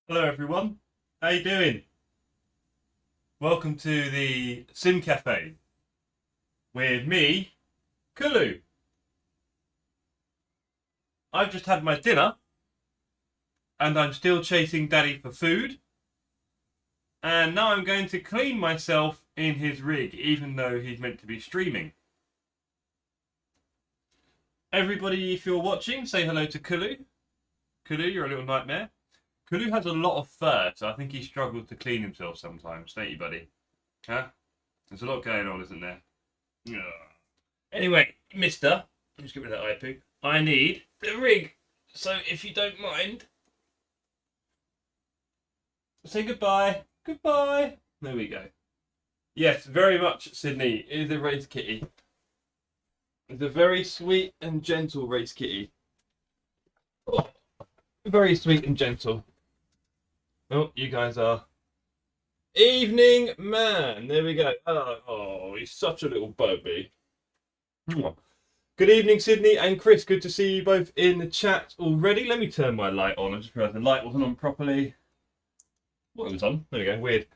Hello everyone, how you doing? Welcome to the Sim Cafe with me, Kulu. I've just had my dinner and I'm still chasing Daddy for food, and now I'm going to clean myself in his rig even though he's meant to be streaming. Everybody, if you're watching, say hello to Kulu. Kulu, you're a little nightmare. Kulu has a lot of fur, so I think he struggles to clean himself sometimes, don't you, buddy? Huh? There's a lot going on, isn't there? Yeah. Anyway, mister, just get rid of that eye poo. I need the rig. So if you don't mind, say goodbye. Goodbye. There we go. Yes, very much, Sydney. It is a race kitty. It's a very sweet and gentle race kitty. Oh, very sweet and gentle. Oh, you guys are. Evening man. There we go. Oh, he's such a little baby. Good evening, Sydney and Chris. Good to see you both in the chat already. Let me turn my light on. I just realised the light wasn't on properly. Well, it was on. There we go. Weird.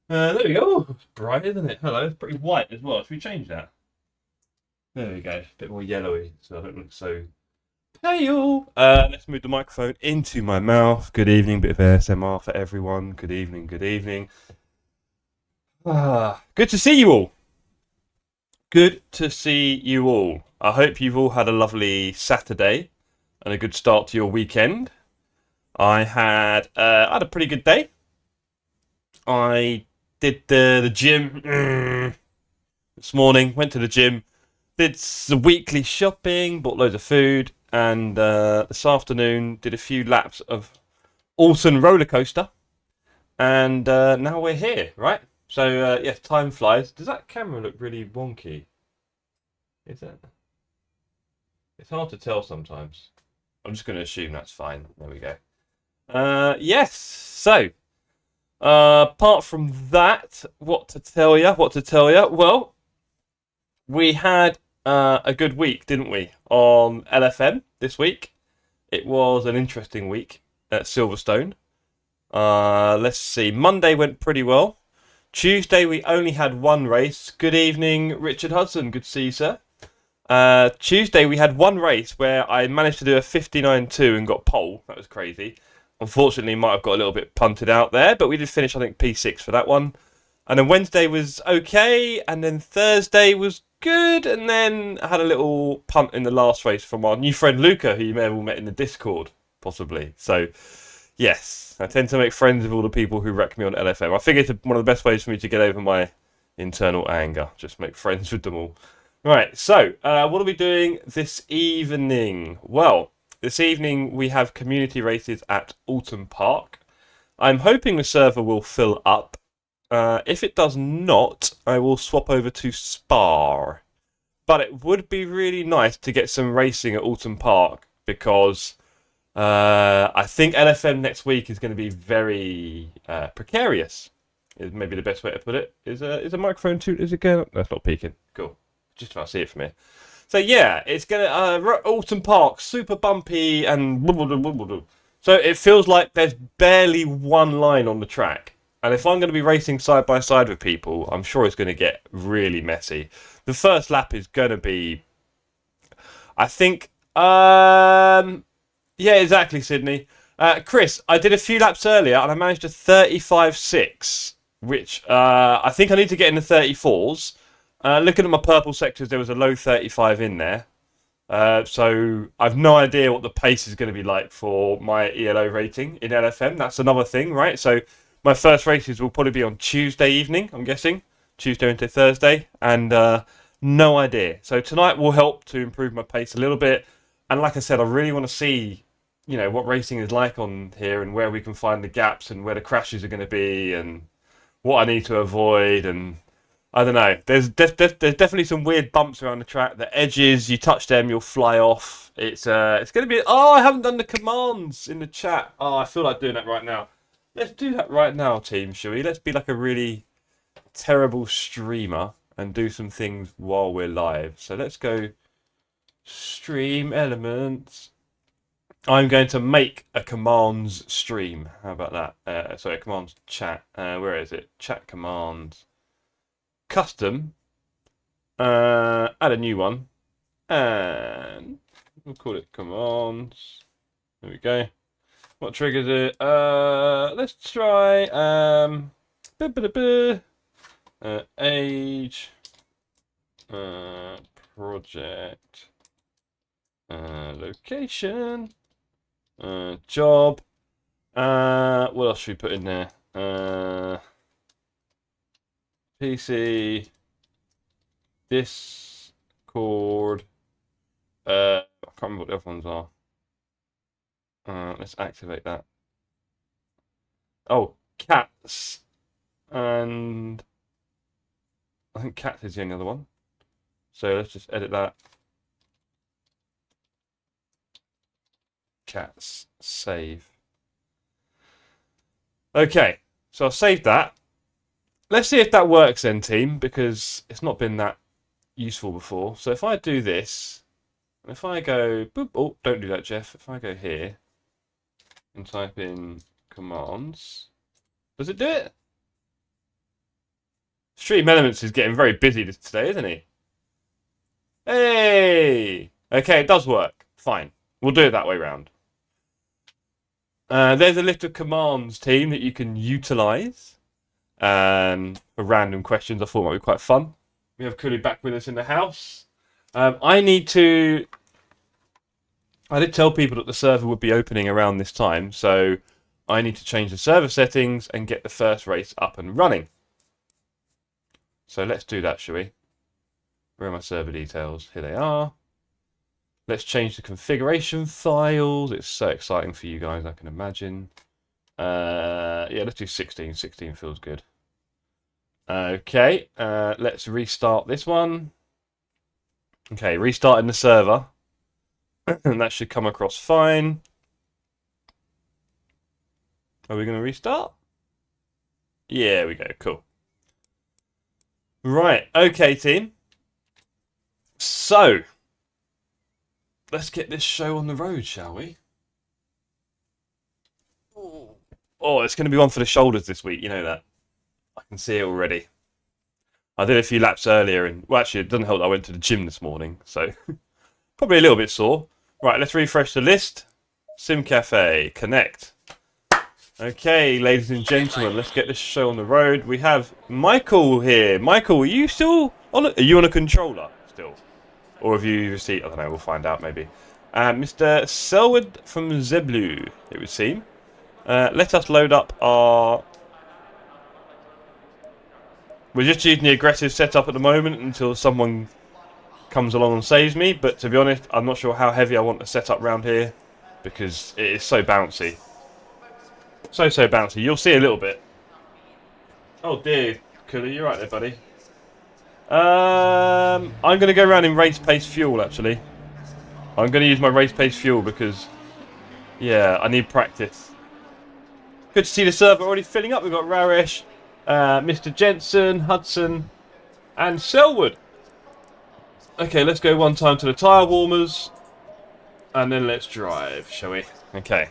There we go. Oh, it's bright, isn't it? Hello. It's pretty white as well. Should we change that? There we go. A bit more yellowy, so I don't look so pale. Let's move the microphone into my mouth. Good evening. Bit of ASMR for everyone. Good evening. Good evening. Good to see you all. Good to see you all. I hope you've all had a lovely Saturday and a good start to your weekend. I had a pretty good day. I did the gym this morning. Went to the gym, did the weekly shopping, bought loads of food, and this afternoon did a few laps of Oulton roller coaster. And now we're here, right? So yes, time flies. Does that camera look really wonky? Is it? It's hard to tell sometimes. I'm just going to assume that's fine. There we go. Yes. So, apart from that, what to tell you? Well, we had a good week, didn't we? On LFM this week. It was an interesting week at Silverstone. Let's see. Monday went pretty well. Tuesday we only had one race. Good evening, Richard Hudson. Good to see you, sir. Tuesday we had one race where I managed to do a 59.2 and got pole. That was crazy. Unfortunately, might have got a little bit punted out there, but we did finish, I think, P6 for that one. And then Wednesday was okay, and then Thursday was good, and then I had a little punt in the last race from our new friend Luca, who you may have all met in the Discord, possibly. So, yes, I tend to make friends with all the people who wreck me on LFM. I think it's one of the best ways for me to get over my internal anger. Just make friends with them all. Right, so what are we doing this evening? Well, this evening we have community races at Oulton Park. I'm hoping the server will fill up. If it does not, I will swap over to Spa. But it would be really nice to get some racing at Oulton Park because I think LFM next week is going to be very precarious. Is maybe the best way to put it. Is a microphone too? Is it going? That's not peaking. Cool. Just about to see it from here. So yeah, it's gonna Oulton Park, super bumpy and so it feels like there's barely one line on the track. And if I'm going to be racing side by side with people, I'm sure it's going to get really messy. The first lap is going to be, I think, yeah, exactly, Sydney. Chris, I did a few laps earlier and I managed a 35.6, which I think I need to get in the 34s. Looking at my purple sectors, there was a low 35 in there. So I've no idea what the pace is going to be like for my ELO rating in LFM. That's another thing, right? So my first races will probably be on Tuesday evening, I'm guessing. Tuesday into Thursday. And no idea. So tonight will help to improve my pace a little bit. And like I said, I really want to see, you know, what racing is like on here and where we can find the gaps and where the crashes are going to be and what I need to avoid and I don't know. There's definitely some weird bumps around the track. The edges, you touch them, you'll fly off. It's going to be. Oh, I haven't done the commands in the chat. Oh, I feel like doing that right now. Let's do that right now, team. Shall we? Let's be like a really terrible streamer and do some things while we're live. So let's go stream elements. I'm going to make a commands stream. How about that? Sorry, commands chat. Where is it? Chat commands. Custom. Add a new one. And we'll call it commands. There we go. What triggers it? Let's try age, project, location, job. What else should we put in there? PC, Discord. I can't remember what the other ones are. Let's activate that. Oh, cats. And I think cats is the only other one. So let's just edit that. Cats. Save. Okay, so I've saved that. Let's see if that works then, team, because it's not been that useful before. So if I do this, if I go, boop, oh, don't do that, Jeff. If I go here and type in commands, does it do it? Stream Elements is getting very busy today, isn't he? Hey! Okay, it does work. Fine. We'll do it that way round. There's a list of commands, team, that you can utilise for random questions. I thought might be quite fun. We have Cooley back with us in the house. I did tell people that the server would be opening around this time, so I need to change the server settings and get the first race up and running. So let's do that, shall we? Where are my server details? Here they are. Let's change the configuration files. It's so exciting for you guys, I can imagine. Yeah, let's do 16. 16 feels good. Okay, let's restart this one. Okay, restarting the server. And that should come across fine. Are we going to restart? Yeah, we go. Cool. Right. Okay, team. So, let's get this show on the road, shall we? Oh, it's going to be one for the shoulders this week. You know that. I can see it already. I did a few laps earlier, and well, actually, it doesn't help that I went to the gym this morning, so probably a little bit sore. Right, let's refresh the list. Sim Cafe, connect. Okay, ladies and gentlemen, let's get this show on the road. We have Michael here. Michael, are you still on? Are you on a controller still, or have you received? I don't know. We'll find out maybe. Mr. Selwood from Zeblu, it would seem. Let us load up our. We're just using the aggressive setup at the moment until someone comes along and saves me. But to be honest, I'm not sure how heavy I want to set up around here because it is so bouncy. So bouncy. You'll see a little bit. Oh dear, Cooley, you're right there, buddy. I'm going to go around in race pace fuel, actually. I'm going to use my race pace fuel because, yeah, I need practice. Good to see the server already filling up. We've got Raresh, Mr. Jensen, Hudson, and Selwood. Okay, let's go one time to the tyre warmers, and then let's drive, shall we? Okay.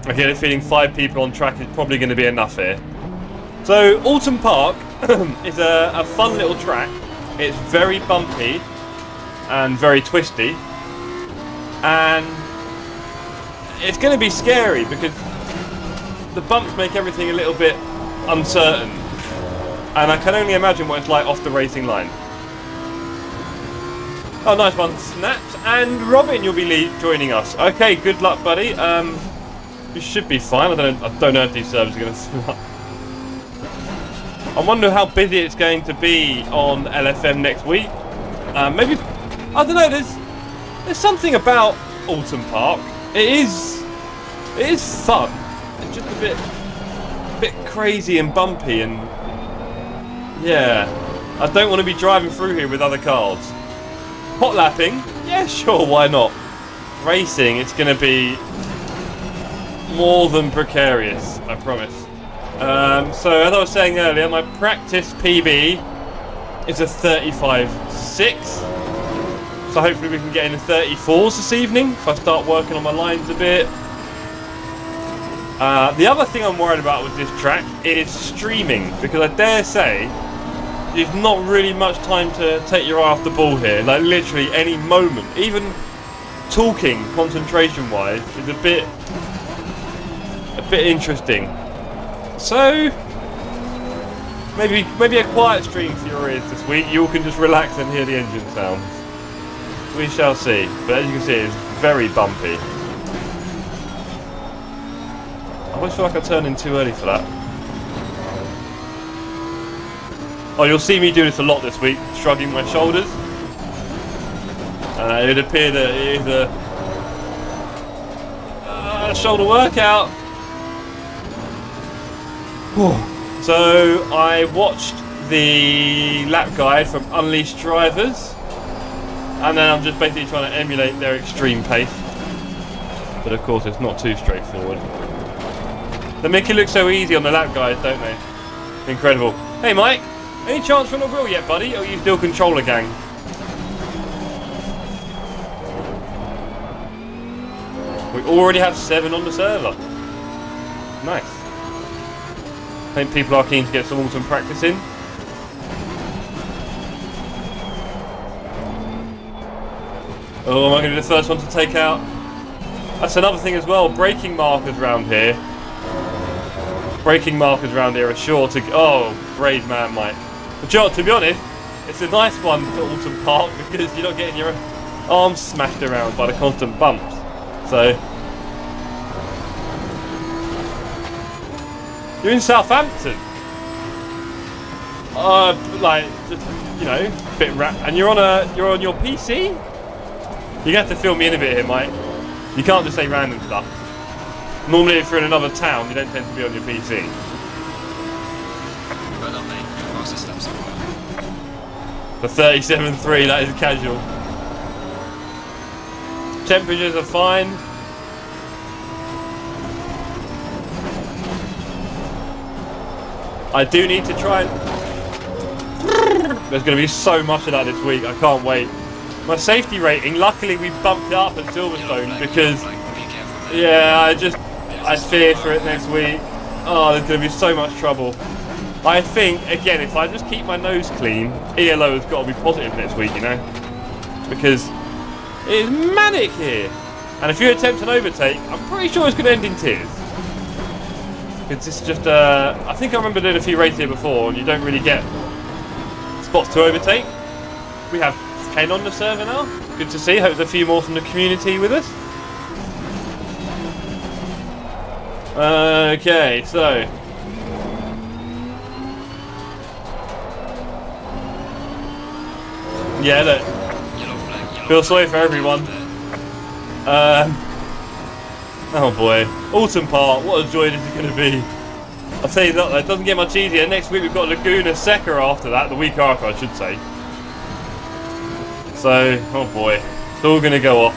Okay, they're feeling 5 people on track is probably going to be enough here. So, Oulton Park is a fun little track. It's very bumpy and very twisty. And it's going to be scary because the bumps make everything a little bit uncertain. And I can only imagine what it's like off the racing line. Oh, nice one, Snapped. And Robin, you'll be joining us. Okay, good luck, buddy. You should be fine. I don't know if these servers are going to fill up. I wonder how busy it's going to be on LFM next week. Maybe, I don't know. There's something about Oulton Park. It is fun. It's just a bit crazy and bumpy, and yeah, I don't want to be driving through here with other cars. Hot lapping, yeah, sure, why not? Racing, it's going to be more than precarious, I promise. So as I was saying earlier, my practice PB is a 35.6. So hopefully we can get in the 34s this evening if I start working on my lines a bit. The other thing I'm worried about with this track is streaming, because I dare say there's not really much time to take your eye off the ball here. Like literally any moment, even talking concentration wise is a bit interesting. So maybe a quiet stream for your ears this week. You all can just relax and hear the engine sounds. We shall see. But as you can see, it's very bumpy. I always feel like I turned in too early for that. Oh, you'll see me do this a lot this week, shrugging my shoulders. It would appear that it is a shoulder workout. So I watched the lap guide from Unleashed Drivers, and then I'm just basically trying to emulate their extreme pace. But of course, it's not too straightforward. They make it look so easy on the lap guides, don't they? Incredible. Hey Mike, any chance for a grill yet, buddy? Or are you still controller gang? We already have 7 on the server. Nice. I think people are keen to get some Oulton practice in. Oh, am I going to be the first one to take out? That's another thing as well. Braking markers around here. Braking markers around here are sure to... Oh, brave man, Mike. But Joe, to be honest, it's a nice one for Oulton Park because you're not getting your arms smashed around by the constant bumps. So... You're in Southampton. Like, just, you know, a bit and you're on your PC? You're gonna have to fill me in a bit here, Mike. You can't just say random stuff. Normally, if you're in another town, you don't tend to be on your PC. Well done, mate. Your fastest lap so far. For 37.3, that is casual. Temperatures are fine. I do need to try and... There's going to be so much of that this week. I can't wait. My safety rating, luckily we bumped it up at Silverstone because... Yeah, I fear for it next week. Oh, there's going to be so much trouble. I think, again, if I just keep my nose clean, ELO has got to be positive next week, you know? Because it is manic here. And if you attempt an overtake, I'm pretty sure it's going to end in tears. Because it's just, I think I remember doing a few races here before, and you don't really get spots to overtake. We have 10 on the server now. Good to see. Hope there's a few more from the community with us. Okay, so yeah, look, feel sorry for everyone. Oh boy, Oulton Park, what a joy this is going to be. I'll tell you that, it doesn't get much easier. Next week we've got Laguna Seca after that, the week after I should say. So, oh boy, it's all going to go off.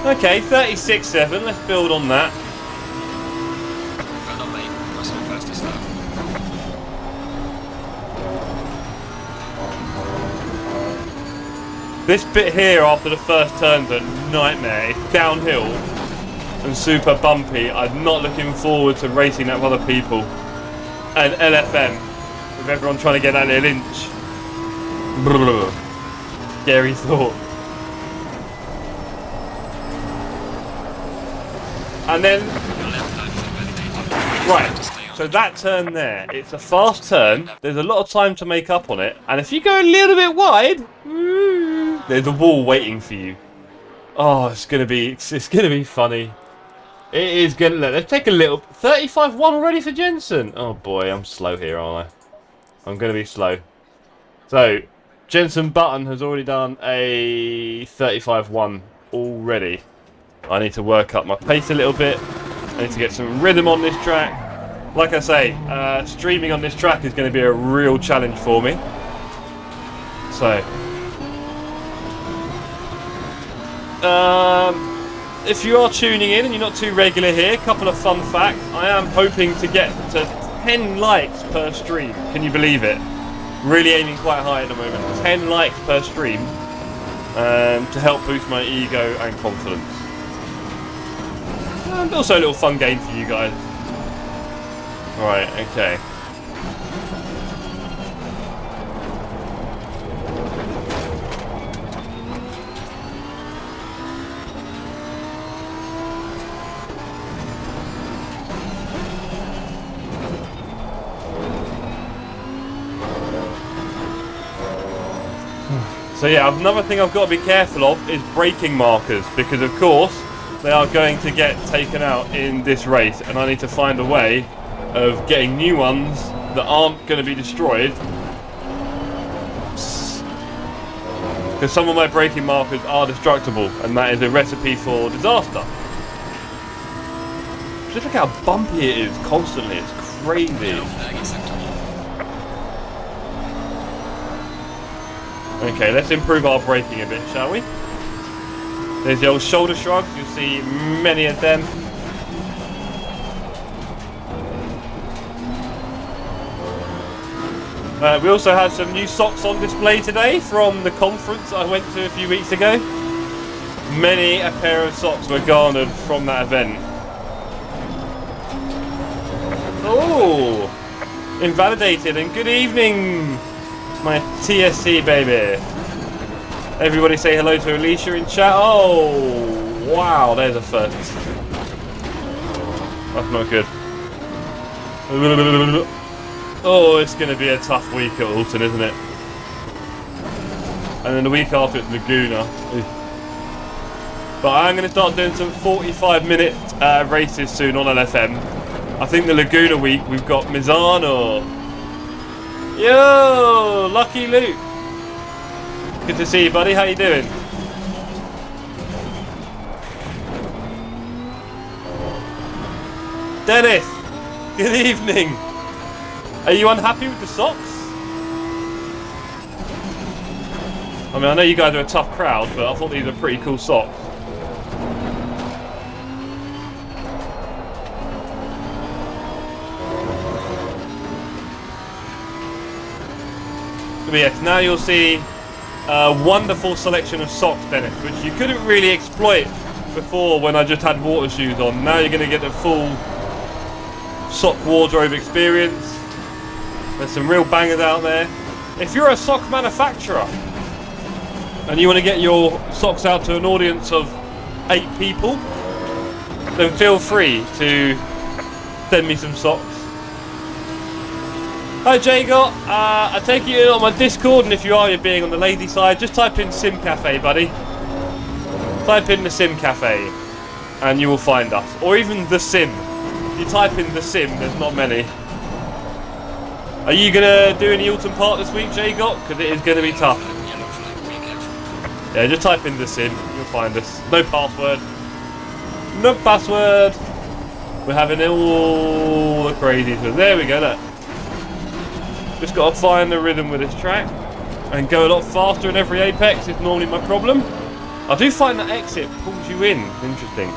Okay, 36.7, let's build on that. Well done, mate. That's your fastest lap. This bit here after the first turn's a nightmare. It's downhill and super bumpy. I'm not looking forward to racing that with other people. And LFM, with everyone trying to get that little inch. Brrr. Scary thought. And then, right, so that turn there, it's a fast turn, there's a lot of time to make up on it, and if you go a little bit wide, there's a wall waiting for you. Oh, it's gonna be funny. It is gonna, let's take a little, 35-1 already for Jensen. Oh boy, I'm slow here, aren't I? I'm gonna be slow. So, Jensen Button has already done a 35-1 already. I need to work up my pace a little bit. I need to get some rhythm on this track. Like I say, streaming on this track is going to be a real challenge for me. So, if you are tuning in and you're not too regular here, a couple of fun facts. I am hoping to get to 10 likes per stream. Can you believe it? Really aiming quite high at the moment. 10 likes per stream to help boost my ego and confidence. And also a little fun game for you guys. Right, okay. So yeah, another thing I've got to be careful of is braking markers, because of course they are going to get taken out in this race, and I need to find a way of getting new ones that aren't going to be destroyed, because some of my braking markers are destructible, and that is a recipe for disaster. Just look how bumpy it is constantly, it's crazy. Okay, let's improve our braking a bit, shall we? There's the old shoulder shrugs, you'll see many of them. We also had some new socks on display today from the conference I went to a few weeks ago. Many a pair of socks were garnered from that event. Oh, invalidated, and good evening, my TSC baby. Everybody say hello to Alicia in chat. Oh, wow, there's a first. That's not good. Oh, it's going to be a tough week at Oulton, isn't it? And then the week after it's Laguna. But I'm going to start doing some 45-minute races soon on LFM. I think the Laguna week we've got Mizano. Yo, Lucky Luke. Good to see you, buddy. How you doing? Dennis, good evening. Are you unhappy with the socks? I mean, I know you guys are a tough crowd, but I thought these were pretty cool socks. But yes, now you'll see a wonderful selection of socks, Dennis, which you couldn't really exploit before when I just had water shoes on. Now you're going to get the full sock wardrobe experience. There's some real bangers out there. If you're a sock manufacturer and you want to get your socks out to an audience of 8 people, then feel free to send me some socks. Hi Jagot, I take you on my Discord, and if you are, you're being on the lazy side, just type in Sim Cafe, buddy. Type in the Sim Cafe and you will find us. Or even the Sim. If you type in the Sim, there's not many. Are you going to do any Oulton Park this week, Jagot? Because it is going to be tough. Yeah, just type in the Sim, you'll find us. No password. No password. We're having all the crazy stuff. There we go, look. Just got to find the rhythm with this track and go a lot faster in every apex is normally my problem. I do find that exit pulls you in. Interesting.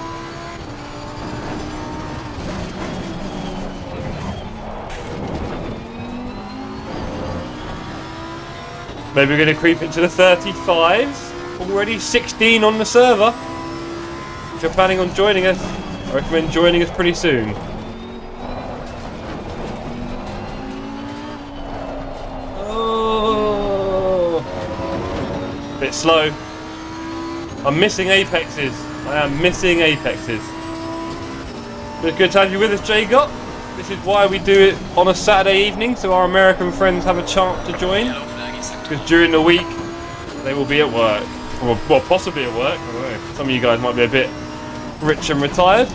Maybe we're going to creep into the 35s. Already 16 on the server. If you're planning on joining us, I recommend joining us pretty soon. Bit slow. I'm missing apexes. I am missing apexes. But it's good to have you with us, Jagot. This is why we do it on a Saturday evening, so our American friends have a chance to join. Because during the week, they will be at work. Or, well, possibly at work. I don't know. Some of you guys might be a bit rich and retired.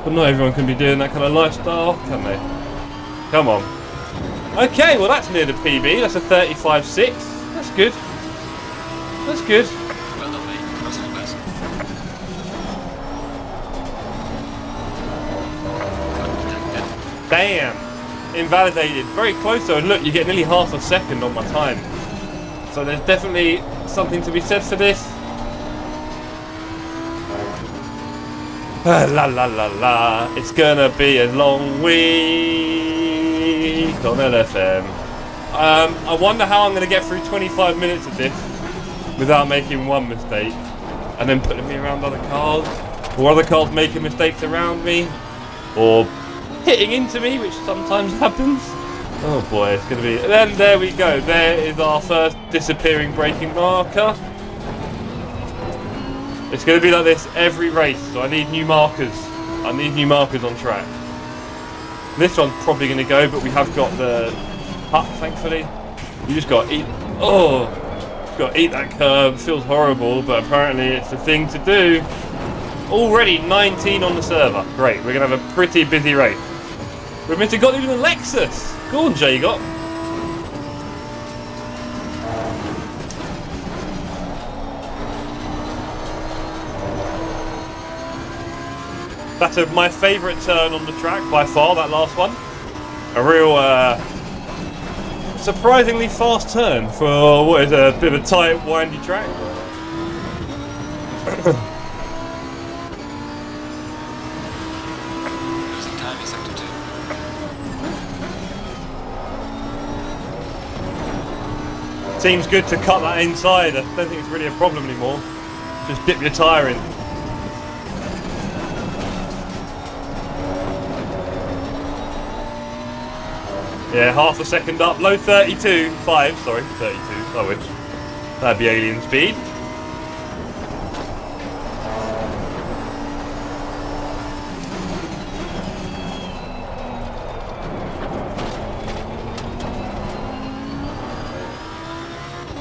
But not everyone can be doing that kind of lifestyle, can they? Come on. Okay, well that's near the PB. That's a 35.6. That's good. That's good. Well done, mate. Personal best. Damn. Invalidated. Very close though. And look, you get nearly half a second on my time. So there's definitely something to be said for this. La la la la. It's gonna be a long week on LFM. I wonder how I'm gonna get through 25 minutes of this without making one mistake, and then putting me around other cars, or other cars making mistakes around me, or hitting into me, which sometimes happens. Oh boy, it's going to be... Then there we go. There is our first disappearing braking marker. It's going to be like this every race, so I need new markers. I need new markers on track. This one's probably going to go, but we have got the hut, thankfully. You just got to eat... Oh! Got to eat that curb. It feels horrible, but apparently it's the thing to do. Already 19 on the server. Great, we're going to have a pretty busy race. We've meant to got even a Lexus. Go on, Jay, got. That's my favourite turn on the track by far, that last one. A real, surprisingly fast turn for what is a bit of a tight, windy track. Seems good to cut that inside. I don't think it's really a problem anymore. Just dip your tyre in. Yeah, half a second up. Low 32. 5, sorry. 32. I wish. That'd be alien speed.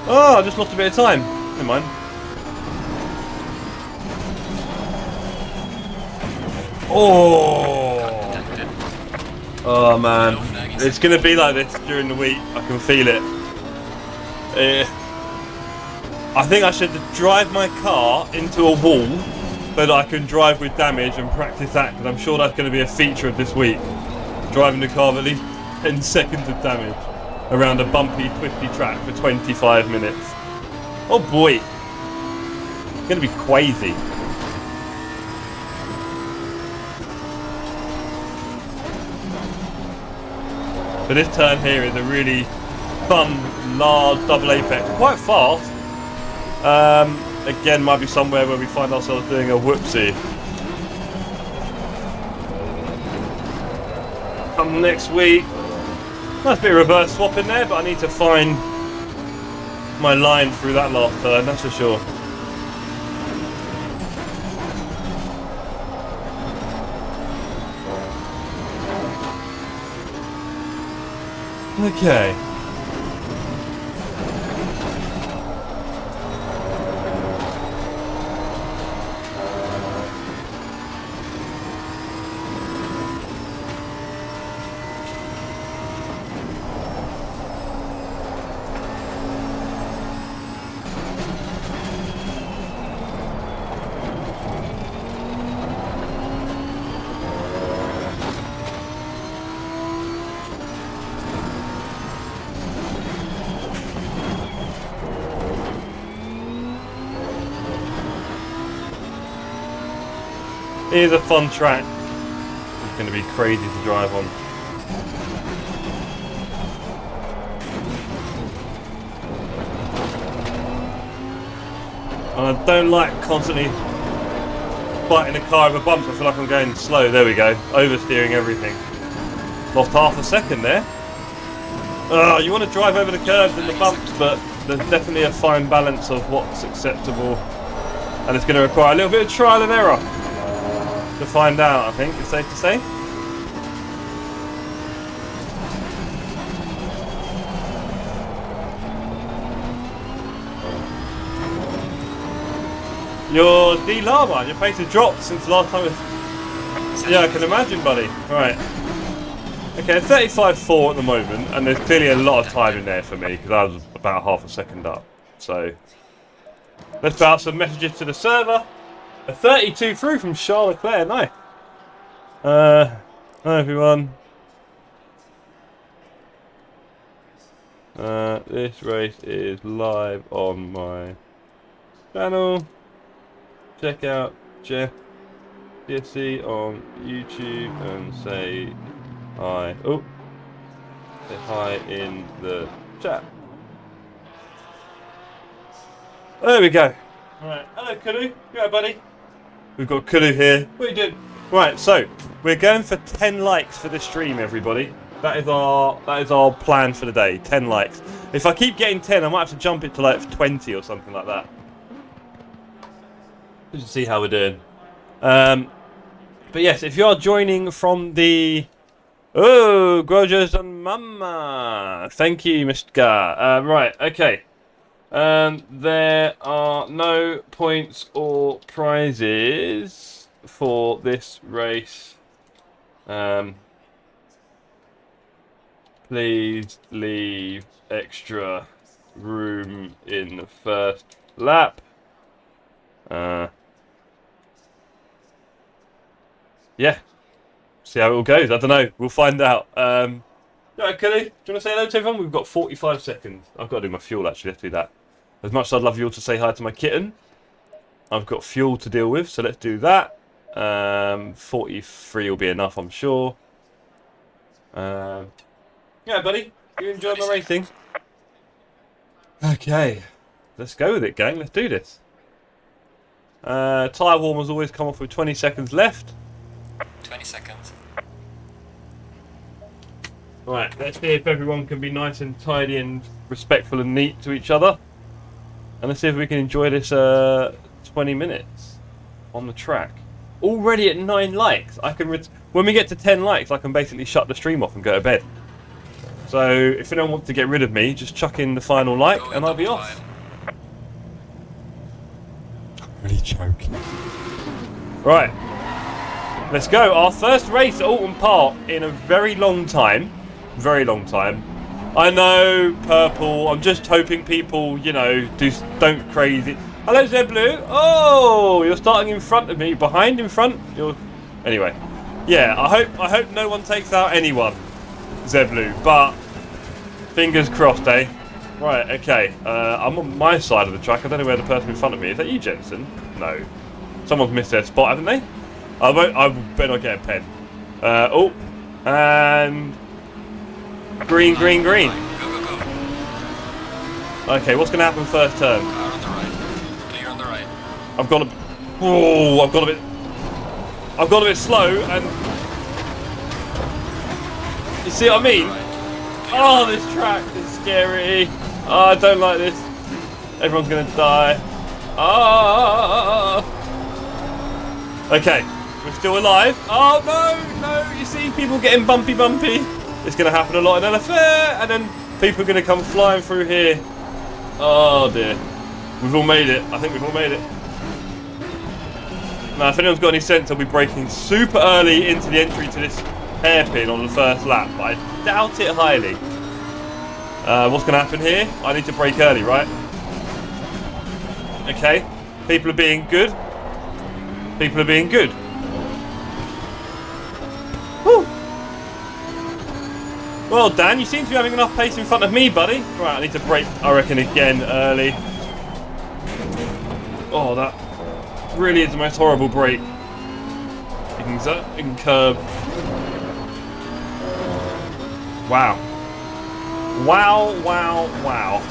Oh, I just lost a bit of time. Never mind. Oh! Oh man. It's going to be like this during the week. I can feel it. I think I should drive my car into a wall so that I can drive with damage and practice that, because I'm sure that's going to be a feature of this week. Driving the car with at least 10 seconds of damage around a bumpy, twisty track for 25 minutes. Oh boy. It's going to be crazy. But this turn here is a really fun, large double apex. Quite fast. Again, might be somewhere where we find ourselves doing a whoopsie. Come next week. Nice bit of reverse swap in there, but I need to find my line through that last turn, that's for sure. Okay. It is a fun track. It's going to be crazy to drive on. And I don't like constantly fighting a car with a bump. I feel like I'm going slow. There we go. Oversteering everything. Lost half a second there. You want to drive over the curves and the bumps, but there's definitely a fine balance of what's acceptable. And it's going to require a little bit of trial and error to find out, I think it's safe to say. Your D-Lama, your pace has dropped since the last time. Yeah, I can imagine, buddy. Right. Okay, 35.4 at the moment, and there's clearly a lot of time in there for me because I was about half a second up. So let's put out some messages to the server. A 32 through from Charlotte Claire, nice. Hi everyone. This race is live on my channel. Check out Jeff DSC on YouTube and say hi. Oh, say hi in the chat. There we go. Alright, hello Kulu. You alright, buddy? We've got Kulu here. What are you doing? Right, so we're going for 10 likes for this stream, everybody. That is our plan for the day. 10 likes. If I keep getting 10, I might have to jump it to like 20 or something like that. Just see how we're doing. But yes, if you are joining from the... Oh, Grojos and Mama. Thank you, Mr. Gar. Right, okay. There are no points or prizes for this race. Please leave extra room in the first lap. Yeah. See how it all goes. I don't know. We'll find out. Alright, Kelly, do you want to say hello to everyone? We've got 45 seconds. I've got to do my fuel, actually. Let's do that. As much as I'd love you all to say hi to my kitten, I've got fuel to deal with, so let's do that. 43 will be enough, I'm sure. Yeah, buddy. You enjoyed my racing? Okay. Let's go with it, gang. Let's do this. Tyre warmers always come off with 20 seconds left. 20 seconds. Right, let's see if everyone can be nice and tidy and respectful and neat to each other. And let's see if we can enjoy this 20 minutes on the track. Already at 9 likes. I can when we get to 10 likes, I can basically shut the stream off and go to bed. So if anyone wants to get rid of me, just chuck in the final like and I'll be off. I'm really joking. Right. Let's go. Our first race at Oulton Park in a very long time. Very long time. I know, purple. I'm just hoping people, you know, don't crazy. Hello, Zeblu. Oh, you're starting in front of me. Behind, in front. Anyway, yeah. I hope no one takes out anyone, Zeblu. But fingers crossed, eh? Right. Okay. I'm on my side of the track. I don't know where the person in front of me is. That you, Jensen? No. Someone's missed their spot, haven't they? I better not get a pen. Oh, and green, green, green. Go, go, go. Okay, what's going to happen first turn? Car on the right. Clear on the right. I've got a... Oh, I've got a bit slow, and... You see what I mean? Oh, this track is scary. Oh, I don't like this. Everyone's going to die. Ah! Okay, we're still alive. Oh, no, no. You see people getting bumpy. It's going to happen a lot in LFA, and then people are going to come flying through here. Oh, dear. We've all made it. I think we've all made it. Now, if anyone's got any sense, I'll be braking super early into the entry to this hairpin on the first lap, but I doubt it highly. What's going to happen here? I need to brake early, right? Okay. People are being good. People are being good. Whew. Well, Dan, you seem to be having enough pace in front of me, buddy. Right, I need to brake, I reckon, again early. Oh, that really is the most horrible brake. In curb. Wow. Wow, wow, wow.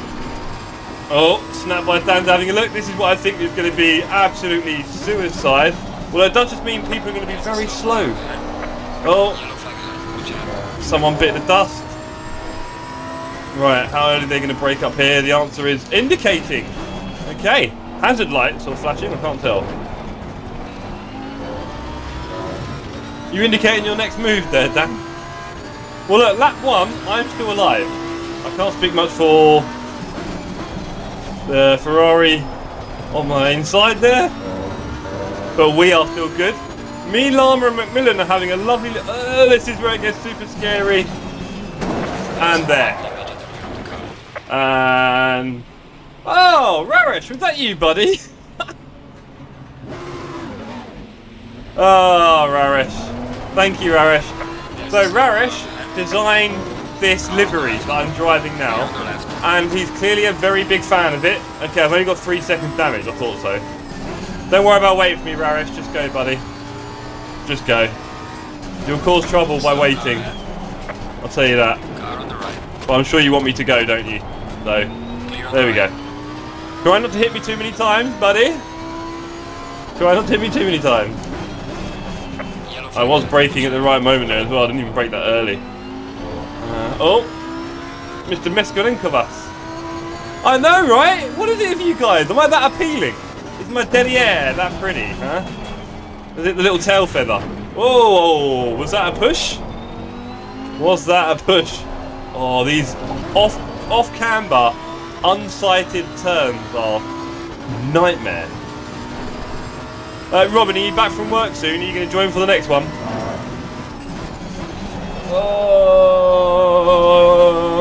Oh, snap by Dan's having a look. This is what I think is going to be absolutely suicide. Well, it does just mean people are going to be very slow. Oh, someone bit the dust. Right, how early are they going to brake up here? The answer is indicating. Okay, hazard lights or flashing, I can't tell. You indicating your next move there, Dan? Well, look, lap 1, I'm still alive. I can't speak much for the Ferrari on my inside there, but we are still good. Me, Lama and Macmillan are having a lovely... this is where it gets super scary. And there. And... Oh, Raresh, was that you, buddy? Oh, Raresh. Thank you, Raresh. So, Raresh designed this livery that I'm driving now, and he's clearly a very big fan of it. Okay, I've only got 3 seconds damage, I thought so. Don't worry about waiting for me, Raresh, just go, buddy. Just go. You'll cause trouble by waiting. I'll tell you that. Car on the right. But I'm sure you want me to go, don't you? So, Clear on there the we go. right. Try not to hit me too many times, buddy. Try not to hit me too many times. Yellow I was flag. braking at the right moment there as well. I didn't even brake that early. Oh, Mr. Mescalenkovas. I know, right? What is it with you guys? Am I that appealing? Is my derriere that pretty, huh? Is it the little tail feather? Whoa, was that a push? Was that a push? Oh, these off camber, unsighted turns are nightmare. Robin, are you back from work soon? Are you going to join for the next one? Oh,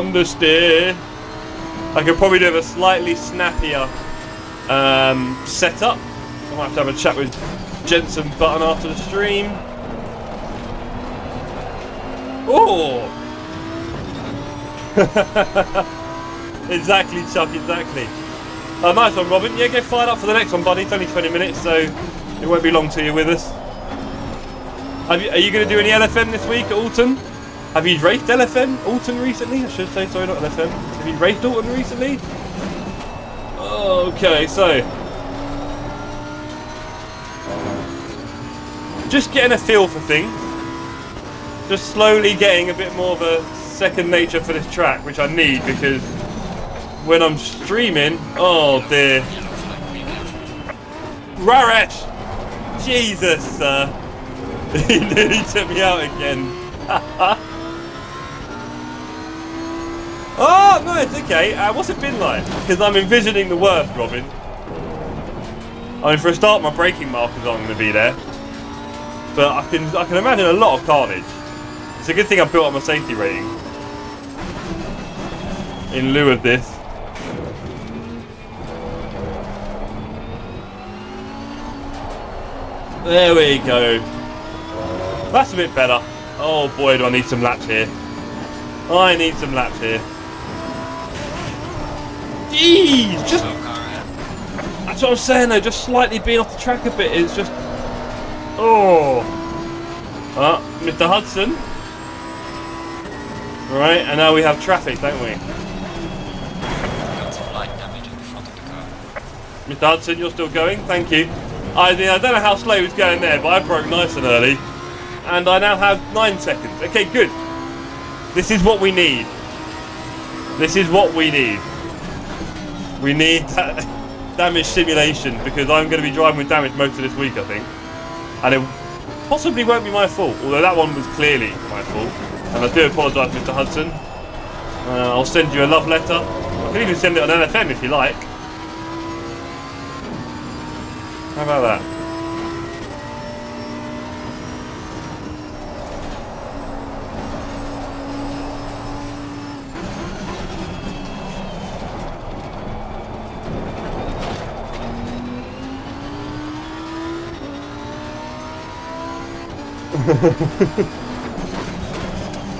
understeer. I could probably do a slightly snappier setup. I might have to have a chat with Jensen Button after the stream. Oh! Exactly, Chuck, exactly. Nice one, Robin. Yeah, get fired up for the next one, buddy. It's only 20 minutes, so it won't be long till you're with us. Are you going to do any LFM this week at Oulton? Have you raced LFM Oulton recently? I should say, sorry, not LFM. Have you raced Oulton recently? Okay, so just getting a feel for things. Just slowly getting a bit more of a second nature for this track, which I need because when I'm streaming, oh dear. Yellow flag. Be careful. Raresh! Jesus, sir. He nearly took me out again. Oh, nice, okay. What's it been like? Because I'm envisioning the worst, Robin. I mean, for a start, my braking markers aren't going to be there. But I can imagine a lot of carnage. It's a good thing I built up my safety rating. In lieu of this. There we go. That's a bit better. Oh boy, do I need some laps here. I need some laps here. Jeez, just... Slow car ahead. That's what I'm saying though, just slightly being off the track a bit is just... Oh. Mr. Hudson. Right, and now we have traffic, don't we? Got some light damage in the front of the car. Mr. Hudson, you're still going, thank you. I don't know how slow he was going there, but I broke nice and early. And I now have 9 seconds. Okay, good. This is what we need. This is what we need. We need that damage simulation because I'm going to be driving with damage most of this week, I think. And it possibly won't be my fault, although that one was clearly my fault. And I do apologise, Mr. Hudson. I'll send you a love letter. I can even send it on LFM if you like. How about that?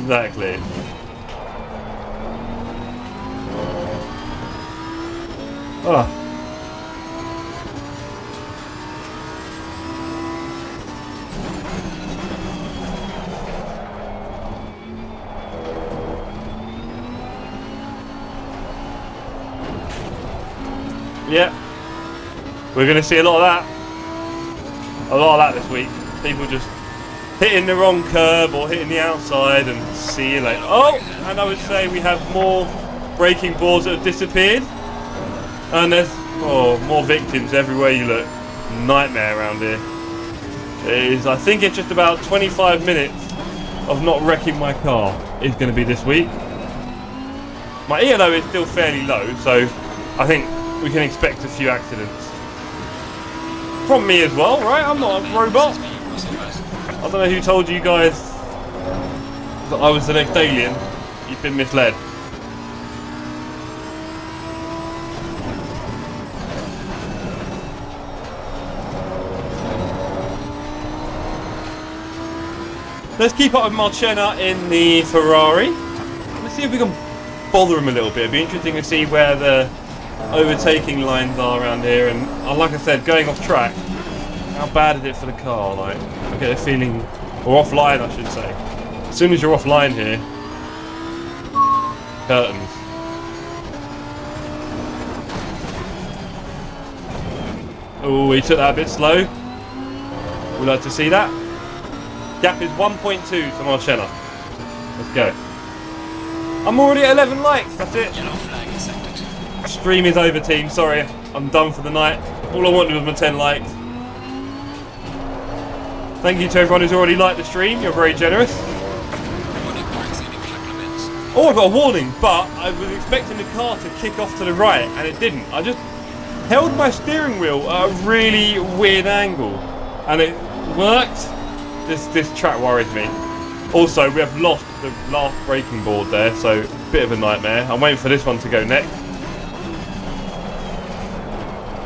Exactly. Oh. Yeah. We're going to see a lot of that. A lot of that this week. People just hitting the wrong curb or hitting the outside and see you later. Oh, and I would say we have more braking boards that have disappeared. And there's more victims everywhere you look. Nightmare around here. It is, I think it's just about 25 minutes of not wrecking my car is going to be this week. My ELO is still fairly low, so I think we can expect a few accidents. From me as well, right? I'm not a robot. I don't know who told you guys that I was the next alien. You've been misled. Let's keep up with Marchena in the Ferrari. Let's see if we can bother him a little bit. It'd be interesting to see where the overtaking lines are around here. And like I said, going off track, how bad is it for the car? Like. I get a feeling, or offline I should say. As soon as you're offline here, curtains. Oh, he took that a bit slow. We'd like to see that. Gap is 1.2 to Marcella. Let's go. I'm already at 11 likes, that's it. Yellow flag accepted. Stream is over, team. Sorry, I'm done for the night. All I wanted was my 10 likes. Thank you to everyone who's already liked the stream. You're very generous. Warning for exceeding track limits. Oh, I got a warning, but I was expecting the car to kick off to the right, and it didn't. I just held my steering wheel at a really weird angle, and it worked. This track worries me. Also, we have lost the last braking board there, so a bit of a nightmare. I'm waiting for this one to go next.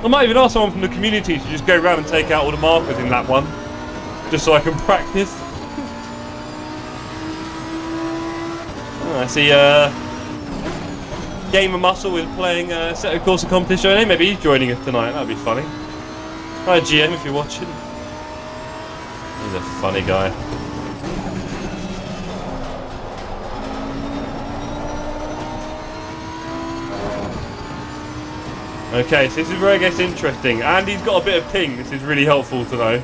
I might even ask someone from the community to just go around and take out all the markers in that one, just so I can practice. Oh, I see Gamer Muscle is playing Assetto Corsa Competizione. Maybe he's joining us tonight, that'd be funny. Hi GM if you're watching. He's a funny guy. Okay, so this is where it gets interesting. Andy's got a bit of ping. This is really helpful to know.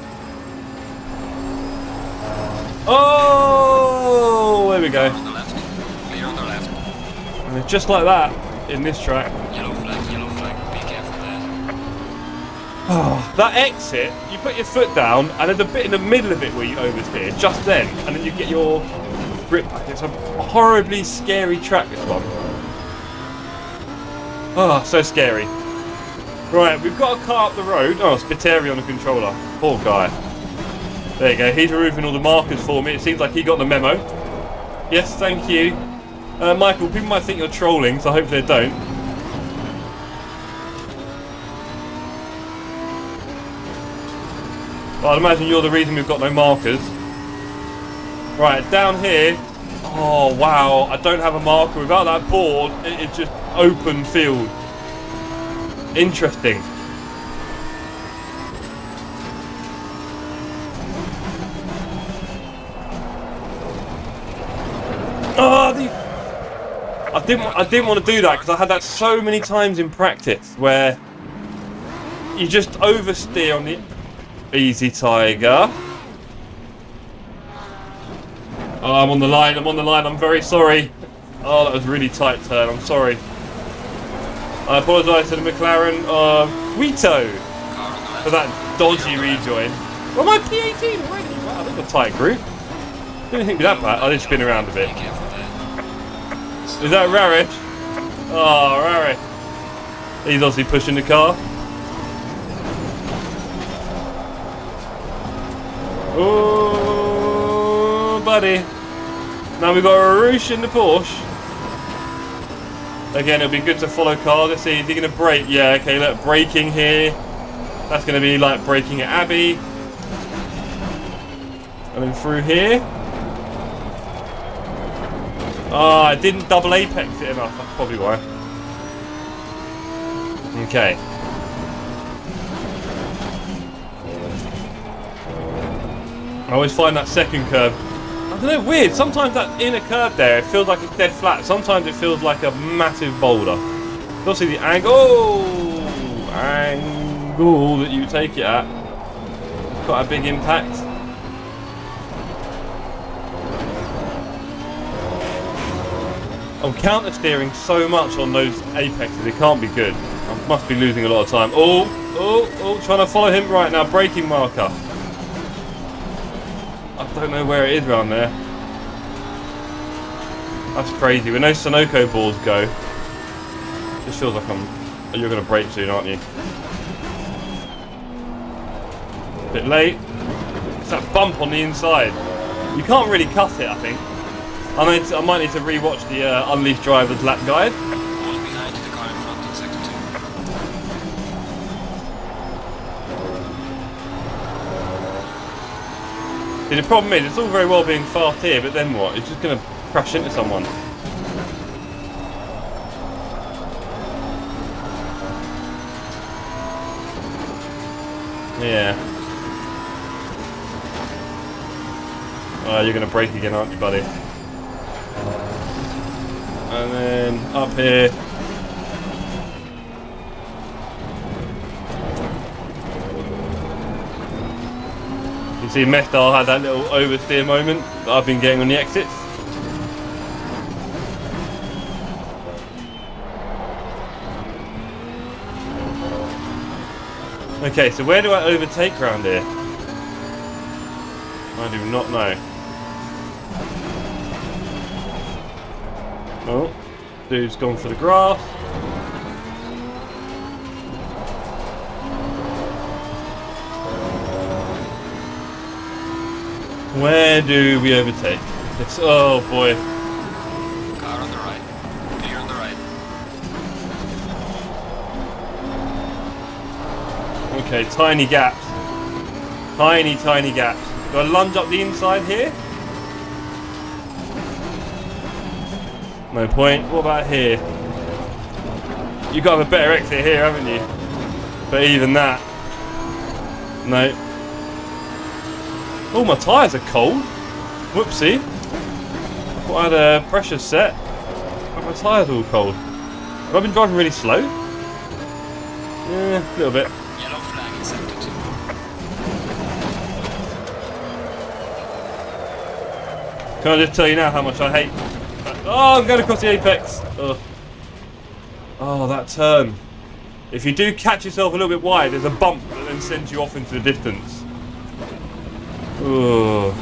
Oh, there we go. On the left. Clear on the left. And just like that in this track. Yellow flag, yellow flag. Be careful there. Oh, that exit, you put your foot down, and there's a bit in the middle of it where you oversteer, just then, and then you get your grip back. It's a horribly scary track, this one. Oh, so scary. Right, we've got a car up the road. Oh, Spiteri on the controller. Poor guy. There you go. He's removing all the markers for me. It seems like he got the memo. Yes, thank you. Michael, people might think you're trolling, so hopefully they don't. Well, I'd imagine you're the reason we've got no markers. Right, down here. Oh, wow. I don't have a marker. Without that board, it's just open field. Interesting. Oh, I didn't want to do that because I had that so many times in practice where you just oversteer on the easy tiger. Oh, I'm on the line. I'm very sorry. Oh, that was a really tight turn. I'm sorry. I apologise to the McLaren Guito for that dodgy rejoin. Well, my P18 already. Wow, that's a tight group. Didn't think it'd be that bad. I did spin around a bit. Be careful there. Is that Rarish? Oh, Rarish. He's obviously pushing the car. Oh, buddy. Now we've got a Roosh in the Porsche. Again, it'll be good to follow cars. Let's see, is he going to brake? Yeah, okay, look, braking here. That's going to be like braking at Abbey. And then through here. Ah, I didn't double apex it enough. That's probably why. Okay. I always find that second curve, I don't know, weird. Sometimes that inner curve there, it feels like it's dead flat. Sometimes it feels like a massive boulder. Obviously the angle that you take it at, quite a big impact. I'm counter steering so much on those apexes, it can't be good. I must be losing a lot of time. Oh, trying to follow him right now, braking marker. I don't know where it is around there. That's crazy. When those Sunoco balls go, this feels like you're going to brake soon, aren't you? Bit late. It's that bump on the inside. You can't really cut it, I think. I might need to re-watch the Unleashed Drivers lap guide. Falling behind the car in front in sector 2. See, the problem is, it's all very well being fast here, but then what? It's just going to crash into someone. Yeah. Oh, you're going to brake again, aren't you, buddy? And then up here. You see Mestar had that little oversteer moment that I've been getting on the exits. Okay, so where do I overtake around here? I do not know. Oh, dude's gone for the grass. Where do we overtake? It's, oh boy. Car on the right. Clear on the right. Okay, tiny gaps. Tiny, tiny gaps. Do I lunge up the inside here? No point. What about here? You've got to have a better exit here, haven't you? But even that. No. Oh, my tyres are cold. Whoopsie. I thought I had a pressure set. But my tyres are all cold. Have I been driving really slow? Yeah, a little bit. Yellow flag in sector 2. Can I just tell you now how much I hate... Oh, I'm going across the apex. Ugh. Oh, that turn. If you do catch yourself a little bit wide, there's a bump that then sends you off into the distance. Ugh.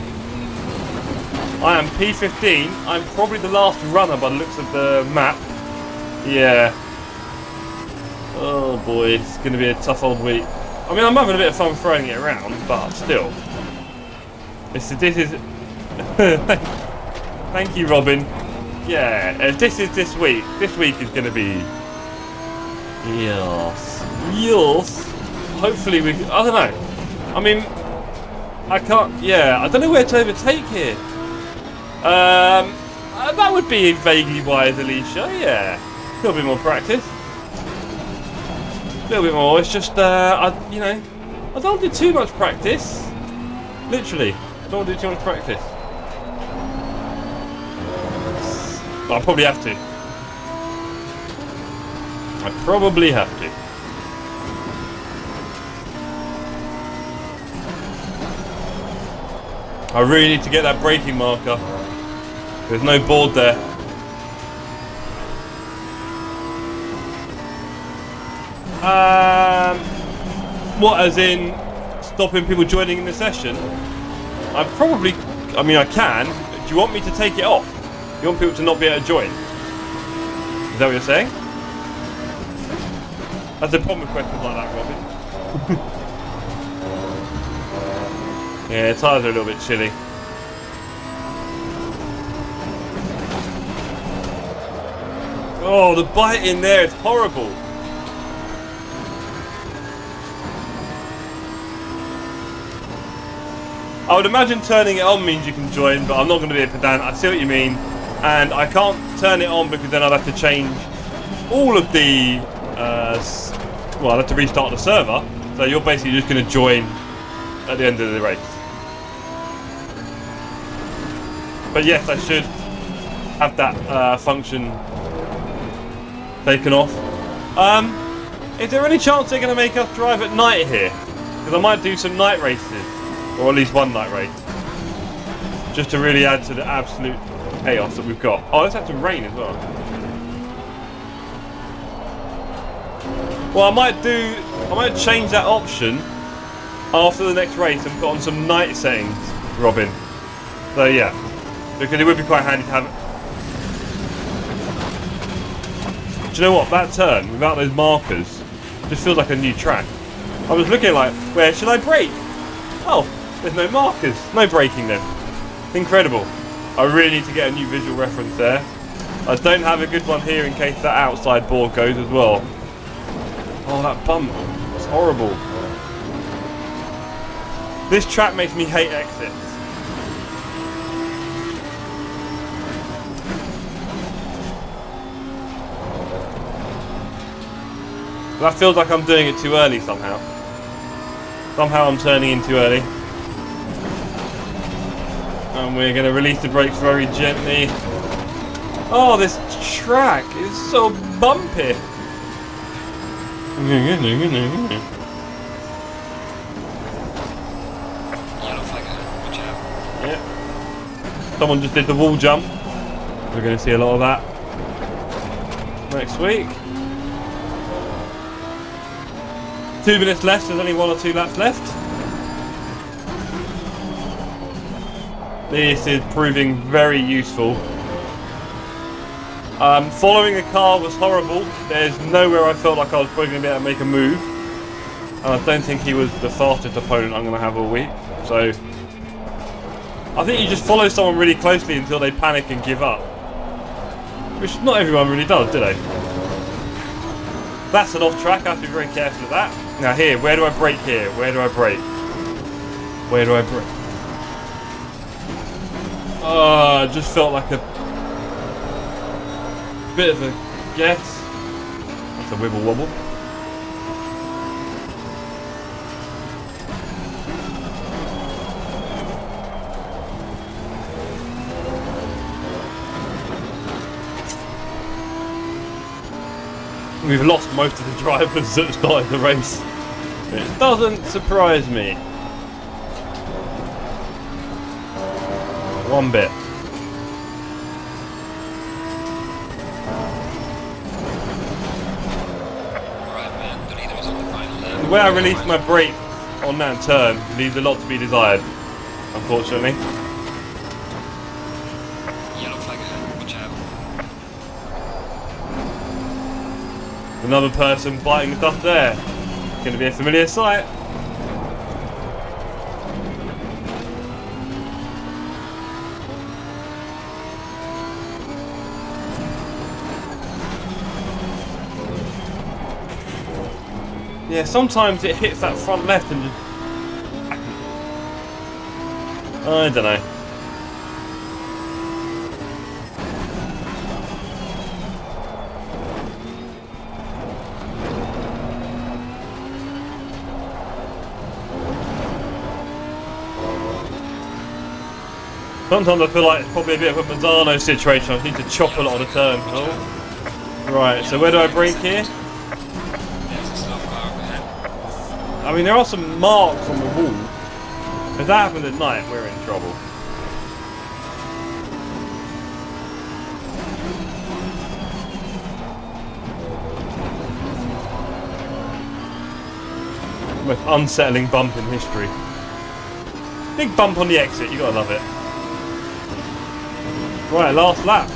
I am P15. I'm probably the last runner by the looks of the map. Yeah. Oh boy, it's going to be a tough old week. I mean, I'm having a bit of fun throwing it around, but still. This is... Thank you, Robin. Yeah, if this is this week is going to be... Yes. Yes. Hopefully we... I don't know. I mean, I can't... Yeah, I don't know where to overtake here. That would be vaguely wise, Alicia. Yeah. A little bit more practice. A little bit more. It's just, you know, I don't do too much practice. Literally. I don't do too much practice. But I probably have to. I probably have to. I really need to get that braking marker. There's no board there. What, as in stopping people joining in the session? I mean I can. Do you want me to take it off? You want people to not be able to join? Is that what you're saying? That's the problem with questions like that, Robin. Yeah, tyres are a little bit chilly. Oh, the bite in there is horrible. I would imagine turning it on means you can join, but I'm not going to be a pedant. I see what you mean. And I can't turn it on because then I'd have to change all of the... well, I'd have to restart the server. So you're basically just going to join at the end of the race. But yes, I should have that function taken off. Is there any chance they're going to make us drive at night here? Because I might do some night races. Or at least one night race. Just to really add to the absolute chaos that we've got. Oh, let's have some rain as well. Well, I might change that option after the next race and put on some night settings, Robin. So yeah, because it would be quite handy to have it. Do you know what? That turn, without those markers, just feels like a new track. I was looking like, where should I brake? Oh, there's no markers. No braking then. Incredible. I really need to get a new visual reference there. I don't have a good one here in case that outside board goes as well. Oh, that bump. It's horrible. This track makes me hate exits. That feels like I'm doing it too early somehow. Somehow I'm turning in too early. Oh And we're going to release the brakes very gently. Oh, this track is so bumpy. Yellow flag ahead, watch out. Yep. Someone just did the wall jump. We're going to see a lot of that next week. 2 minutes left, there's only 1 or 2 laps left. This is proving very useful. Following a car was horrible. There's nowhere I felt like I was probably going to be able to make a move. And I don't think he was the fastest opponent I'm going to have all week. So I think you just follow someone really closely until they panic and give up. Which not everyone really does, do they? That's an off track, I have to be very careful of that. Now here, where do I brake here? Where do I brake? Where do I brake? Oh, it just felt like a bit of a guess. That's a wibble wobble. We've lost most of the drivers that started the race. It doesn't surprise me. One bit. Alright man, the leader is on the final lap. The way I released my brake on that turn leaves a lot to be desired, unfortunately. Yellow flag ahead, watch out. Another person biting the dust there. Going to be a familiar sight. Yeah, sometimes it hits that front left and just... I don't know. Sometimes I feel like it's probably a bit of a Mazzano situation. I need to chop a lot of the turn. Oh. Right, so where do I brake here? There's a slow car up ahead. I mean, there are some marks on the wall. If that happened at night, we're in trouble. Most unsettling bump in history. Big bump on the exit, you gotta love it. Right, last lap.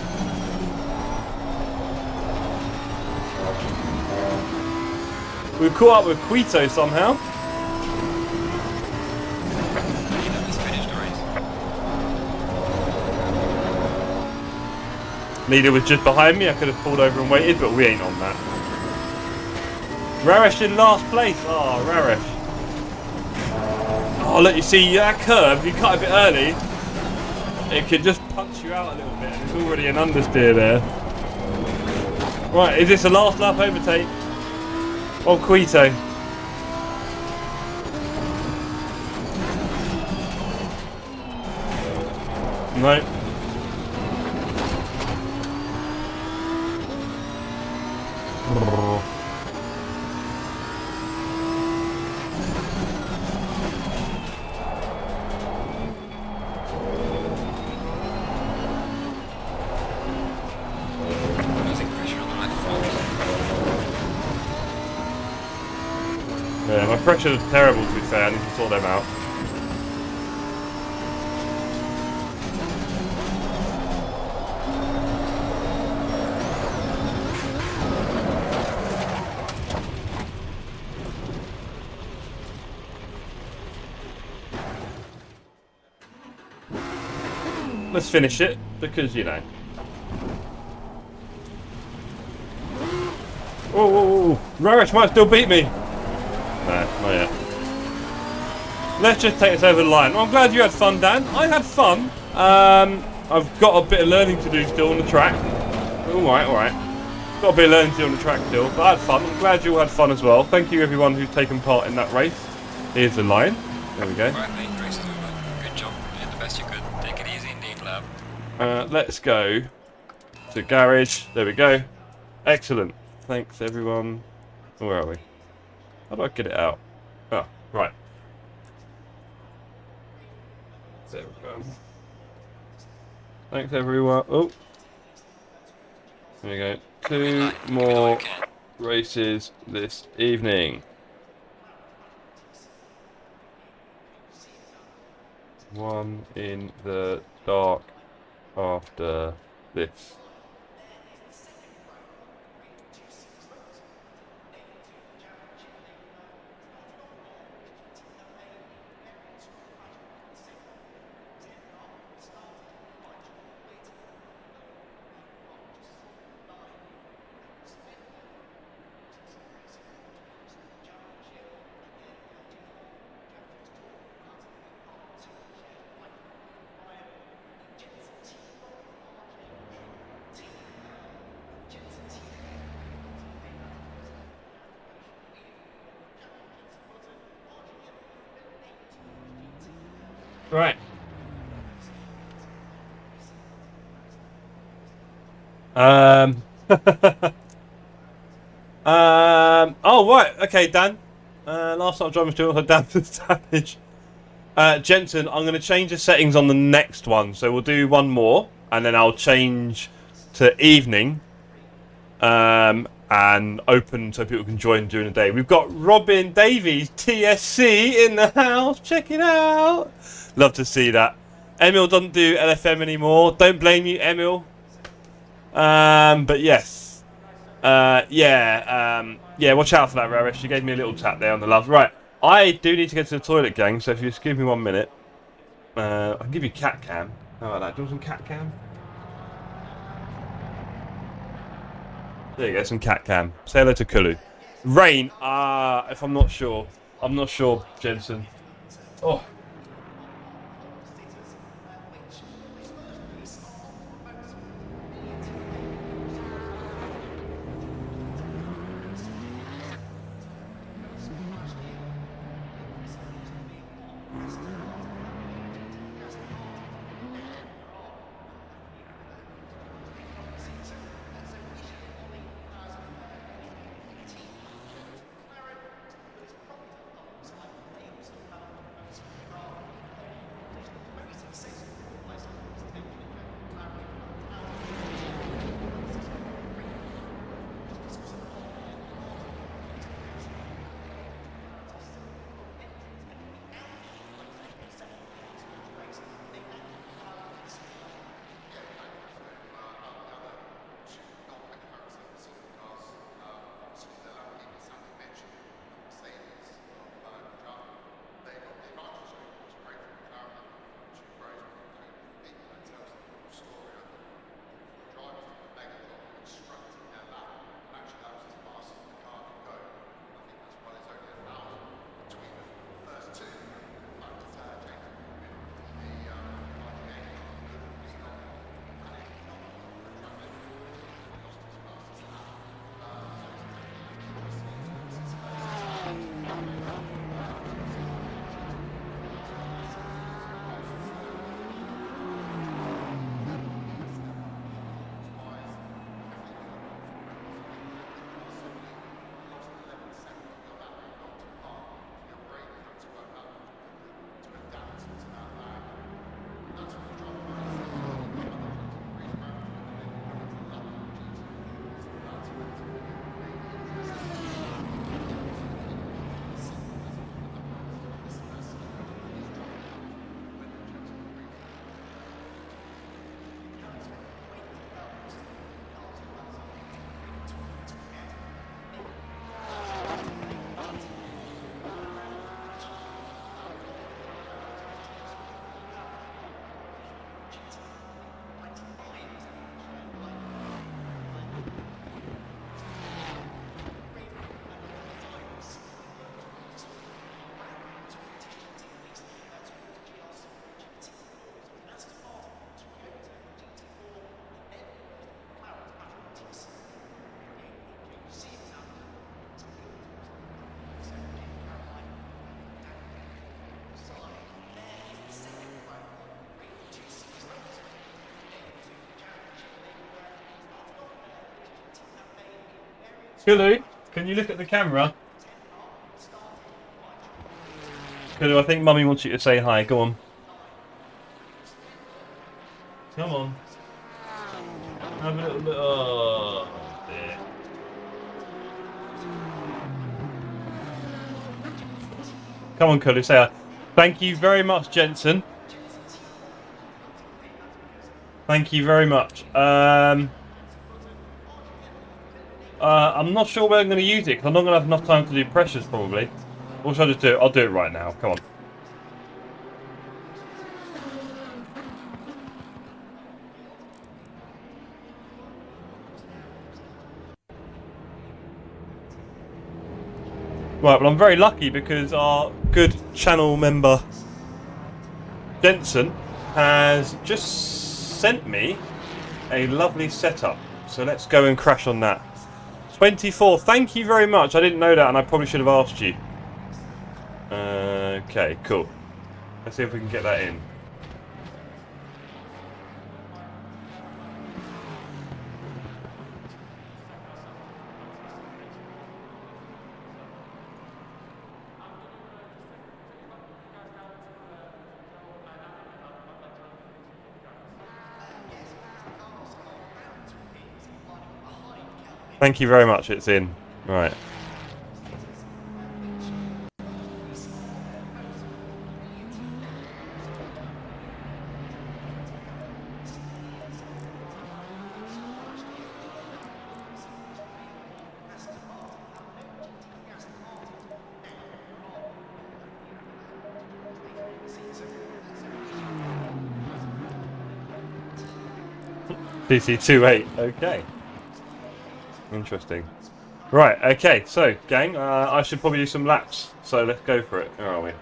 We've caught up with Quito somehow. The leader has finished the race. Leader was just behind me, I could have pulled over and waited, but we ain't on that. Raresh in last place. Oh, Raresh. Oh, look, you see that curve, you cut a bit early, it could just punch you out a little bit, and there's already an understeer there. Right, is this the last lap overtake of Quito? No. Yeah, my pressure's terrible to be fair, I need to sort them out. Let's finish it, because, you know. Whoa, whoa, whoa. Raresh might still beat me. No, not yet. Let's just take this over the line. Well, I'm glad you had fun, Dan. I had fun. I've got a bit of learning to do still on the track. Alright, alright. Got a bit of learning to do on the track still, but I had fun. I'm glad you all had fun as well. Thank you everyone who's taken part in that race. Here's the line. There we go. Alright mate, race is over. Good job. You did the best you could. Take it easy. Let's go to garage. There we go. Excellent. Thanks, everyone. Where are we? How do I get it out? Oh, right. There we go. Thanks, everyone. Oh. There we go. 2 more races this evening. One in the dark after this. Right. Oh, right. Okay, Dan. Last time I drove to Dan was damage. Jensen, I'm going to change the settings on the next one. So we'll do one more, and then I'll change to evening. And open so people can join during the day. We've got Robin Davies, TSC, in the house. Check it out. Love to see that. Emil doesn't do LFM anymore. Don't blame you, Emil. But yes. Yeah, watch out for that, Raresh. You gave me a little tap there on the love. Right. I do need to get to the toilet, gang, so if you just give me 1 minute. I can give you cat cam. How about that? Do you want some cat cam? There you go, some cat cam. Say hello to Kulu. Rain, if I'm not sure. I'm not sure, Jensen. Oh. Kulu, can you look at the camera? Kulu, I think Mummy wants you to say hi. Go on. Come on. Have a little bit. Oh, dear. Come on, Kulu, say hi. Thank you very much, Jensen. Thank you very much. I'm not sure where I'm going to use it because I'm not going to have enough time to do pressures probably. Or should I just do it? I'll do it right now. Come on. Right, well I'm very lucky because our good channel member Jensen has just sent me a lovely setup. So let's go and crash on that. 24, thank you very much. I didn't know that and I probably should have asked you. Okay, cool. Let's see if we can get that in. Thank you very much, it's in. Right. PC28, okay. Interesting. Right, okay, so, gang, I should probably do some laps. So let's go for it. Where are we?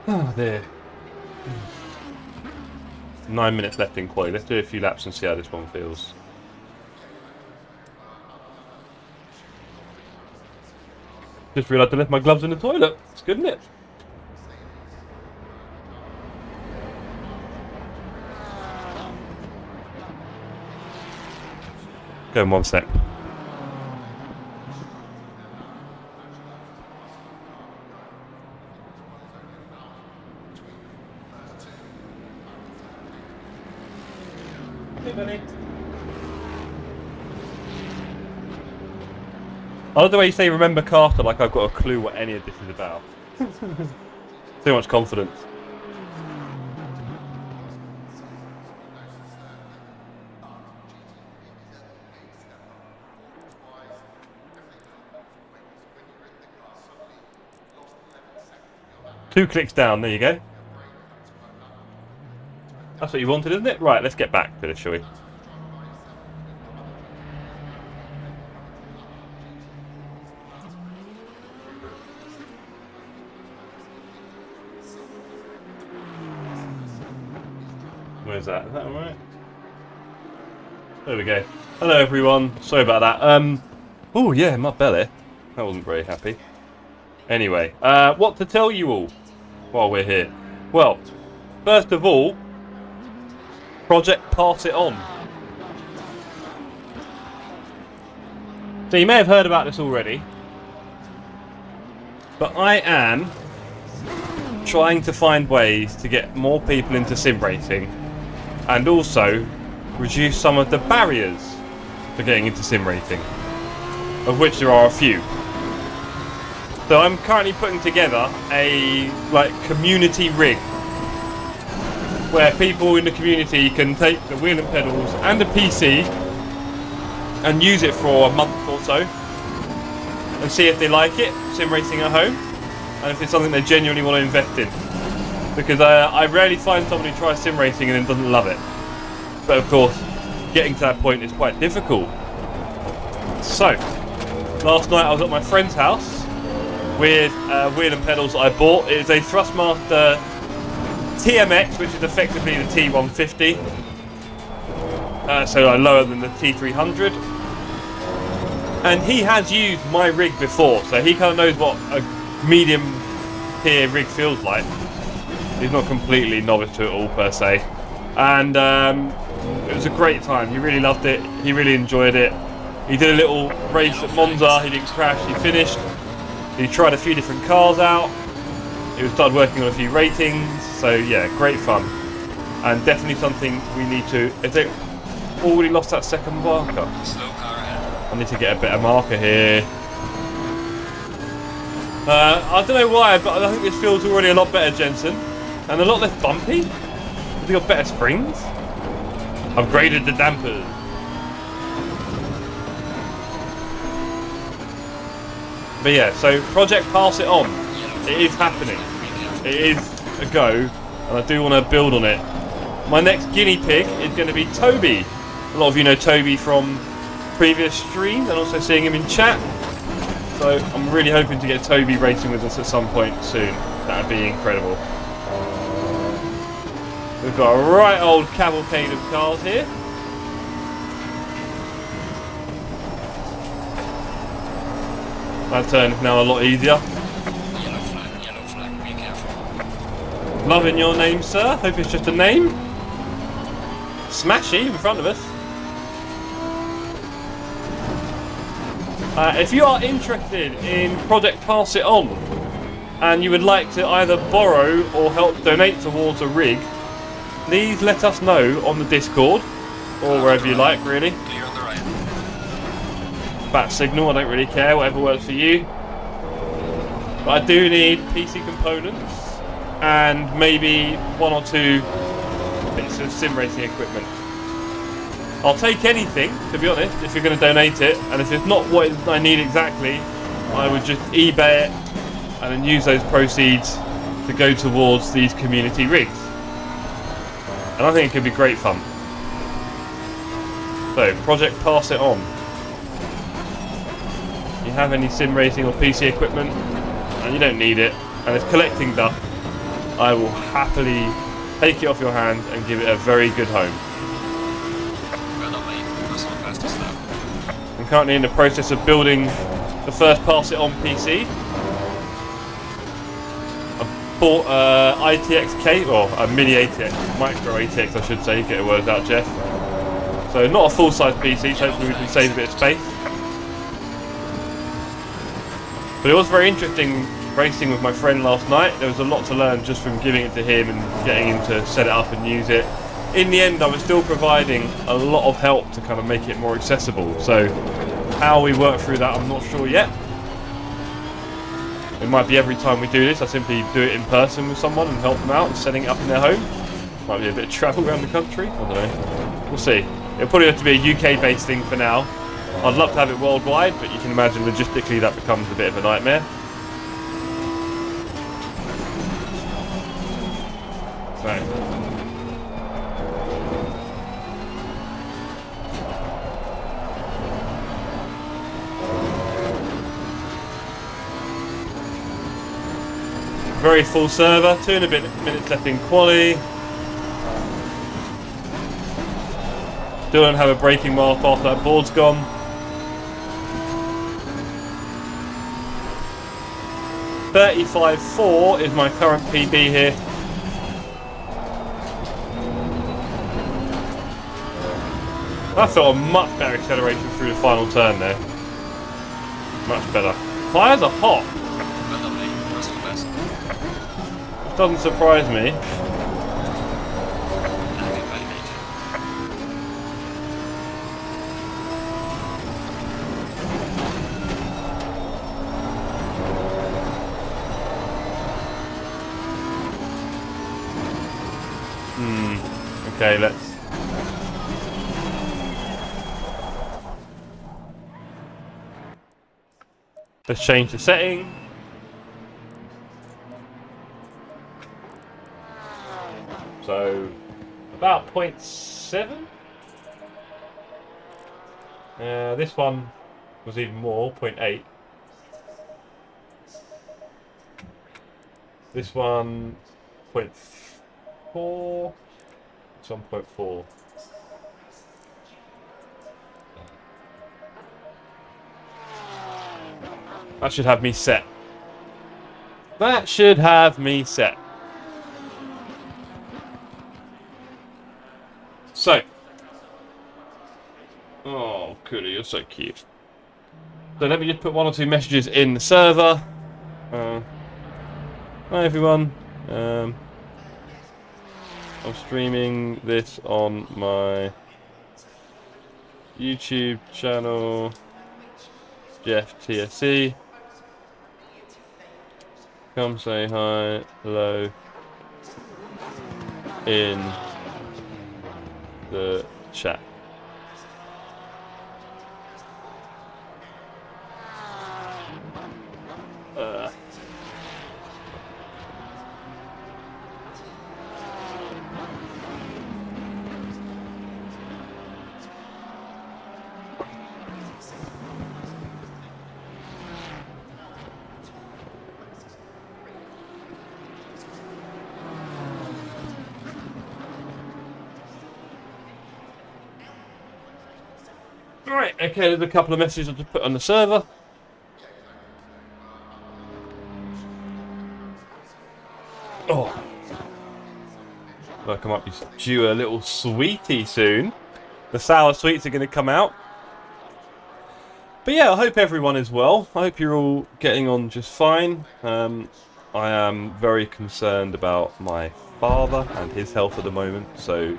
Oh, dear. 9 minutes left in quali. Let's do a few laps and see how this one feels. Just realised I left my gloves in the toilet. It's good, isn't it? Go in 1 sec. Hey, buddy. I love the way you say remember Carter like I've got a clue what any of this is about. Too much confidence. Two clicks down, there you go. That's what you wanted, isn't it? Right, let's get back to this, shall we? Where's that? Is that alright? There we go. Hello everyone. Sorry about that. Oh yeah, my belly. That wasn't very happy. Anyway, what to tell you all while we're here? Well, first of all, Project Pass It On. So you may have heard about this already, but I am trying to find ways to get more people into sim racing and also reduce some of the barriers for getting into sim racing, of which there are a few. So I'm currently putting together a community rig where people in the community can take the wheel and pedals and the PC and use it for a month or so and see if they like it, sim racing at home, and if it's something they genuinely want to invest in. Because I rarely find someone who tries sim racing and then doesn't love it. But of course, getting to that point is quite difficult. So, last night I was at my friend's house with wheel and pedals that I bought. It is a Thrustmaster TMX, which is effectively the T150. So lower than the T300. And he has used my rig before, so he kind of knows what a medium tier rig feels like. He's not completely novice to it all per se. And it was a great time. He really loved it. He really enjoyed it. He did a little race at Monza. He didn't crash. He finished. He tried a few different cars out. He started working on a few ratings. So yeah, great fun. And definitely something we need to... Is it already lost that second marker? Slow car ahead. I need to get a better marker here. I don't know why, but I think this feels already a lot better, Jensen. And a lot less bumpy. Have they got better springs? Upgraded the dampers. But yeah, so Project Pass It On. It is happening. It is a go, and I do want to build on it. My next guinea pig is going to be Toby. A lot of you know Toby from previous streams and also seeing him in chat. So I'm really hoping to get Toby racing with us at some point soon. That would be incredible. We've got a right old cavalcade of cars here. That turn is now a lot easier. Yellow flag, be careful. Loving your name, sir. Hope it's just a name. Smashy in front of us. If you are interested in Project Pass It On and you would like to either borrow or help donate towards a rig, please let us know on the Discord or wherever you like, really. Clear on the right. Bat signal, I don't really care, whatever works for you. But I do need PC components and maybe 1 or 2 bits of sim racing equipment. I'll take anything, to be honest, if you're going to donate it, and if it's not what I need exactly, I would just eBay it and then use those proceeds to go towards these community rigs. And I think it could be great fun. So, Project Pass It On. You have any sim racing or PC equipment, and you don't need it, and it's collecting dust, I will happily take it off your hands and give it a very good home. I'm currently in the process of building the first Pass It On PC. I bought ITX case, or a mini ATX, micro ATX I should say, get the words out, Jeff. So not a full-size PC, so hopefully we can save a bit of space. But it was very interesting racing with my friend last night. There was a lot to learn just from giving it to him and getting him to set it up and use it. In the end, I was still providing a lot of help to kind of make it more accessible. So how we work through that, I'm not sure yet. It might be every time we do this, I simply do it in person with someone and help them out and setting it up in their home. Might be a bit of travel around the country, I don't know. We'll see. It'll probably have to be a UK-based thing for now. I'd love to have it worldwide, but you can imagine logistically that becomes a bit of a nightmare. So. Very full server, 2 and a bit minutes left in quali. Still don't have a braking mark after that board's gone. .35.4 is my current PB here. I felt a much better acceleration through the final turn there. Much better. Tyres are hot. Which doesn't surprise me. Okay, let's change the setting. So about 0.7. This one was even more, 0.8. This one 0.4. It's 1.4. That should have me set. That should have me set. So. Oh, Coolie, you're so cute. So let me just put 1 or 2 messages in the server. Hi everyone. I'm streaming this on my YouTube channel, Jeff TSC. Come say hi, hello in the chat. Right, okay, there's a couple of messages to put on the server. Oh. Like I might be due a little sweetie soon. The sour sweets are going to come out. But yeah, I hope everyone is well. I hope you're all getting on just fine. I am very concerned about my father and his health at the moment. So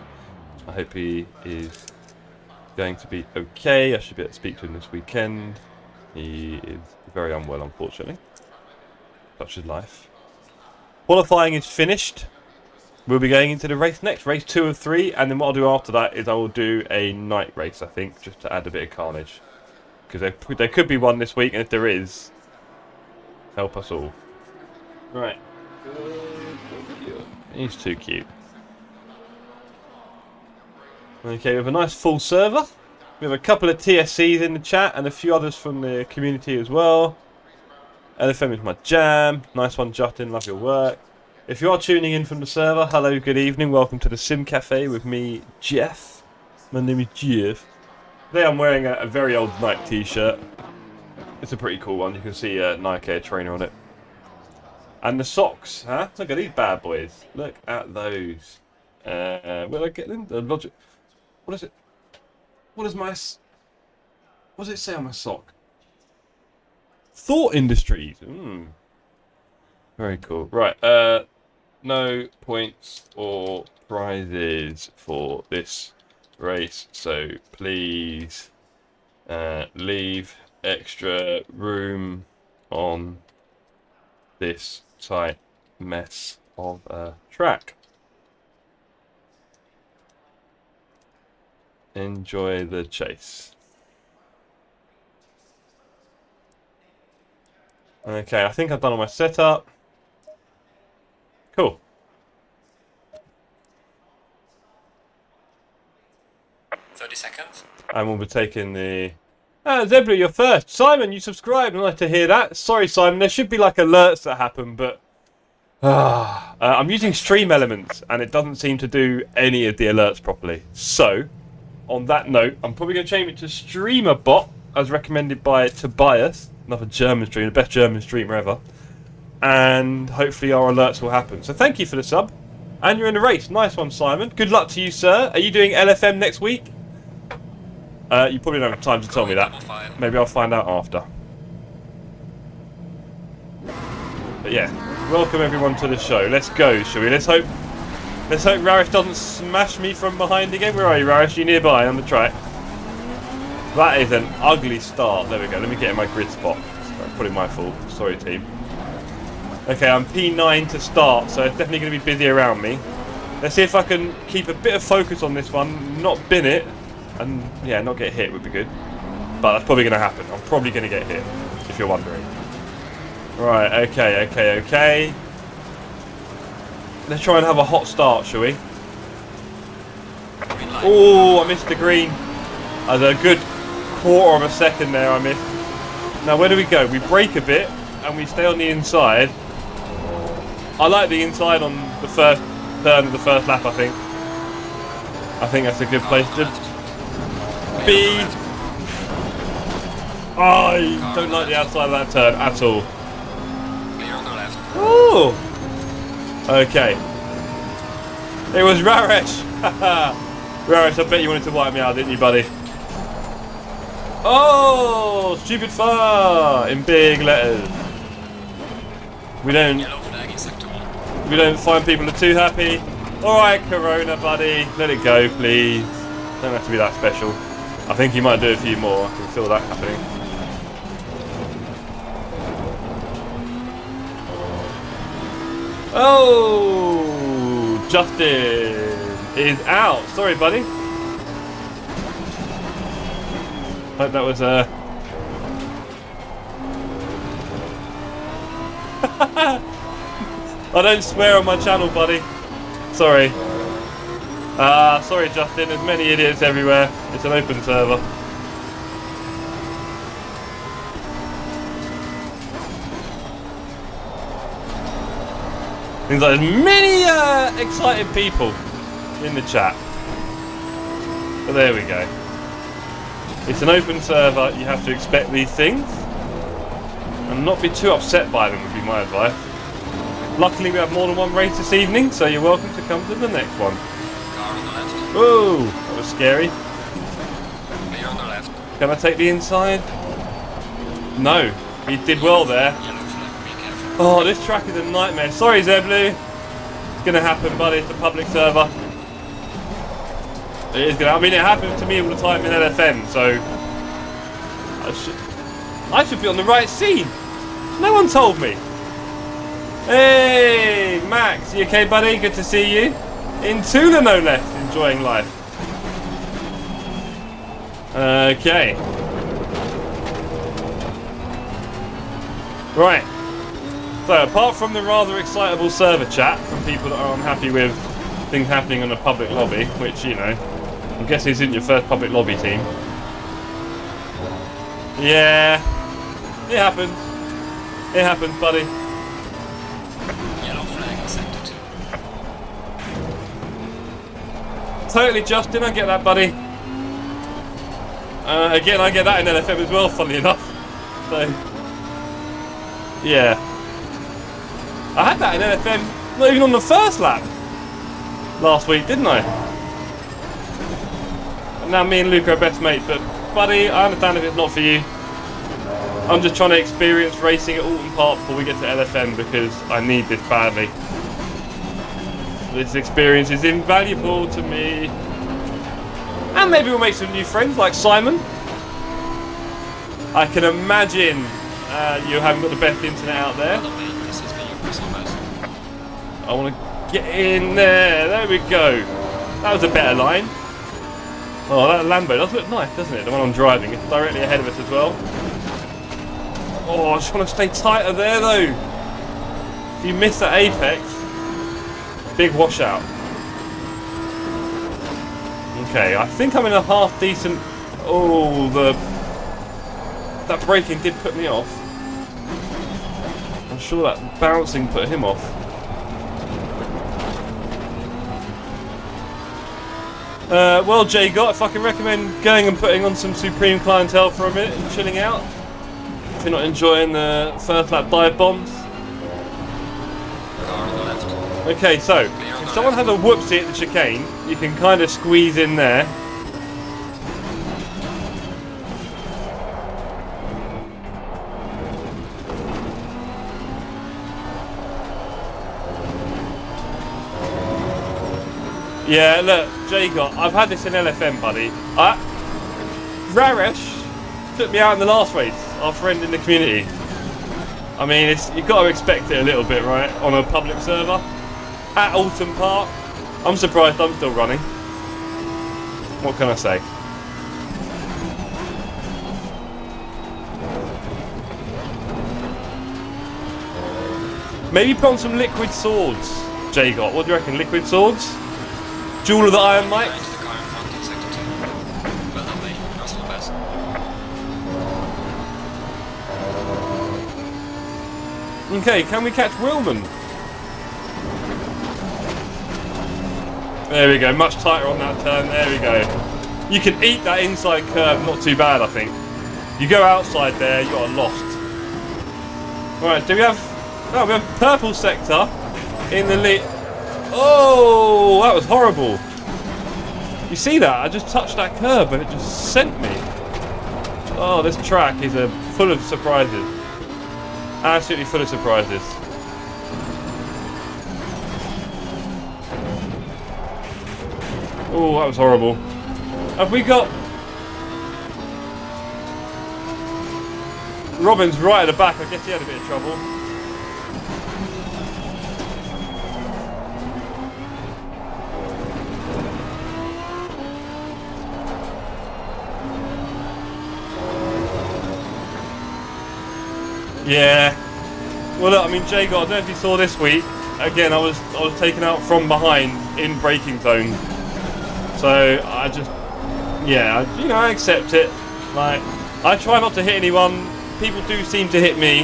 I hope he is going to be okay. I should be able to speak to him this weekend. He is very unwell, unfortunately. Such is life. Qualifying is finished. We'll be going into the race next, race 2 of 3, and then what I'll do after that is I will do a night race, I think, just to add a bit of carnage. Because there could be one this week, and if there is, help us all. Right. He's too cute. Okay, we have a nice full server. We have a couple of TSCs in the chat and a few others from the community as well. LFM is my jam. Nice one, Justin. Love your work. If you are tuning in from the server, hello, good evening. Welcome to the Sim Cafe with me, Jeff. My name is Jeff. Today I'm wearing a very old Nike t-shirt. It's a pretty cool one. You can see a Nike Air Trainer on it. And the socks, huh? Look at these bad boys. Look at those. Where did I get them? The Logic. What is it? What does it say on my sock? Thought Industries. Very cool. Right. No points or prizes for this race, so please leave extra room on this tight mess of a track. Enjoy the chase. Okay, I think I've done all my setup. Cool. Seconds. And we'll be taking the... Zebra, you're first. Simon, you subscribed. I'd like to hear that. Sorry, Simon. There should be like alerts that happen, but... I'm using Stream Elements, and it doesn't seem to do any of the alerts properly. So, on that note, I'm probably going to change it to StreamerBot, as recommended by Tobias. Another German streamer, the best German streamer ever. And hopefully our alerts will happen. So thank you for the sub. And you're in the race. Nice one, Simon. Good luck to you, sir. Are you doing LFM next week? You probably don't have time to tell me that. Maybe I'll find out after. But yeah, welcome everyone to the show. Let's go, shall we? Let's hope Rarish doesn't smash me from behind again. Where are you, Rarish? You nearby on the track? That is an ugly start. There we go. Let me get in my grid spot. That's probably my fault. Sorry, team. Okay, I'm P9 to start, so it's definitely going to be busy around me. Let's see if I can keep a bit of focus on this one, not bin it, and yeah, not get hit would be good. But that's probably going to happen. I'm probably going to get hit, if you're wondering. Right, okay. Let's try and have a hot start, shall we? Oh, I missed the green. There's a good quarter of a second there I missed. Now, where do we go? We brake a bit, and we stay on the inside. I like the inside on the first turn of the first lap, I think. I think that's a good place to be. I don't like the outside of that turn at all. Clear on the left. Oh! Okay. It was Raresh! Raris, I bet you wanted to wipe me out, didn't you, buddy? Oh, stupid far in big letters. We don't find people are too happy. Alright, Corona, buddy. Let it go, please. Don't have to be that special. I think he might do a few more. I can feel that happening. Oh, Justin is out. Sorry, buddy. Hope that was I don't swear on my channel, buddy. Sorry. Sorry, Justin. There's many idiots everywhere. It's an open server. Seems like there's many excited people in the chat. But there we go. It's an open server. You have to expect these things and not be too upset by them would be my advice. Luckily we have more than one race this evening, so you're welcome to come to the next one. Car on the left. Whoa, that was scary. Clear on the left. Can I take the inside? No, he did well there. Yellow flag, be careful. Oh, this track is a nightmare. Sorry, Zeblu. It's gonna happen, buddy. It's a public server. It is gonna. I mean, it happens to me all the time in LFM, so I should be on the right scene. No one told me. Hey, Max, you okay, buddy? Good to see you. In Tula, no less, enjoying life. Okay. Right. So, apart from the rather excitable server chat from people that are unhappy with things happening on a public lobby, which, you know, I'm guessing isn't your first public lobby team. Yeah. It happens. It happens, buddy. Yellow flag in sector 2. Totally, Justin, I get that, buddy. Again, I get that in LFM as well, funnily enough. So, yeah. I had that in LFM, not even on the first lap last week, didn't I? And now me and Luke are best mates, but buddy, I understand if it's not for you. I'm just trying to experience racing at Oulton Park before we get to LFM because I need this badly. This experience is invaluable to me. And maybe we'll make some new friends like Simon. I can imagine you haven't got the best internet out there. I want to get in there. There we go. That was a better line. Oh, that Lambo does look nice, doesn't it? The one I'm driving. It's directly ahead of us as well. Oh, I just want to stay tighter there though. If you miss that apex, big washout. Okay, I think I'm in a half decent. Oh, that braking did put me off. I'm sure that bouncing put him off. Well, J-Got, if I can recommend going and putting on some Supreme Clientele for a minute and chilling out. If you're not enjoying the first lap dive bombs. Car on the left. Okay, so if someone has a whoopsie at the chicane, you can kind of squeeze in there. Yeah, look, J-Got, I've had this in LFM, buddy. Raresh took me out in the last race, our friend in the community. I mean, you've got to expect it a little bit, right? On a public server. At Oulton Park. I'm surprised I'm still running. What can I say? Maybe put on some liquid swords, J-Got. What do you reckon, liquid swords? Jewel of the Iron Mike? Okay, can we catch Wilman? There we go, much tighter on that turn, there we go. You can eat that inside curve, not too bad I think. You go outside there, you are lost. Right, do we have... Oh, we have purple sector in the lead. Oh, that was horrible. You see that? I just touched that curb and it just sent me. Oh, this track is full of surprises. Absolutely full of surprises. Oh, that was horrible. Have we got... Robin's right at the back. I guess he had a bit of trouble. Yeah. Well, look, I mean, Jay got, I don't know if you saw this week. Again, I was taken out from behind in braking zone. So I just, yeah, you know, I accept it. Like, I try not to hit anyone. People do seem to hit me.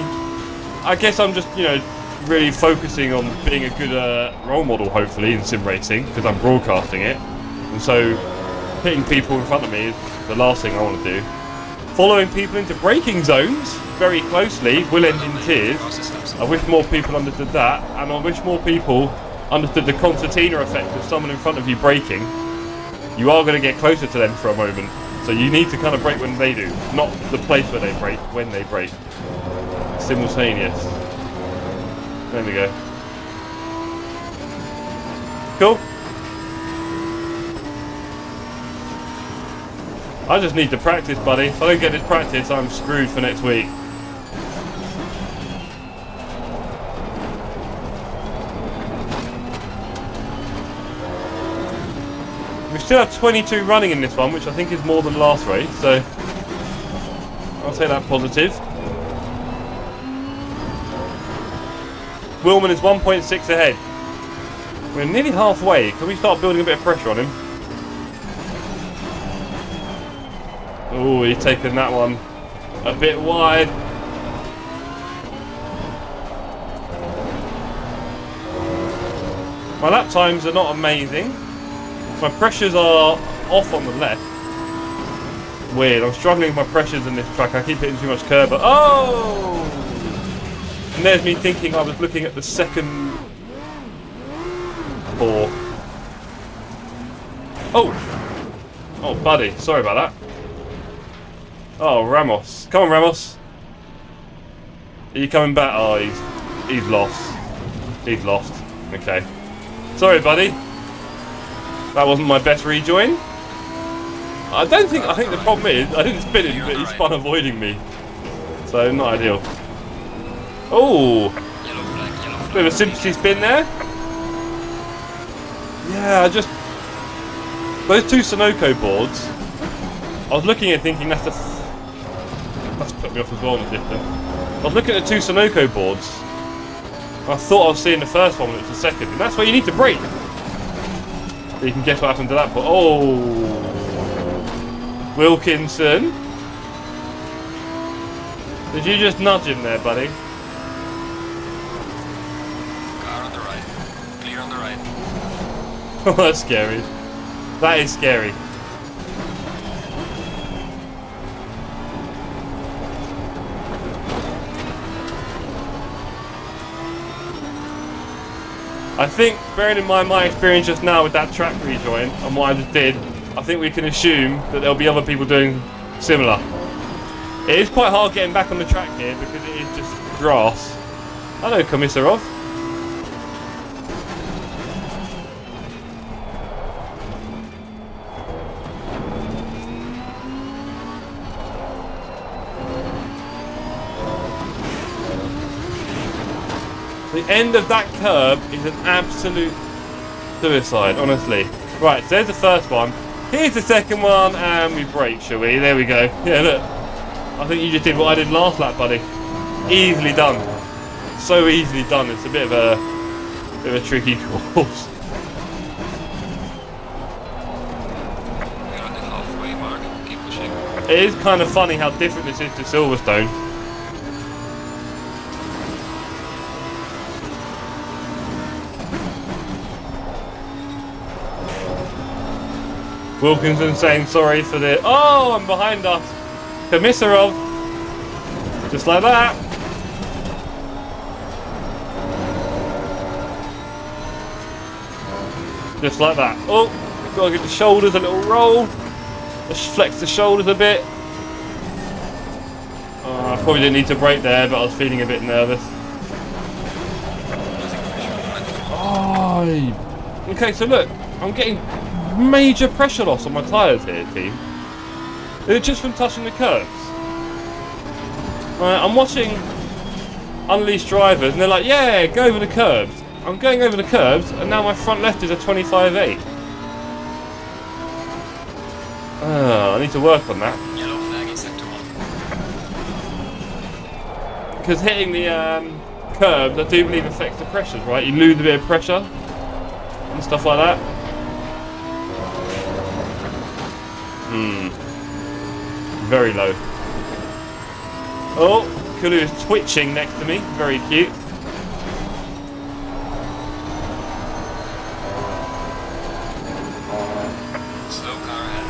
I guess I'm just, you know, really focusing on being a good role model, hopefully, in sim racing, because I'm broadcasting it. And so hitting people in front of me is the last thing I want to do. Following people into braking zones very closely will end in tears. I wish more people understood that, and I wish more people understood the concertina effect of someone in front of you braking. You are going to get closer to them for a moment, so you need to kind of brake when they do, not the place where they brake, when they brake. Simultaneous. There we go. Cool. I just need to practice, buddy. If I don't get this practice, I'm screwed for next week. We still have 22 running in this one, which I think is more than last race, so I'll say that positive. Willman is 1.6 ahead. We're nearly halfway. Can we start building a bit of pressure on him? Oh, he's taken that one a bit wide. My lap times are not amazing. My pressures are off on the left. Weird, I'm struggling with my pressures in this track. I keep hitting too much curb. Oh! And there's me thinking I was looking at the second four. Oh! Oh, buddy, sorry about that. Oh, Ramos. Come on, Ramos. Are you coming back? Oh, he's lost. He's lost. Okay. Sorry, buddy. That wasn't my best rejoin. I think the problem is, I didn't spin him, but he spun avoiding me. So, not ideal. Oh! Bit of a sympathy spin there. Yeah, those two Sunoco boards, I was looking at thinking that's put me off as well in the distance. I was looking at the two Sunoco boards, and I thought I was seeing the first one, but it's the second, and that's where you need to brake. So you can guess what happened to that, but oh, Wilkinson, did you just nudge him there, buddy? Car on the right, clear on the right. Oh, that's scary. That is scary. I think, bearing in mind my experience just now with that track rejoin and what I just did, I think we can assume that there'll be other people doing similar. It is quite hard getting back on the track here because it is just grass. Hello, Komisarov. The end of that curb is an absolute suicide, honestly. Right, so there's the first one. Here's the second one, and we brake, shall we? There we go. Yeah, look. I think you just did what I did last lap, buddy. Easily done. So easily done. It's a bit of a tricky course. We're on the halfway mark. Keep pushing. It is kind of funny how different this is to Silverstone. Wilkinson saying sorry for the... Oh, I'm behind us. Komisarov. Just like that. Just like that. Oh, Gotta give the shoulders a little roll. Let's flex the shoulders a bit. I probably didn't need to brake there, but I was feeling a bit nervous. Oh, okay, so look, I'm getting major pressure loss on my tyres here, team. It's just from touching the curbs. I'm watching Unleashed drivers, and they're like, yeah, go over the curbs. I'm going over the curbs, and now my front left is a 25.8. I need to work on that. Yellow flag in sector 1. Because hitting the curbs, I do believe affects the pressures, right? You lose a bit of pressure and stuff like that. Very low. Oh, Kulu is twitching next to me. Very cute. Slow car ahead.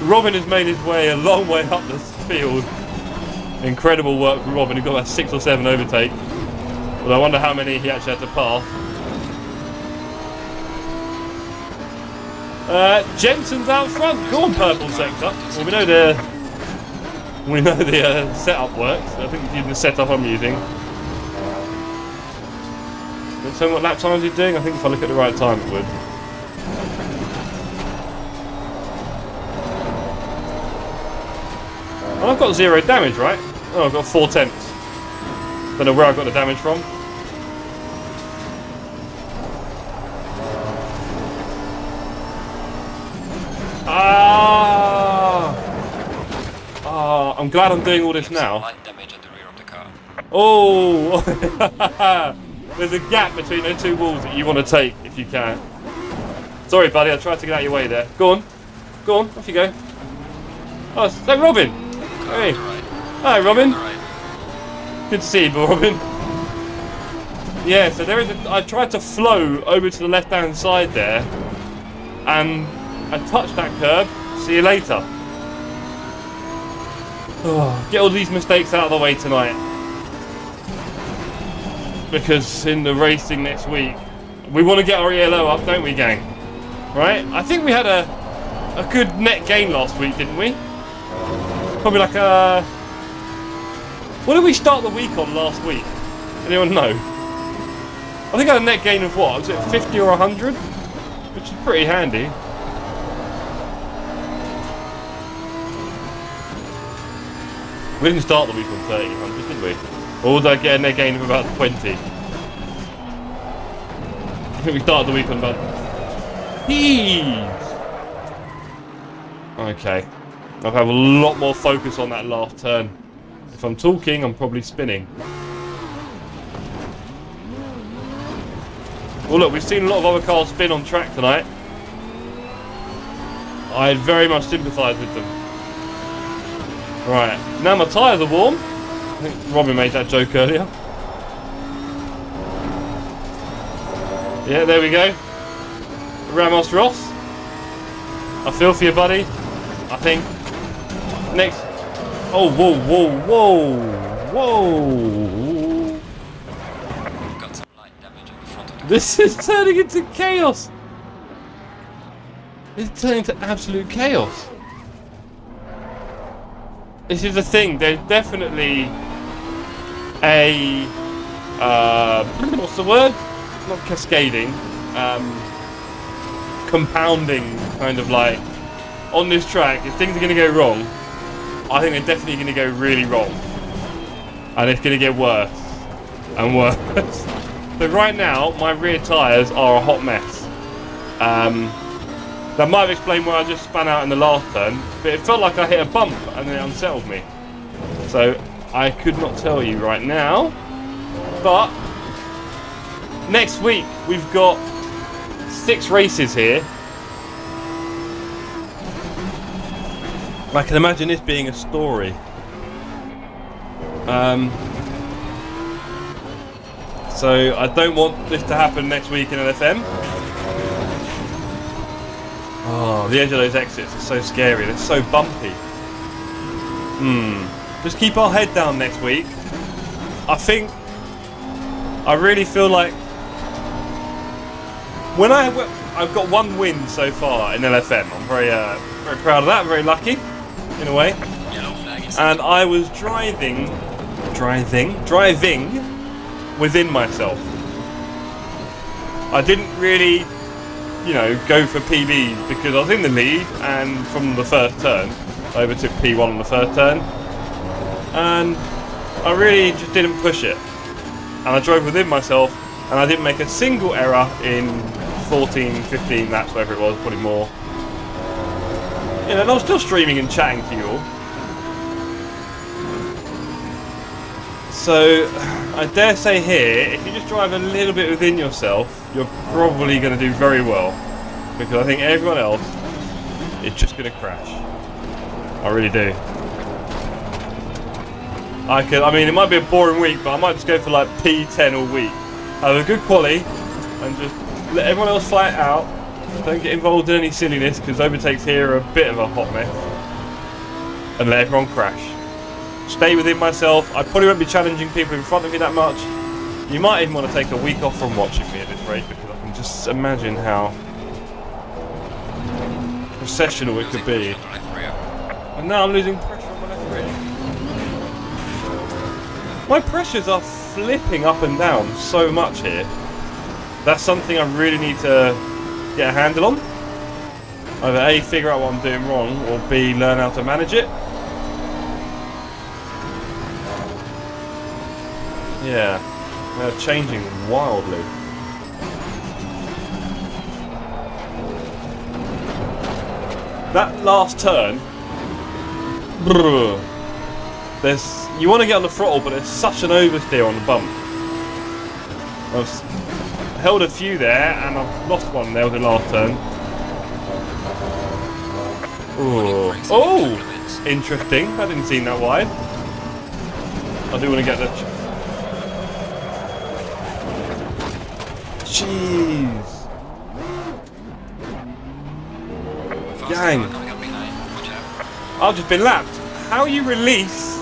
Robin has made his way a long way up the field. Incredible work from Robin. He got about 6 or 7 overtakes. But I wonder how many he actually had to pass. Jensen's out front. Go on, purple sector. Well, we know the setup works. I think he's using the setup I'm using. Let's tell me what lap times he's doing. I think if I look at the right time, it would. Oh, I've got 0 damage, right? Oh, I've got 4 tenths. Don't know where I got the damage from. I'm glad I'm doing all this now. Light damage at the rear of the car. Oh! There's a gap between those 2 walls that you want to take, if you can. Sorry, buddy, I tried to get out of your way there. Go on. Go on, off you go. Oh, is that Robin? Hey. Hi, Robin. Good to see you, Robin. Yeah, so there is I tried to flow over to the left-hand side there, and I touched that curb. See you later. Oh, get all these mistakes out of the way tonight, because in the racing next week, we want to get our ELO up, don't we, gang? Right? I think we had a good net gain last week, didn't we? Probably like a... What did we start the week on last week? Anyone know? I think I had a net gain of what? Was it 50 or 100? Which is pretty handy. We didn't start the week on 1300, did we? Or did I get a net gain of about 20? I think we started the week on about... Okay. I'll have a lot more focus on that last turn. If I'm talking, I'm probably spinning. Well, look, we've seen a lot of other cars spin on track tonight. I very much sympathise with them. Right, now my tyres are warm. I think Robin made that joke earlier. Yeah, there we go. Ramos Ross. I feel for you, buddy. I think next... Oh, whoa, whoa, whoa, whoa. Got some light damage on the front of the This is turning into chaos. It's turning into absolute chaos. This is the thing, there's definitely a... what's the word? Not cascading. Compounding, kind of like... On this track, if things are going to go wrong, I think they're definitely going to go really wrong. And it's going to get worse and worse. So right now, my rear tyres are a hot mess. That might have explained why I just spun out in the last turn, but it felt like I hit a bump and it unsettled me. So I could not tell you right now. But next week, we've got 6 races here. I can imagine this being a story. So I don't want this to happen next week in LFM. Oh, the edge of those exits are so scary. They're so bumpy. Just keep our head down next week. I really feel like I've got one win so far in LFM. I'm very proud of that. Very lucky, in a way. Yellow flag is And I was driving within myself. I didn't really, go for PBs because I was in the lead, and from the first turn, I overtook P1 on the first turn, and I really just didn't push it. And I drove within myself, and I didn't make a single error in 14, 15 laps, whatever it was, probably more. And I was still streaming and chatting to you all. So, I dare say here, if you just drive a little bit within yourself, you're probably going to do very well. Because I think everyone else is just going to crash. I really do. I mean, it might be a boring week, but I might just go for like P10 all week. Have a good quali, and just let everyone else fight it out. Don't get involved in any silliness, because overtakes here are a bit of a hot mess. And let everyone crash. Stay within myself. I probably won't be challenging people in front of me that much. You might even want to take a week off from watching me at this rate, because I can just imagine how processional it could be. And now I'm losing pressure on my left rear. My pressures are flipping up and down so much here. That's something I really need to get a handle on. Either A, figure out what I'm doing wrong, or B, learn how to manage it. Yeah, they're changing wildly. That last turn, you want to get on the throttle, but there's such an oversteer on the bump. I've held a few there, and I've lost one there with the last turn. Ooh. Oh, interesting. I didn't see that wide. I do want to get the. Jeez. Dang. I've just been lapped. How you release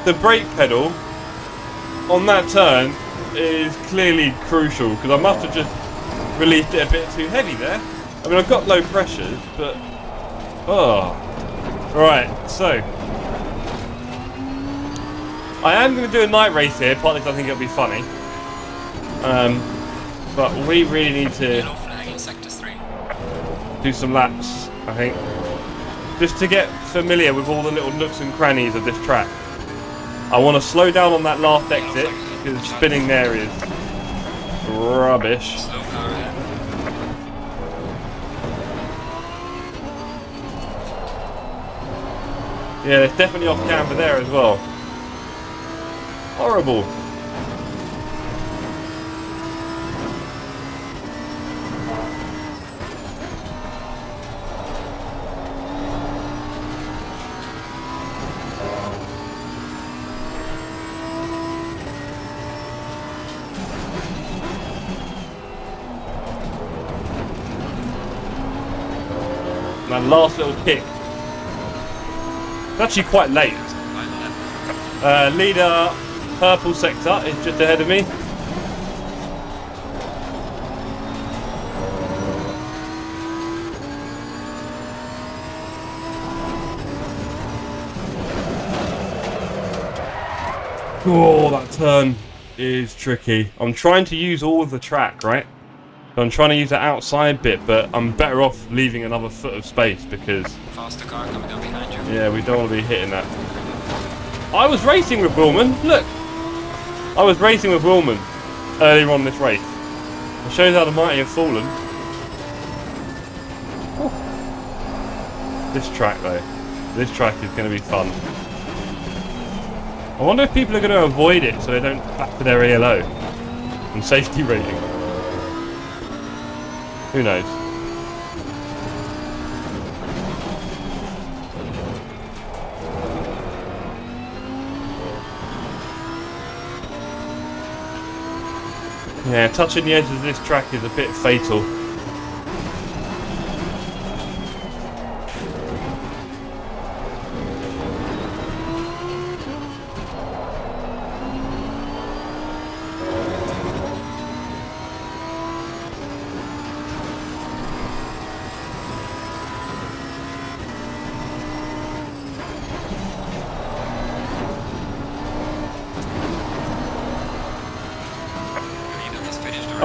the brake pedal on that turn is clearly crucial, because I must have just released it a bit too heavy there. I mean, I've got low pressures, but right, so I am going to do a night race here, partly because I think it'll be funny. But we really need to do some laps, I think, just to get familiar with all the little nooks and crannies of this track. I want to slow down on that last exit, because spinning there is rubbish. Yeah, it's definitely off camber there as well. Horrible. That last little kick. It's actually quite late. Leader purple sector is just ahead of me. Oh, that turn is tricky. I'm trying to use all of the track, right? So I'm trying to use the outside bit, but I'm better off leaving another foot of space, because faster car coming up behind you. Yeah, we don't want to be hitting that. I was racing with Willman. Look, I was racing with Willman earlier on this race. It shows how the mighty have fallen. Whew. This track though, this track is going to be fun. I wonder if people are going to avoid it so they don't back to their ELO and safety rating. Who knows? Yeah, touching the edges of this track is a bit fatal.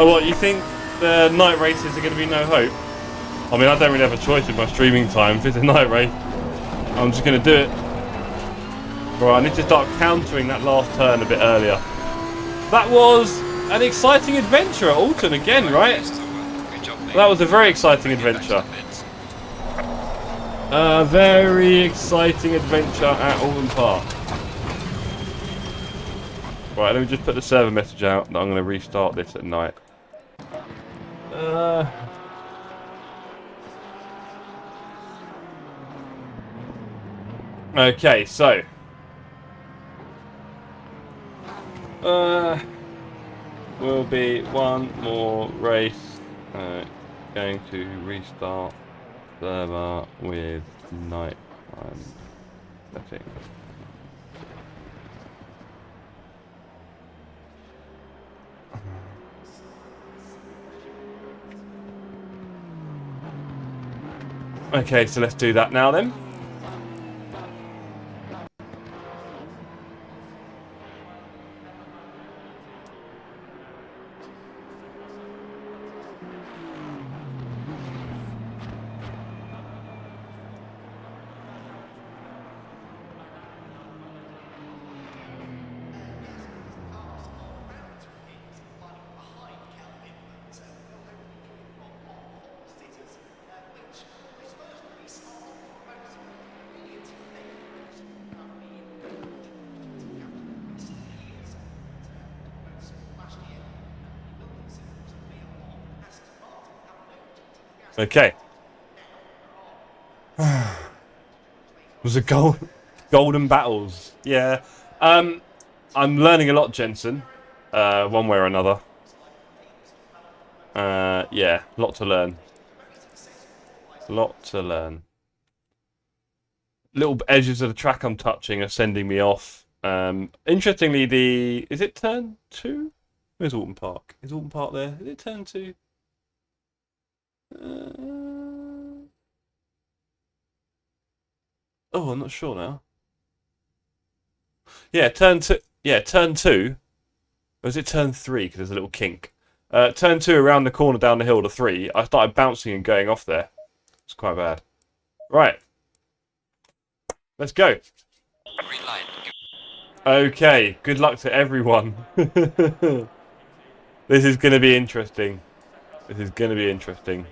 Oh, what, you think the night races are going to be no hope? I mean, I don't really have a choice with my streaming time. If it's a night race, I'm just going to do it. Right, I need to start countering that last turn a bit earlier. That was an exciting adventure at Oulton again, right? That was a very exciting adventure. A very exciting adventure at Oulton Park. Right, let me just put the server message out that I'm going to restart this at night. Okay, so will be one more race. Going to restart server with night time setting. Okay, so let's do that now then. Okay. Was a golden battles. Yeah. I'm learning a lot, Jensen. One way or another. Yeah, lot to learn. Lot to learn. Little edges of the track I'm touching are sending me off. Interestingly, is it turn 2? Where's Oulton Park? Is Oulton Park there? Is it turn 2? Oh, I'm not sure now. Yeah, turn 2. Yeah, turn 2. Or is it turn 3? Because there's a little kink. Turn 2 around the corner down the hill to 3. I started bouncing and going off there. It's quite bad. Right. Let's go. Green light. Okay, good luck to everyone. This is going to be interesting. This is going to be interesting.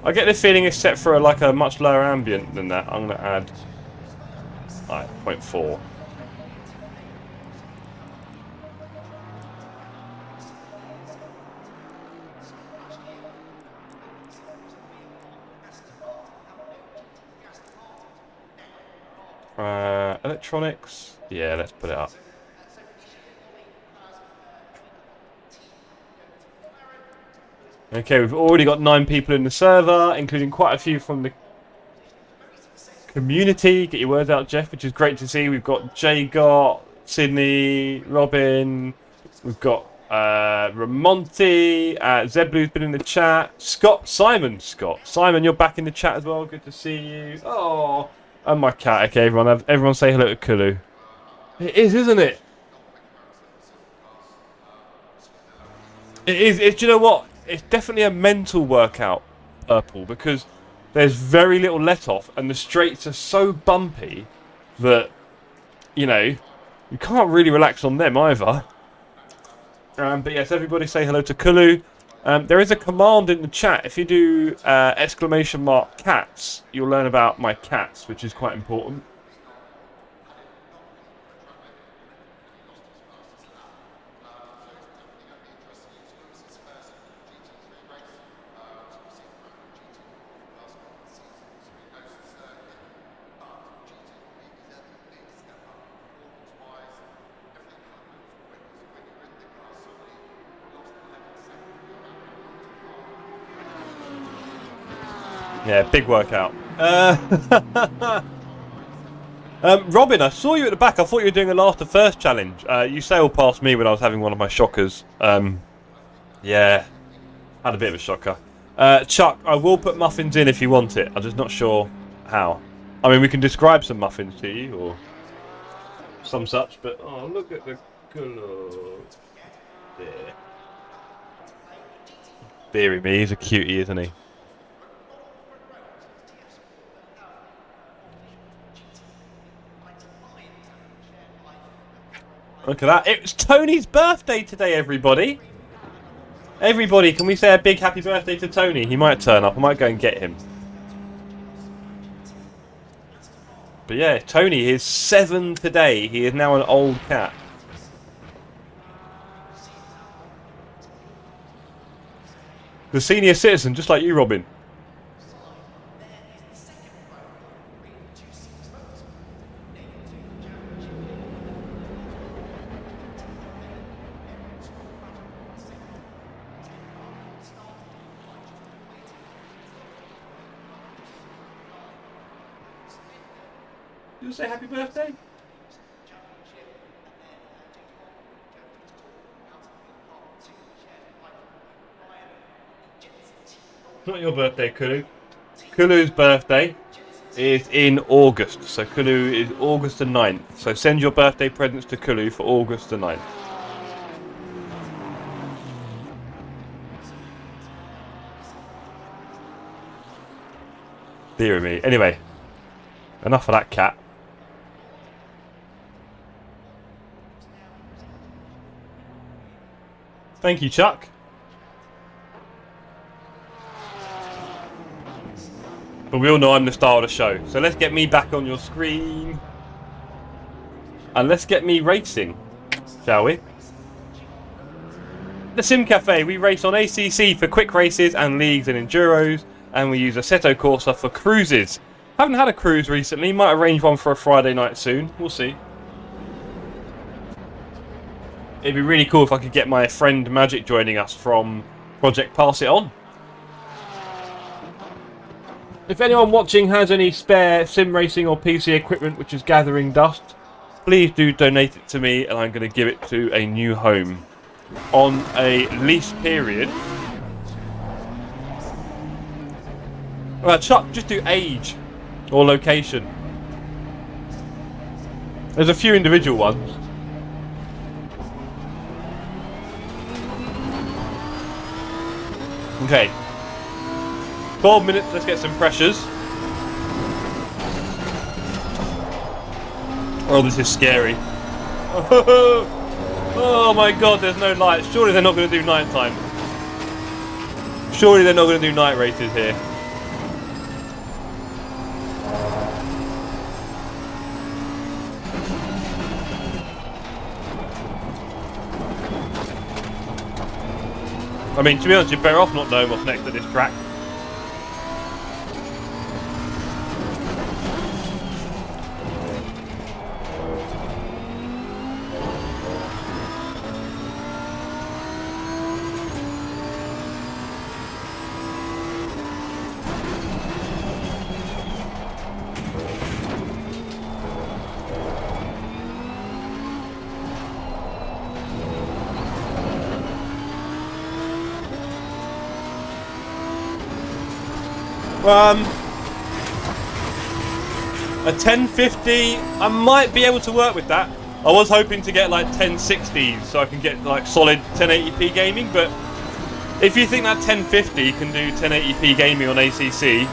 I get the feeling it's set for like a much lower ambient than that. I'm going to add like 0.4. Electronics. Yeah, let's put it up. Okay, we've already got 9 people in the server, including quite a few from the community. Get your words out, Jeff, which is great to see. We've got Jay Gott, Sydney, Robin. We've got Ramonti. Zeblu's been in the chat. Simon, you're back in the chat as well. Good to see you. Oh, and my cat. Okay, everyone say hello to Kulu. It is, isn't it? It is. Do you know what? It's definitely a mental workout, Purple, because there's very little let off and the straights are so bumpy that, you know, you can't really relax on them either. But yes, everybody say hello to Kulu. There is a command in the chat. If you do !cats, you'll learn about my cats, which is quite important. Yeah, big workout. Robin, I saw you at the back. I thought you were doing a last to first challenge. You sailed past me when I was having one of my shockers. Yeah, had a bit of a shocker. Chuck, I will put muffins in if you want it. I'm just not sure how. I mean, we can describe some muffins to you or some such, but oh, look at the colour. There. Deary me, he's a cutie, isn't he? Look at that. It's Tony's birthday today, everybody. Everybody, can we say a big happy birthday to Tony? He might turn up. I might go and get him. But yeah, Tony is 7 today. He is now an old cat. The senior citizen, just like you, Robin. You say happy birthday? Not your birthday, Kulu. Kulu's birthday is in August. So Kulu is August the 9th. So send your birthday presents to Kulu for August the 9th. Dear me. Anyway, enough of that cat. Thank you, Chuck. But we all know I'm the star of the show. So let's get me back on your screen. And let's get me racing, shall we? The Sim Cafe, we race on ACC for quick races and leagues and enduros. And we use Assetto Corsa for cruises. Haven't had a cruise recently. Might arrange one for a Friday night soon. We'll see. It'd be really cool if I could get my friend Magic joining us from Project Pass It On. If anyone watching has any spare sim racing or PC equipment which is gathering dust, please do donate it to me and I'm going to give it to a new home on a lease period. Chuck, just do age or location. There's a few individual ones. Okay. 12 minutes, let's get some pressures. Oh, this is scary. Oh my god, there's no lights. Surely they're not going to do night time. Surely they're not going to do night races here. I mean, to be honest, you're better off not knowing what's next to this track. A 1050, I might be able to work with that. I was hoping to get like 1060s so I can get like solid 1080p gaming, but if you think that 1050 can do 1080p gaming on ACC,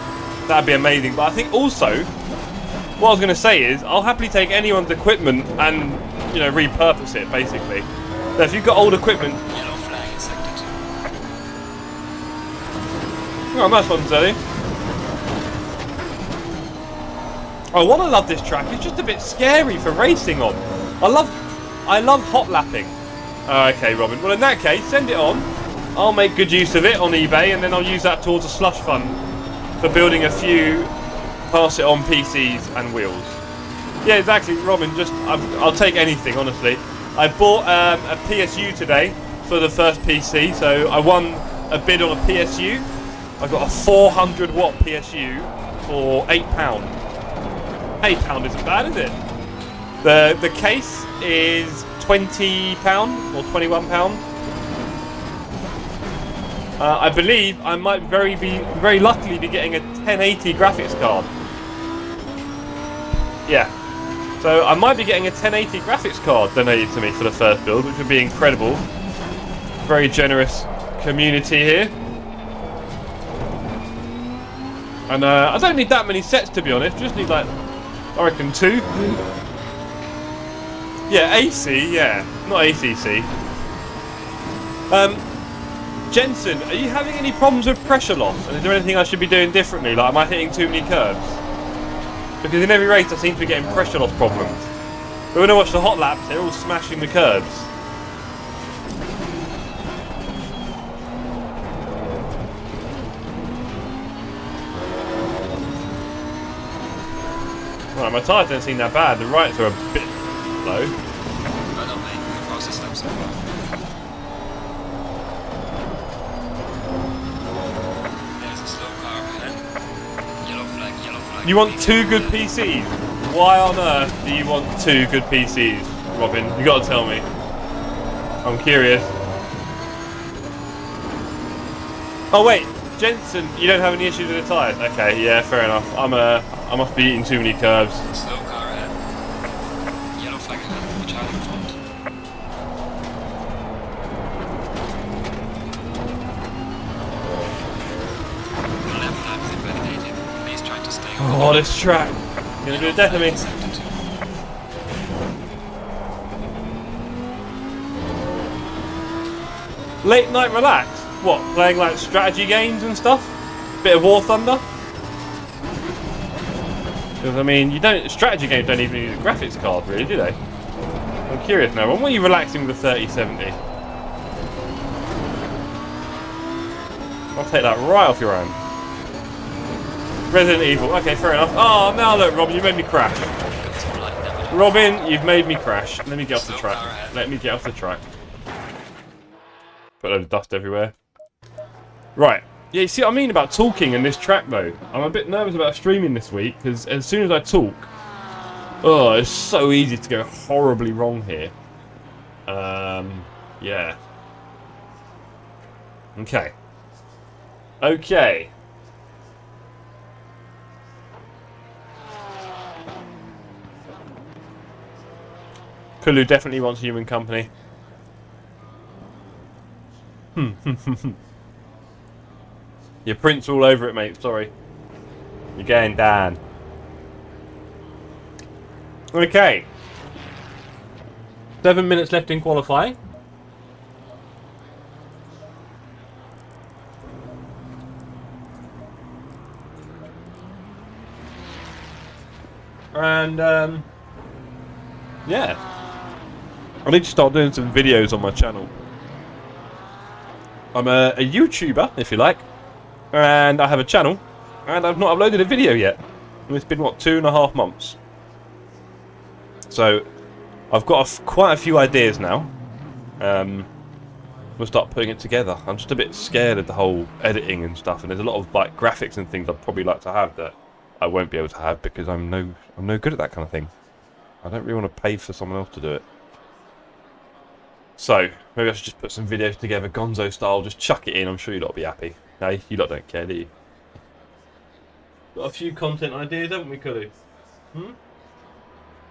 that'd be amazing. But I think also, what I was going to say is, I'll happily take anyone's equipment and, you know, repurpose it, basically. So if you've got old equipment... Yellow flag is active. Oh, nice one, Zelly. Oh, what I love this track, it's just a bit scary for racing on. I love hot lapping. Okay, Robin. Well, in that case, send it on. I'll make good use of it on eBay, and then I'll use that towards a slush fund for building a few Pass It On PCs and wheels. Yeah, exactly, Robin. I'll take anything, honestly. I bought a PSU today for the first PC, so I won a bid on a PSU. I got a 400 watt PSU for £8. £8 isn't bad, is it? The case is £20 or £21. I believe I might very luckily be getting a 1080 graphics card. Yeah. So I might be getting a 1080 graphics card donated to me for the first build, which would be incredible. Very generous community here. And I don't need that many sets, to be honest. Just need, like, I reckon 2. Yeah, AC, yeah. Not ACC. Jensen, are you having any problems with pressure loss? And is there anything I should be doing differently? Like, am I hitting too many curves? Because in every race I seem to be getting pressure loss problems. But when I watch the hot laps, they're all smashing the curves. Right, my tyres don't seem that bad. The rights are a bit low. No, no, mate. The fastest lap so far. There's a slow car ahead. Yellow flag, yellow flag. You want 2 good PCs? Why on earth do you want 2 good PCs, Robin? You gotta tell me. I'm curious. Oh wait, Jensen, you don't have any issues with the tyres? Okay, yeah, fair enough. I must be eating too many curves. Slow car ahead. Yellow flag ahead. Which are in front? The lap time is invalidated. Please try to stay on. Oh, this track. You're gonna do a death of me. Late night relax? What, playing like strategy games and stuff? Bit of War Thunder? Because I mean, strategy games don't even need a graphics card really, do they? I'm curious now, when were you relaxing with a 3070? I'll take that right off your hand. Resident Evil, okay, fair enough. Oh, now look, Robin, you made me crash. Robin, you've made me crash. Let me get off the track. Let me get off the track. Put a load of dust everywhere. Right. Yeah, you see what I mean about talking in this track, though? I'm a bit nervous about streaming this week, because as soon as I talk... Oh, it's so easy to go horribly wrong here. Yeah. Okay. Okay. Kulu definitely wants human company. Your print's all over it, mate. Sorry. You're going down. Okay. 7 minutes left in qualifying. And, yeah. I need to start doing some videos on my channel. I'm a YouTuber, if you like. And I have a channel. And I've not uploaded a video yet. And it's been, what, 2.5 months. So, I've got quite a few ideas now. We'll start putting it together. I'm just a bit scared of the whole editing and stuff. And there's a lot of like graphics and things I'd probably like to have that I won't be able to have because I'm no good at that kind of thing. I don't really want to pay for someone else to do it. So, maybe I should just put some videos together, Gonzo style, just chuck it in, I'm sure you lot will be happy. No, you lot don't care, do you? Got a few content ideas, haven't we, Kulu? Hmm?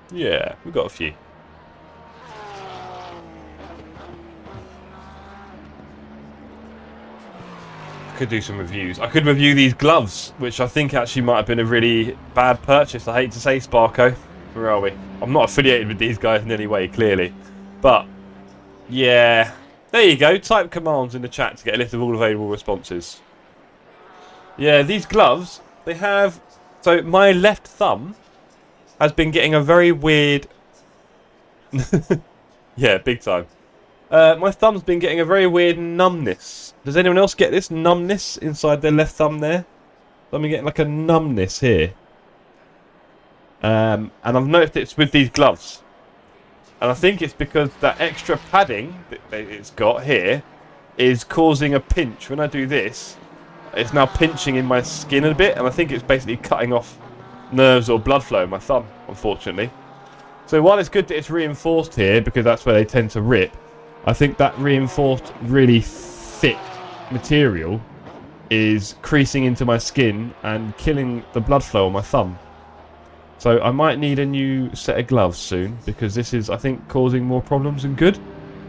Yeah, we've got a few. I could do some reviews. I could review these gloves, which I think actually might have been a really bad purchase. I hate to say, Sparko. Where are we? I'm not affiliated with these guys in any way, clearly. But... yeah, there you go. Type commands in the chat to get a list of all available responses. Yeah, these gloves, they have... so my left thumb has been getting a very weird... yeah, big time. My thumb's been getting a very weird numbness. Does anyone else get this numbness inside their left thumb there? I'm getting like a numbness here. And I've noticed it's with these gloves. And I think it's because that extra padding that it's got here is causing a pinch. When I do this, it's now pinching in my skin a bit, and I think it's basically cutting off nerves or blood flow in my thumb, unfortunately. So while it's good that it's reinforced here, because that's where they tend to rip, I think that reinforced really thick material is creasing into my skin and killing the blood flow on my thumb. So I might need a new set of gloves soon, because this is, I think, causing more problems than good.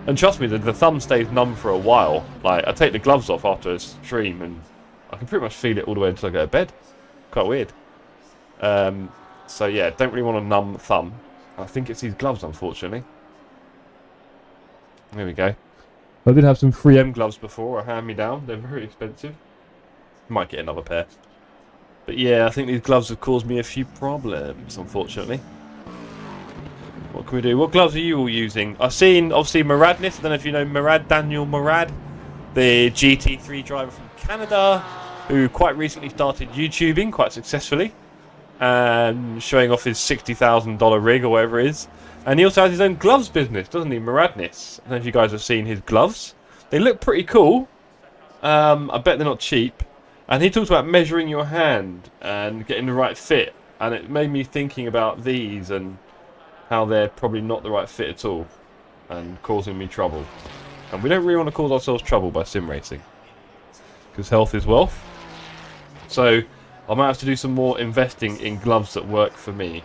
And trust me, the thumb stays numb for a while. Like, I take the gloves off after a stream and I can pretty much feel it all the way until I go to bed. Quite weird. So yeah, don't really want a numb thumb. I think it's these gloves, unfortunately. There we go. I did have some 3M gloves before, a hand-me-down. They're very expensive. Might get another pair. But yeah, I think these gloves have caused me a few problems, unfortunately. What can we do? What gloves are you all using? I've seen, obviously, Muradness. I don't know if you know Murad, Daniel Murad, the GT3 driver from Canada, who quite recently started YouTubing quite successfully, and showing off his $60,000 rig or whatever it is. And he also has his own gloves business, doesn't he? Muradness. I don't know if you guys have seen his gloves. They look pretty cool. I bet they're not cheap. And he talks about measuring your hand and getting the right fit. And it made me thinking about these and how they're probably not the right fit at all. And causing me trouble. And we don't really want to cause ourselves trouble by sim racing. Because health is wealth. So I might have to do some more investing in gloves that work for me.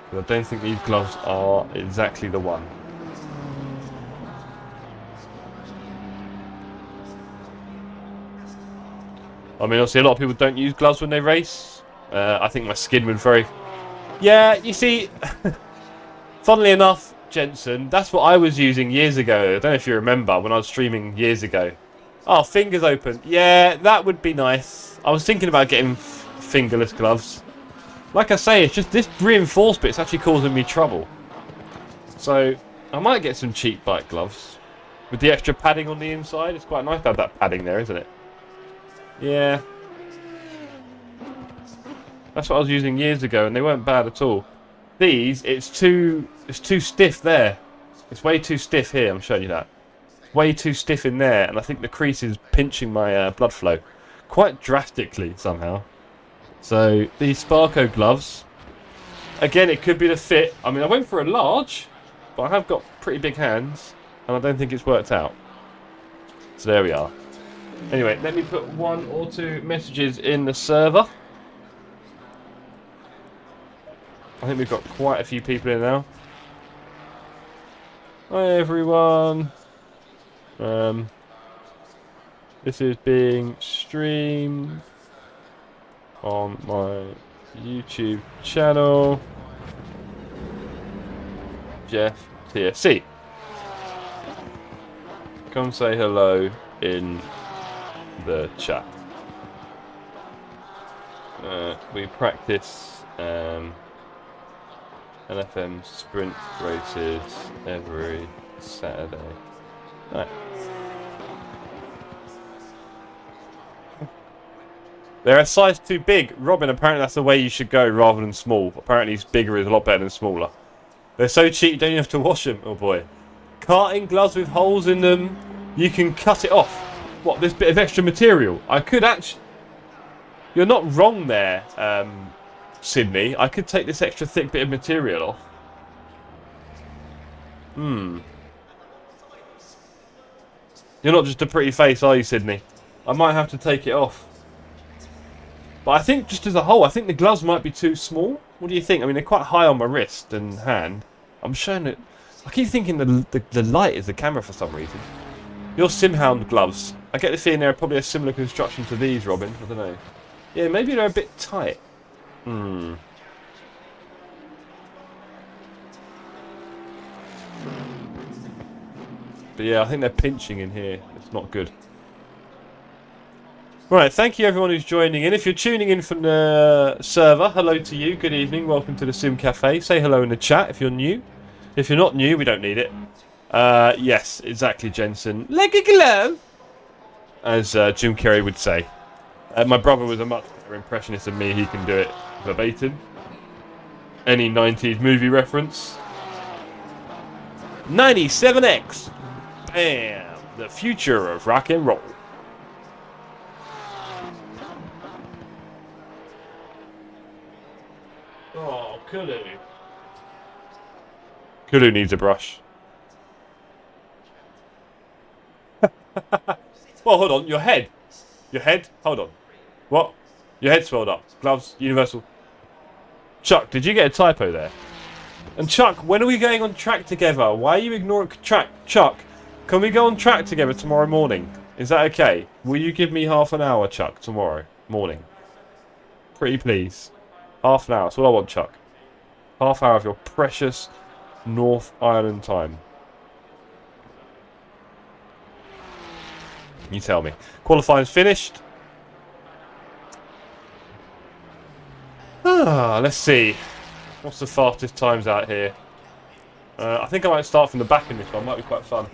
Because I don't think these gloves are exactly the one. I mean, obviously a lot of people don't use gloves when they race. I think my skin would very... Yeah, you see, funnily enough, Jensen, that's what I was using years ago. I don't know if you remember when I was streaming years ago. Oh, fingers open. Yeah, that would be nice. I was thinking about getting fingerless gloves. Like I say, it's just this reinforced bit's actually causing me trouble. So, I might get some cheap bike gloves. With the extra padding on the inside. It's quite nice to have that padding there, isn't it? Yeah. That's what I was using years ago, and they weren't bad at all. These, it's too stiff there. It's way too stiff here, I'm showing you that. Way too stiff in there, and I think the crease is pinching my blood flow. Quite drastically, somehow. So, these Sparko gloves. Again, it could be the fit. I mean, I went for a large, but I have got pretty big hands, and I don't think it's worked out. So there we are. Anyway, let me put 1 or 2 messages in the server. I think we've got quite a few people in now. Hi everyone. This is being streamed on my YouTube channel. Jeff TSC. Come say hello in the chat. We practice LFM sprint races every Saturday. Right. They're a size too big. Robin, apparently that's the way you should go rather than small. Apparently bigger is a lot better than smaller. They're so cheap you don't even have to wash them. Oh boy. Karting gloves with holes in them. You can cut it off. What, this bit of extra material? I could actually... You're not wrong there, Sydney. I could take this extra thick bit of material off. You're not just a pretty face, are you, Sydney? I might have to take it off. But I think, just as a whole, I think the gloves might be too small. What do you think? I mean, they're quite high on my wrist and hand. I'm showing it... I keep thinking the light is the camera for some reason. Your Simhound gloves. I get the feeling they're probably a similar construction to these, Robin. I don't know. Yeah, maybe they're a bit tight. But yeah, I think they're pinching in here. It's not good. Right, thank you everyone who's joining in. If you're tuning in from the server, hello to you. Good evening. Welcome to the Sim Cafe. Say hello in the chat if you're new. If you're not new, we don't need it. Yes, exactly, Jensen. Like a glove, as Jim Carrey would say. My brother was a much better impressionist than me. He can do it verbatim. Any 90s movie reference. 97X. Bam. The future of rock and roll. Oh, Kulu. Kulu needs a brush. Well, hold on. Your head. Your head? Hold on. What? Your head swelled up. Gloves, universal. Chuck, did you get a typo there? And Chuck, when are we going on track together? Why are you ignoring track? Chuck, can we go on track together tomorrow morning? Is that okay? Will you give me half an hour, Chuck, tomorrow morning? Pretty please. Half an hour. That's all I want, Chuck. Half hour of your precious North Ireland time. You tell me. Qualifying's finished. Let's see. What's the fastest times out here? I think I might start from the back in this one. Might be quite fun.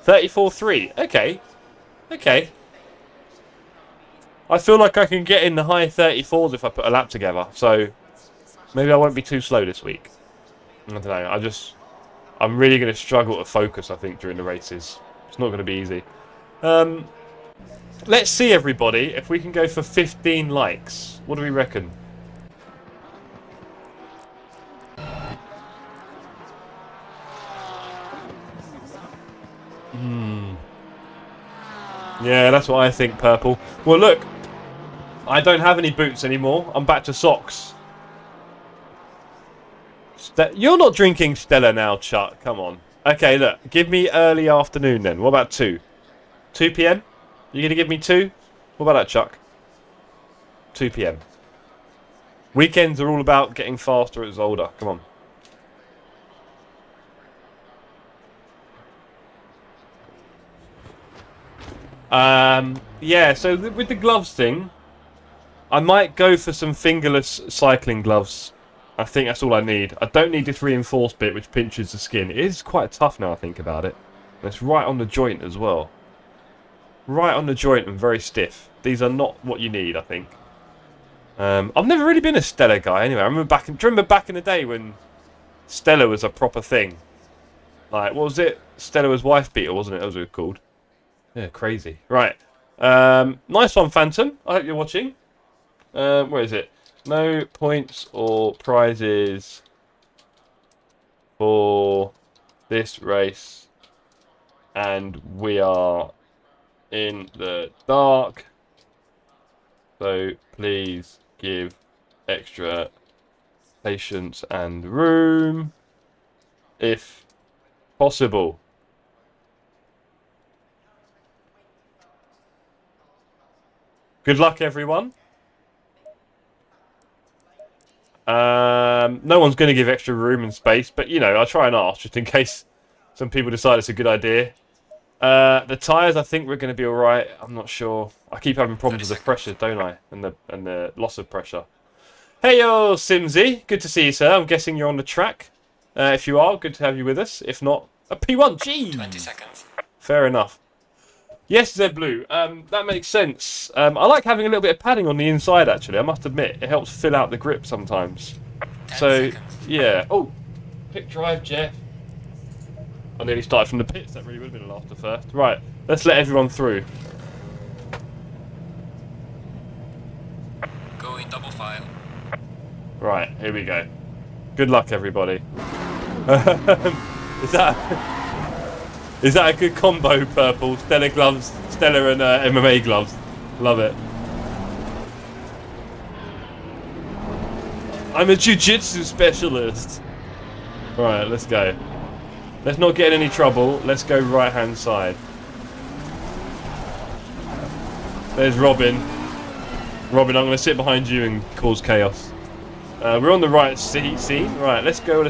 34.3. Okay. Okay. I feel like I can get in the high 34s if I put a lap together. So maybe I won't be too slow this week. I don't know. I'm really going to struggle to focus, I think, during the races. It's not going to be easy. Let's see, everybody, if we can go for 15 likes. What do we reckon? Yeah, that's what I think, Purple. Well, look. I don't have any boots anymore. I'm back to socks. You're not drinking Stella now, Chuck. Come on. Okay, look. Give me early afternoon then. What about 2? 2 p.m.? You going to give me 2? What about that, Chuck? 2 p.m. Weekends are all about getting faster as older. Come on. Yeah, so with the gloves thing, I might go for some fingerless cycling gloves. I think that's all I need. I don't need this reinforced bit which pinches the skin. It is quite tough now I think about it. And it's right on the joint as well. Right on the joint and very stiff. These are not what you need, I think. I've never really been a Stella guy anyway. I remember back in the day when Stella was a proper thing. Like, what was it? Stella was wife beater, wasn't it? That was what it was called. Yeah, crazy. Right. Nice one, Phantom. I hope you're watching. Where is it? No points or prizes for this race. And we are in the dark. So please give extra patience and room if possible. Good luck, everyone. No one's going to give extra room and space, but, you know, I'll try and ask just in case some people decide it's a good idea. The tyres, I think we're going to be alright. I'm not sure. I keep having problems with the pressure, don't I? And the loss of pressure. Hey, yo, Simsy. Good to see you, sir. I'm guessing you're on the track. If you are, good to have you with us. If not, a P1. Gee! 20 seconds. Fair enough. Yes, Z-Blue. That makes sense. I like having a little bit of padding on the inside, actually. I must admit. It helps fill out the grip sometimes. 10 So, seconds. yeah. Oh, pit drive, Jeff. I nearly started from the pits. That really would have been a laughter first. Right, let's let everyone through. Go in double file. Right, here we go. Good luck, everybody. Is that a good combo, Purple? Stella gloves, Stella and MMA gloves. Love it. I'm a jiu-jitsu specialist. Right, let's go. Let's not get in any trouble. Let's go right-hand side. There's Robin. Robin, I'm going to sit behind you and cause chaos. We're on the right scene. Right, let's go.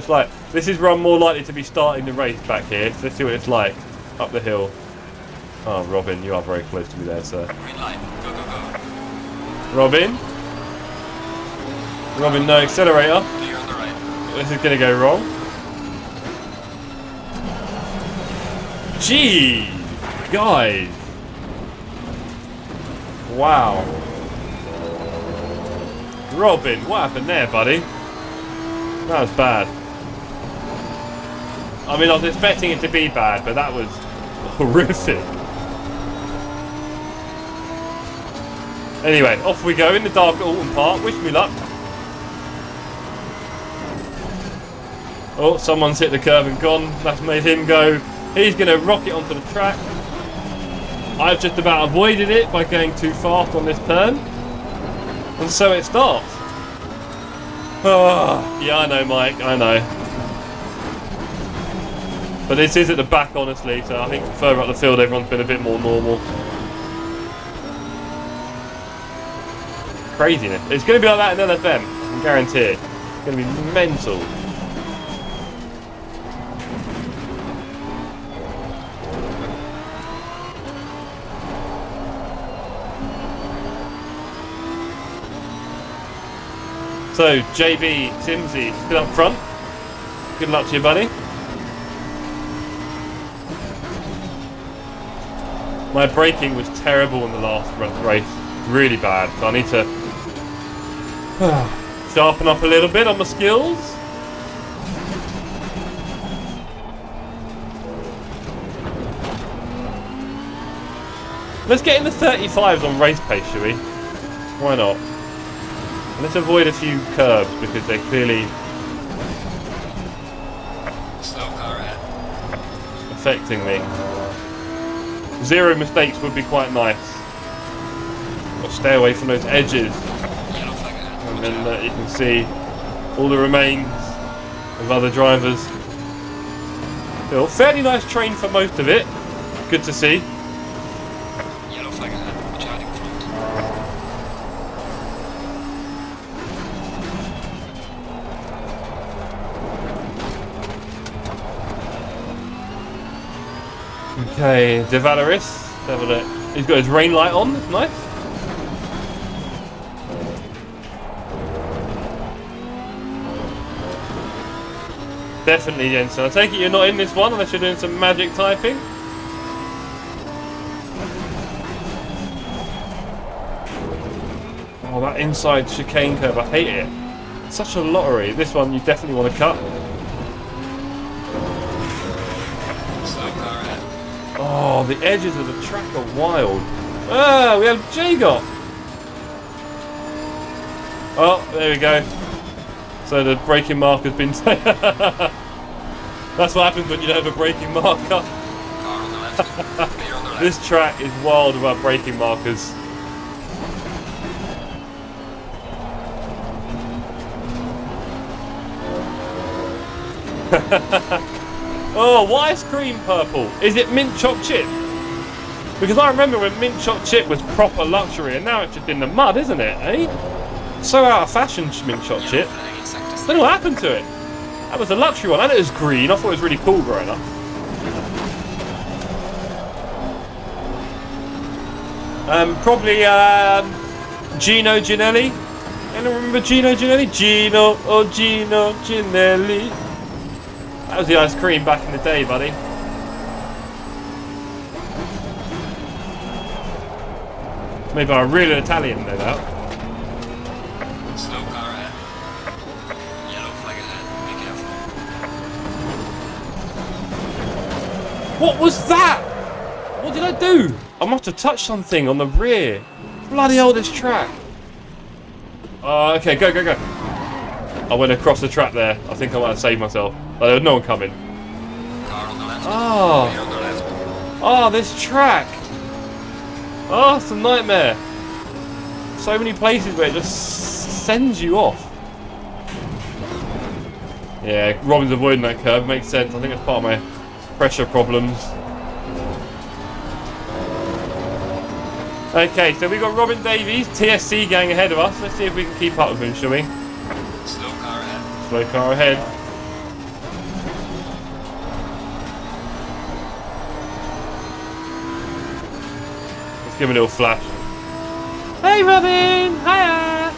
This is where I'm more likely to be starting the race back here. So let's see what it's like. Up the hill. Oh, Robin, you are very close to me there, sir. Green light. Go, go, go. Robin? Robin, no accelerator. Clear on the right. This is going to go wrong. Gee! Guys! Wow. Robin, what happened there, buddy? That was bad. I mean, I was expecting it to be bad, but that was horrific. Anyway, off we go in the dark at Oulton Park. Wish me luck. Oh, someone's hit the curb and gone. That's made him go. He's going to rocket onto the track. I've just about avoided it by going too fast on this turn. And so it starts. Oh, yeah, I know, Mike, I know. But this is at the back, honestly, so I think further up the field everyone's been a bit more normal. Craziness. It's going to be like that in LFM, I can guarantee it. It's going to be mental. So, JB Simsy still up front. Good luck to you, buddy. My braking was terrible in the last race. Really bad. So I need to sharpen up a little bit on my skills. Let's get in the 35s on race pace, shall we? Why not? Let's avoid a few curbs because they're clearly Slow car ahead. affecting me. 0 mistakes would be quite nice. But stay away from those edges. Yellow flag ahead. And then you can see all the remains of other drivers. Still, fairly nice train for most of it. Good to see. Yellow flag ahead. Charging front. Okay, De Valeris. Have a look. He's got his rain light on. That's nice. Definitely, Jensen. I take it you're not in this one unless you're doing some magic typing. Oh, that inside chicane curve. I hate it. It's such a lottery. This one you definitely want to cut. Slow car ahead. Oh, the edges of the track are wild. Ah, we have J-Got. Oh, there we go. So the braking marker's been taken. That's what happens when you don't have a braking marker. Car on the left. Clear on the left. This track is wild without braking markers. Oh, why is cream purple? Is it mint choc chip? Because I remember when mint choc chip was proper luxury and now it's just in the mud, isn't it, eh? So out of fashion, mint choc chip. I don't know what happened to it. That was a luxury one, and it was green. I thought it was really cool growing up. Probably Gino Ginelli. Anyone remember Gino Ginelli? Gino Ginelli. That was the ice cream back in the day, buddy. Maybe I'm really Italian, no doubt. Slow car ahead. Yellow flag ahead. Be careful. What was that? What did I do? I must have touched something on the rear. Bloody hell, this track. Okay, go. I went across the track there. I think I might have saved myself. But there was no one coming. Car on the left. Oh. Clear on the left. Oh, this track. Oh, it's a nightmare. So many places where it just sends you off. Yeah, Robin's avoiding that curve. Makes sense. I think it's part of my pressure problems. Okay, so we've got Robin Davies, TSC gang ahead of us. Let's see if we can keep up with him, shall we? Slow car ahead. Slow car ahead. Let's give him a little flash. Hey Robin! Hiya!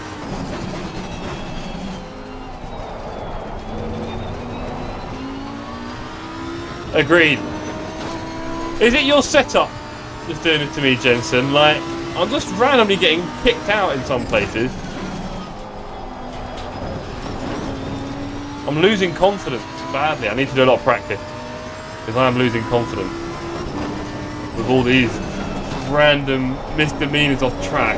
Agreed. Is it your setup that's doing it to me, Jensen? Like, I'm just randomly getting kicked out in some places. I'm losing confidence badly. I need to do a lot of practice because I am losing confidence with all these random misdemeanors off track.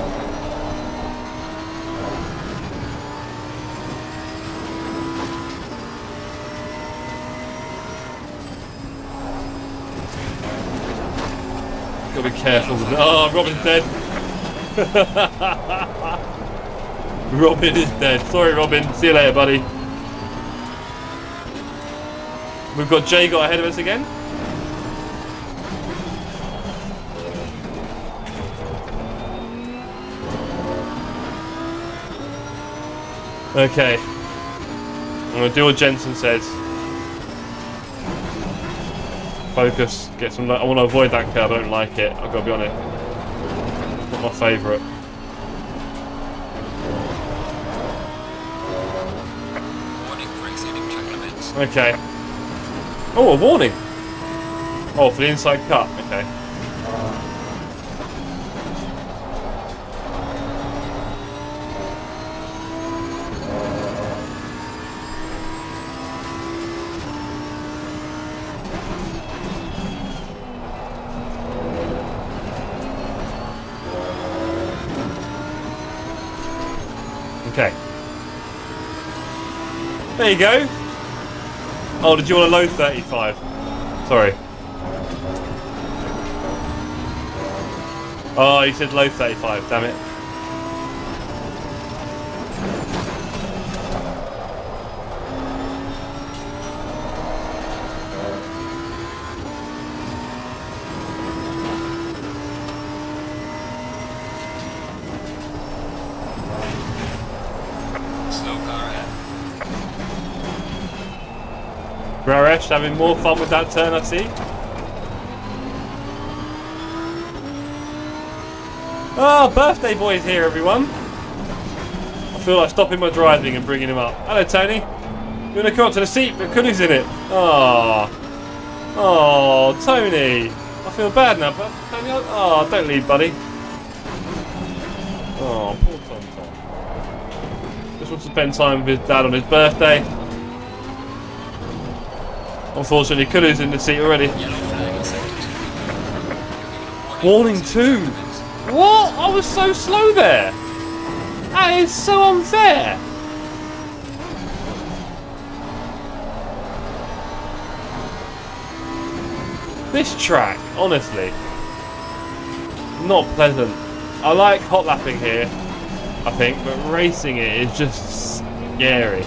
Gotta be careful. Oh, Robin's dead. Robin is dead. Sorry, Robin. See you later, buddy. We've got Jay got ahead of us again. Okay. I'm gonna do what Jensen says. Focus. Get some. I want to avoid that curve. I don't like it. I've got to be honest. Not my favourite. Warning for exceeding track limits. Okay. Oh, a warning. Oh, for the inside cut. Okay. Okay. There you go. Oh, did you want a low 35? Sorry. Oh, you said low 35, damn it. Raresh having more fun with that turn, I see. Oh, birthday boy's here, everyone. I feel like stopping my driving and bringing him up. Hello, Tony. You want to come up to the seat, but Kunu's in it. Oh, oh, Tony. I feel bad now, but Tony. Oh, don't leave, buddy. Oh, poor Tom. Just wants to spend time with his dad on his birthday. Unfortunately, Kunu's in the seat already. Warning 2. What? I was so slow there. That is so unfair. This track, honestly, not pleasant. I like hot lapping here, I think, but racing it is just scary.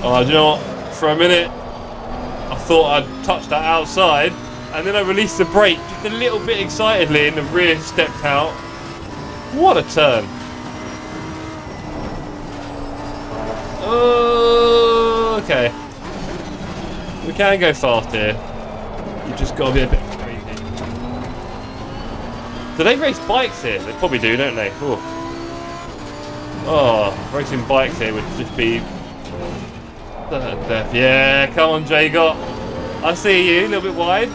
Oh, do you know what? For a minute, I thought I'd touched that outside, and then I released the brake just a little bit excitedly, and the rear stepped out. What a turn! Oh, okay. We can go fast here. You just got to be a bit crazy. Do they race bikes here? They probably do, don't they? Ooh. Oh, racing bikes here would just be death. Yeah, come on, J-Got. I see you, a little bit wide.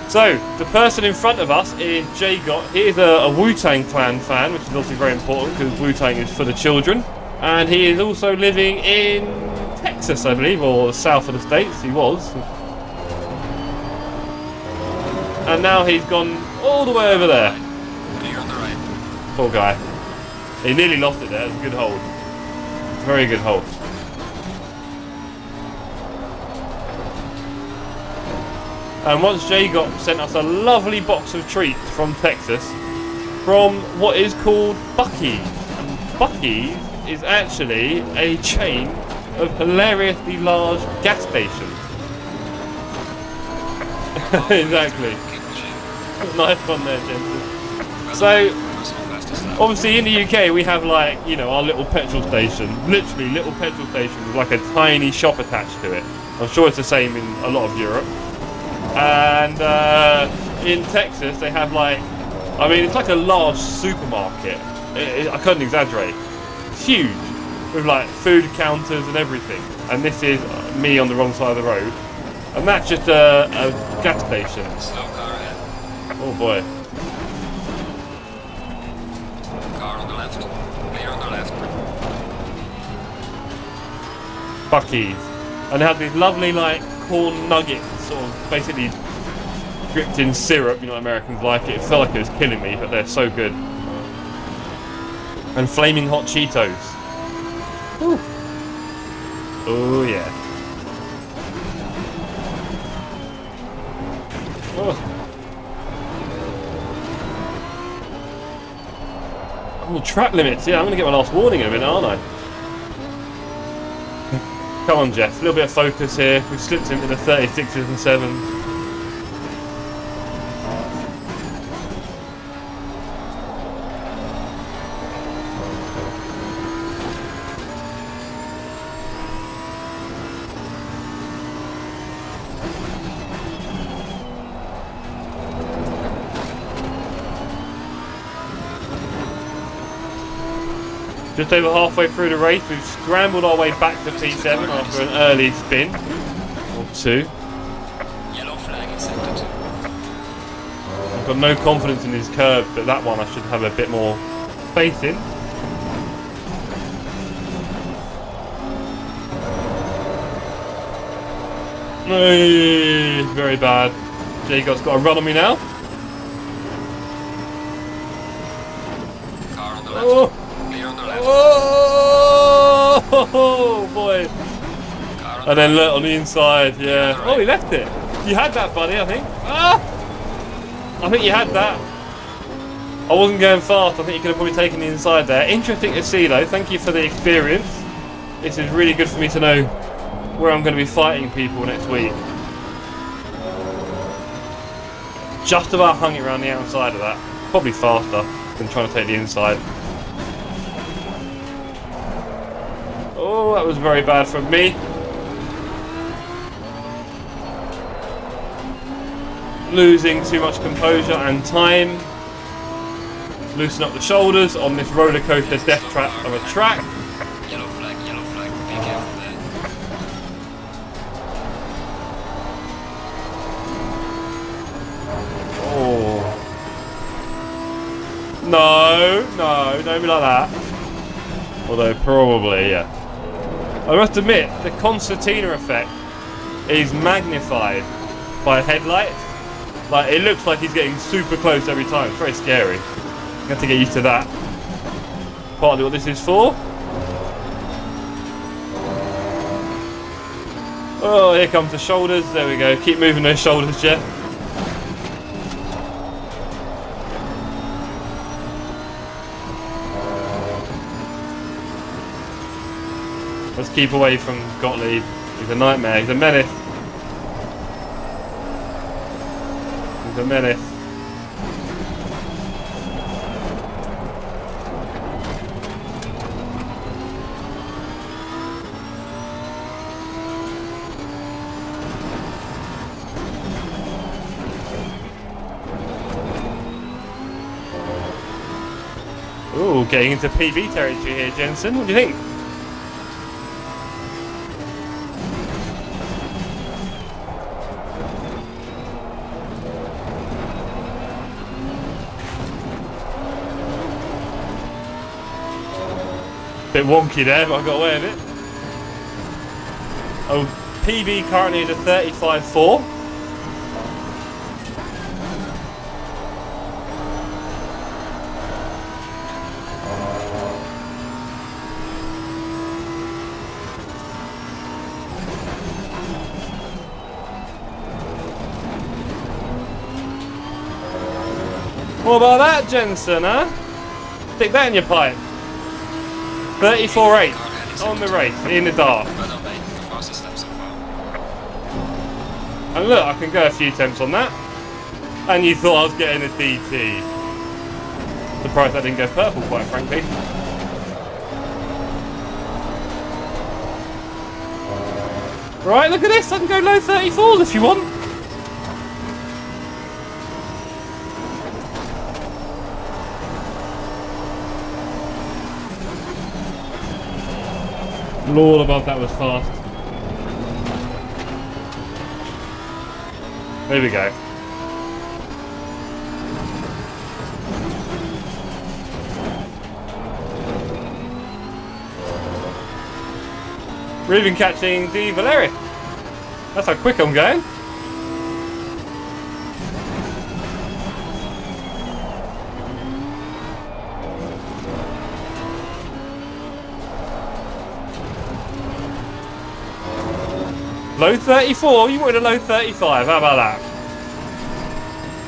So, the person in front of us is J-Got. He is a Wu-Tang Clan fan, which is obviously very important because Wu-Tang is for the children. And he is also living in Texas, I believe, or the south of the states. He was. And now he's gone all the way over there. Clear on the right. Poor guy. He nearly lost it there. It was a good hold. Very good hold. And once Jay sent us a lovely box of treats from Texas, from what is called Buc-ee's. And Buc-ee's is actually a chain of hilariously large gas stations. Exactly. Nice one there, Jensen. So, obviously in the UK we have, like, you know, our little petrol station, literally little petrol station with like a tiny shop attached to it. I'm sure it's the same in a lot of Europe. And in Texas they have, like, I mean, it's like a large supermarket. I couldn't exaggerate. It's huge, with like food counters and everything. And this is me on the wrong side of the road. And that's just a gas station. Slow car ahead. Oh boy. Car on the left. Clear on the left. Buc-ee's. And they have these lovely like corn nuggets, sort of basically dripped in syrup. You know, Americans like it. It felt like it was killing me, but they're so good. And flaming hot Cheetos. Ooh. Oh yeah. Oh. Oh, track limits. Yeah, I'm going to get my last warning in a minute, aren't I? Come on, Jeff. A little bit of focus here. We've slipped into the 36s and 7s. Just over halfway through the race, we've scrambled our way back to P7 after an early spin or two. Yellow flag in sector 2. I've got no confidence in his curve, but that one I should have a bit more faith in. Very bad. Jacob's got a run on me now. Car on the left. Oh. Clear on the left. Oh boy! Car on And then look on the inside, yeah. Right. Oh, he left it. You had that, buddy, I think. Ah! I think you had that. I wasn't going fast. I think you could have probably taken the inside there. Interesting to see, though. Thank you for the experience. This is really good for me to know where I'm going to be fighting people next week. Just about hung it around the outside of that. Probably faster than trying to take the inside. Oh, that was very bad from me. Losing too much composure and time. Loosen up the shoulders on this roller coaster death trap of a track. Yellow flag, be careful there. Oh. No, don't be like that. Although probably, yeah. I must admit, the concertina effect is magnified by headlights. Like, it looks like he's getting super close every time. It's very scary. You have to get used to that. Partly what this is for. Oh, here comes the shoulders. There we go. Keep moving those shoulders, Jeff. Let's keep away from Gottlieb. He's a nightmare. He's a menace. He's a menace. Ooh, getting into PB territory here, Jensen. What do you think? Bit wonky there, but I got away with it. Oh, PB currently is a 35.4. What about that, Jensen, huh? Stick that in your pipe. 34.8 on the race, in the dark. Well done, mate. The fastest lap so far. And look, I can go a few attempts on that. And you thought I was getting a DT. Surprised I didn't go purple, quite frankly. Right, look at this. I can go low 34s if you want. Lord above, that was fast. There we go. We're even catching the Valeria. That's how quick I'm going. Low 34? You wanted a low 35. How about that?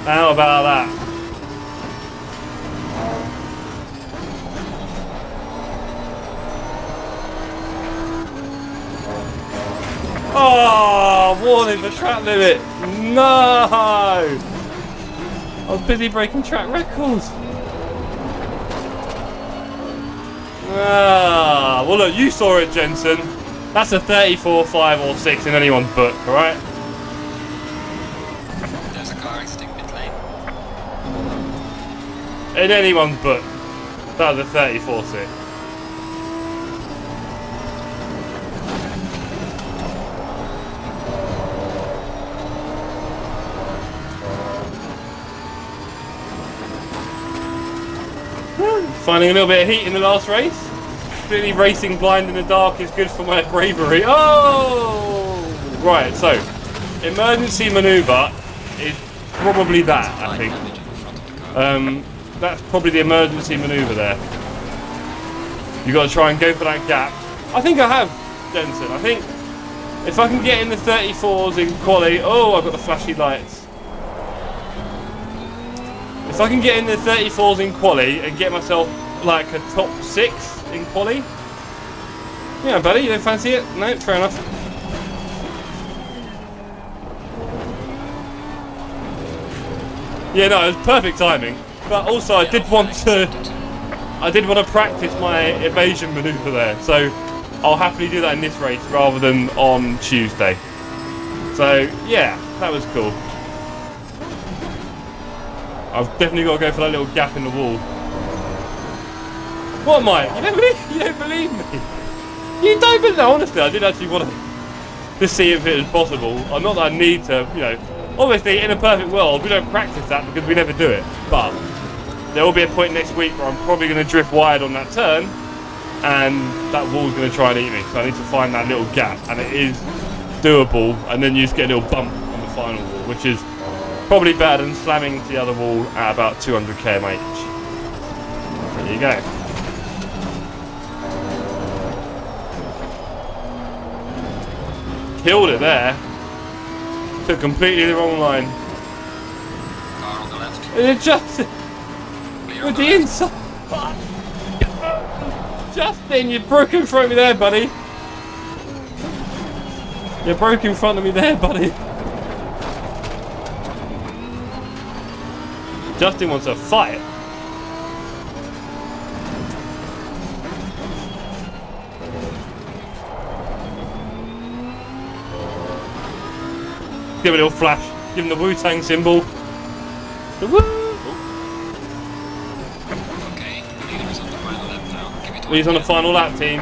How about that? Oh, warning for track limit. No! I was busy breaking track records. Ah, well look, you saw it, Jensen. That's a 34, 5 or 6 in anyone's book, alright? There's a car exiting pit lane. In anyone's book, that was a 34, 6. Finding a little bit of heat in the last race. Clearly racing blind in the dark is good for my bravery. Oh! Right, so emergency manoeuvre is probably that, I think. That's probably the emergency manoeuvre there. You've got to try and go for that gap. I think I have, Jensen. I think if I can get in the 34s in quali... Oh, I've got the flashy lights. If I can get in the 34s in quali and get myself like a top 6 in quali. Yeah, buddy, you don't fancy it? No, fair enough. Yeah, no, it was perfect timing. But also I did want to practice my evasion manoeuvre there. So I'll happily do that in this race rather than on Tuesday. So yeah, that was cool. I've definitely got to go for that little gap in the wall. What, Mike? You don't believe me? You don't believe me? No, honestly, I did actually want to see if it was possible. Not that I need to, you know. Obviously, in a perfect world, we don't practice that because we never do it. But there will be a point next week where I'm probably going to drift wide on that turn, and that wall's going to try and eat me. So I need to find that little gap, and it is doable. And then you just get a little bump on the final wall, which is probably better than slamming to the other wall at about 200 km/h. There you go. Killed it there. Took completely the wrong line. Car on the left. And it just with the inside. Justin, you broke in front of me there, buddy. You broke in front of me there, buddy. Justin wants a fight. Give him a little flash. Give him the Wu-Tang symbol. The woo! Okay, the leader is on the final lap now. Give it He's on the final lap, team.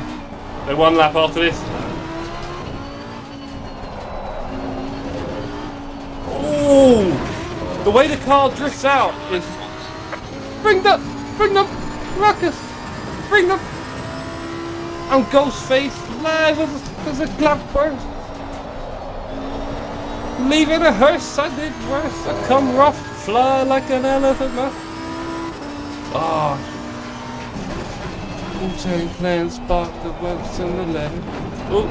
They're one lap after this. Oh! The way the car drifts out is... Bring them! Ruckus! Bring them! I'm Ghostface, live as a cloudburst. Leaving a hearse, I did worse. I come rough, fly like an elephant mouse. Oh. Wu-Tang Clan spark the webs and the letter. Oh.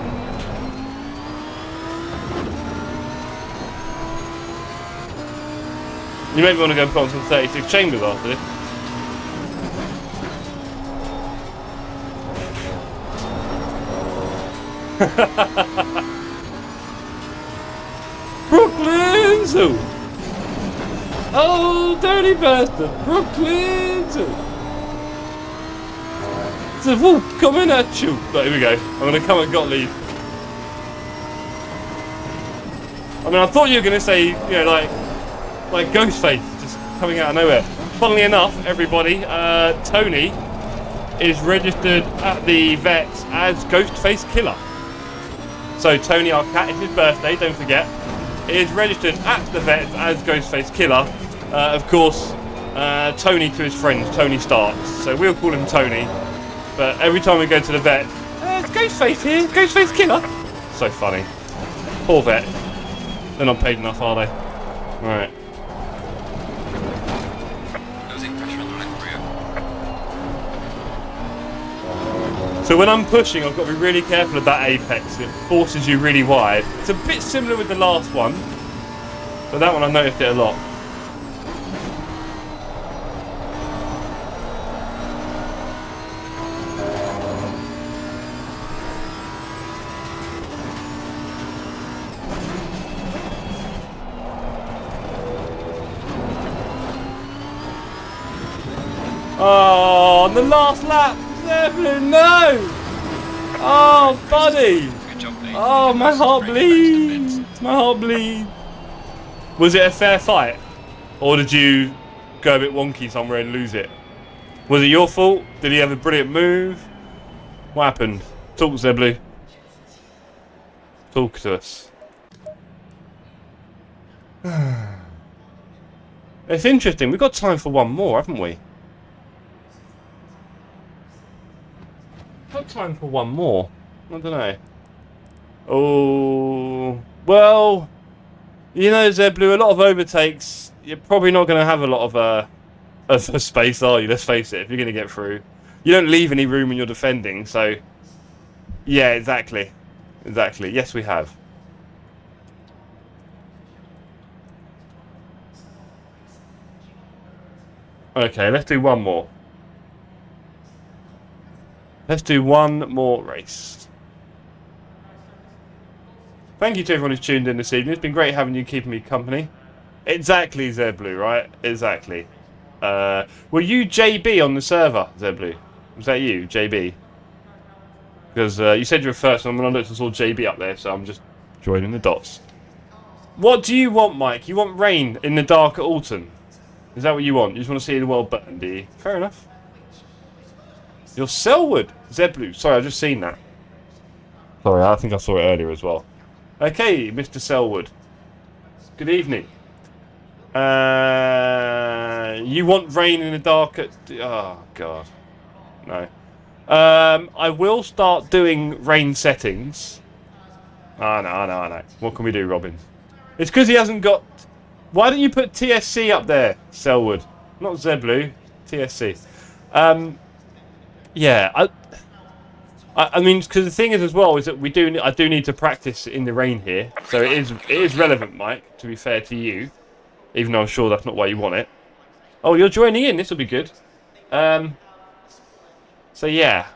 You maybe want to go and put on some 36 chambers after this. Brooklyn Zoo! Oh, dirty bastard! Brooklyn Zoo! It's a wolf coming at you! Right, here we go. I'm going to come at Gottlieb. I mean, I thought you were going to say, you know, like Ghostface, just coming out of nowhere. Funnily enough, everybody, Tony is registered at the vets as Ghostface Killer. So Tony, our cat, it's his birthday, don't forget. Is registered at the vets as Ghostface Killer. Of course, Tony to his friends, Tony Starks. So we'll call him Tony. But every time we go to the vet, Ghostface here. Ghostface killer. So funny. Poor vet. They're not paid enough, are they? Right. Losing pressure on the left rear. So when I'm pushing, I've got to be really careful of that apex. It forces you really wide. It's a bit similar with the last one, but that one I noticed it a lot. Oh, on the last lap, Zeppelin, no! Oh, buddy! Good job, mate. Oh, my heart bleeds! My heart bleeds! Was it a fair fight? Or did you go a bit wonky somewhere and lose it? Was it your fault? Did he have a brilliant move? What happened? Talk, Zeblu. Talk to us. It's interesting. We've got time for one more, haven't we? Got time for one more. I don't know. Oh, well, you know, Zeblu, a lot of overtakes. You're probably not going to have a lot of space, are you? Let's face it. If you're going to get through, you don't leave any room when you're defending. So, yeah, exactly, exactly. Yes, we have. Okay, let's do one more. Let's do one more race. Thank you to everyone who's tuned in this evening. It's been great having you, keeping me company. Exactly, Zeblu, right? Exactly. Were you JB on the server, Zeblu? Was that you, JB? Because you said you were first, and when I looked, I saw JB up there, so I'm just joining the dots. What do you want, Mike? You want rain in the dark at Oulton? Is that what you want? You just want to see the world burn, do you? Fair enough. You're Selwood, Zeblu. Sorry, I've just seen that. Sorry, I think I saw it earlier as well. Okay, Mr. Selwood. Good evening. You want rain in the dark at... Oh, God. No. I will start doing rain settings. I know. What can we do, Robin? It's because he hasn't got... Why don't you put TSC up there, Selwood? Not Zeblu, TSC. Yeah, I mean, because the thing is as well is that I do need to practice in the rain here, so it is relevant, Mike. To be fair to you, even though I'm sure that's not why you want it. Oh, you're joining in. This will be good. So yeah,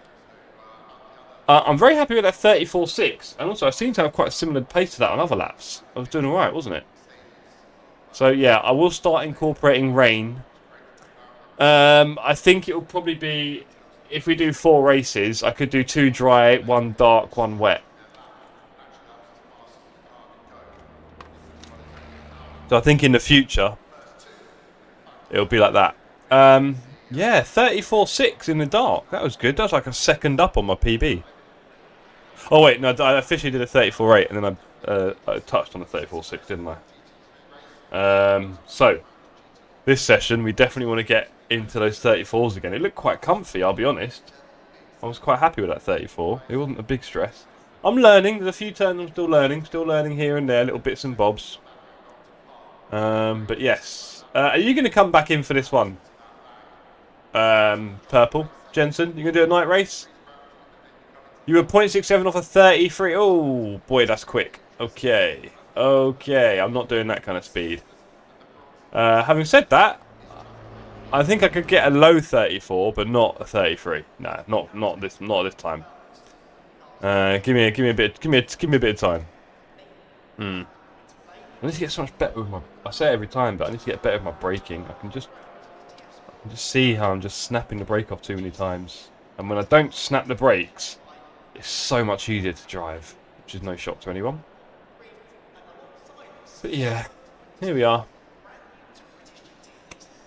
I'm very happy with that 34.6, and also I seem to have quite a similar pace to that on other laps. I was doing all right, wasn't it? So yeah, I will start incorporating rain. I think it will probably be. If we do 4 races, I could do 2 dry, 1 dark, 1 wet. So I think in the future, it'll be like that. Yeah, 34.6 in the dark. That was good. That was like a second up on my PB. Oh wait, no, I officially did a 34.8 and then I touched on the 34.6, didn't I? So, this session, we definitely want to get into those 34s again. It looked quite comfy, I'll be honest. I was quite happy with that 34. It wasn't a big stress. I'm learning. There's a few turns I'm still learning here and there, little bits and bobs. But yes. Are you going to come back in for this one? Purple? Jensen, you going to do a night race? You were 0.67 off a 33. Oh, boy, that's quick. Okay. Okay, I'm not doing that kind of speed. Having said that, I think I could get a low 34, but not a 33. Nah, not this time. Give me a bit of time. I need to get so much better with my. I say it every time, but I need to get better with my braking. I can just see how I'm just snapping the brake off too many times, and when I don't snap the brakes, it's so much easier to drive, which is no shock to anyone. But yeah, here we are.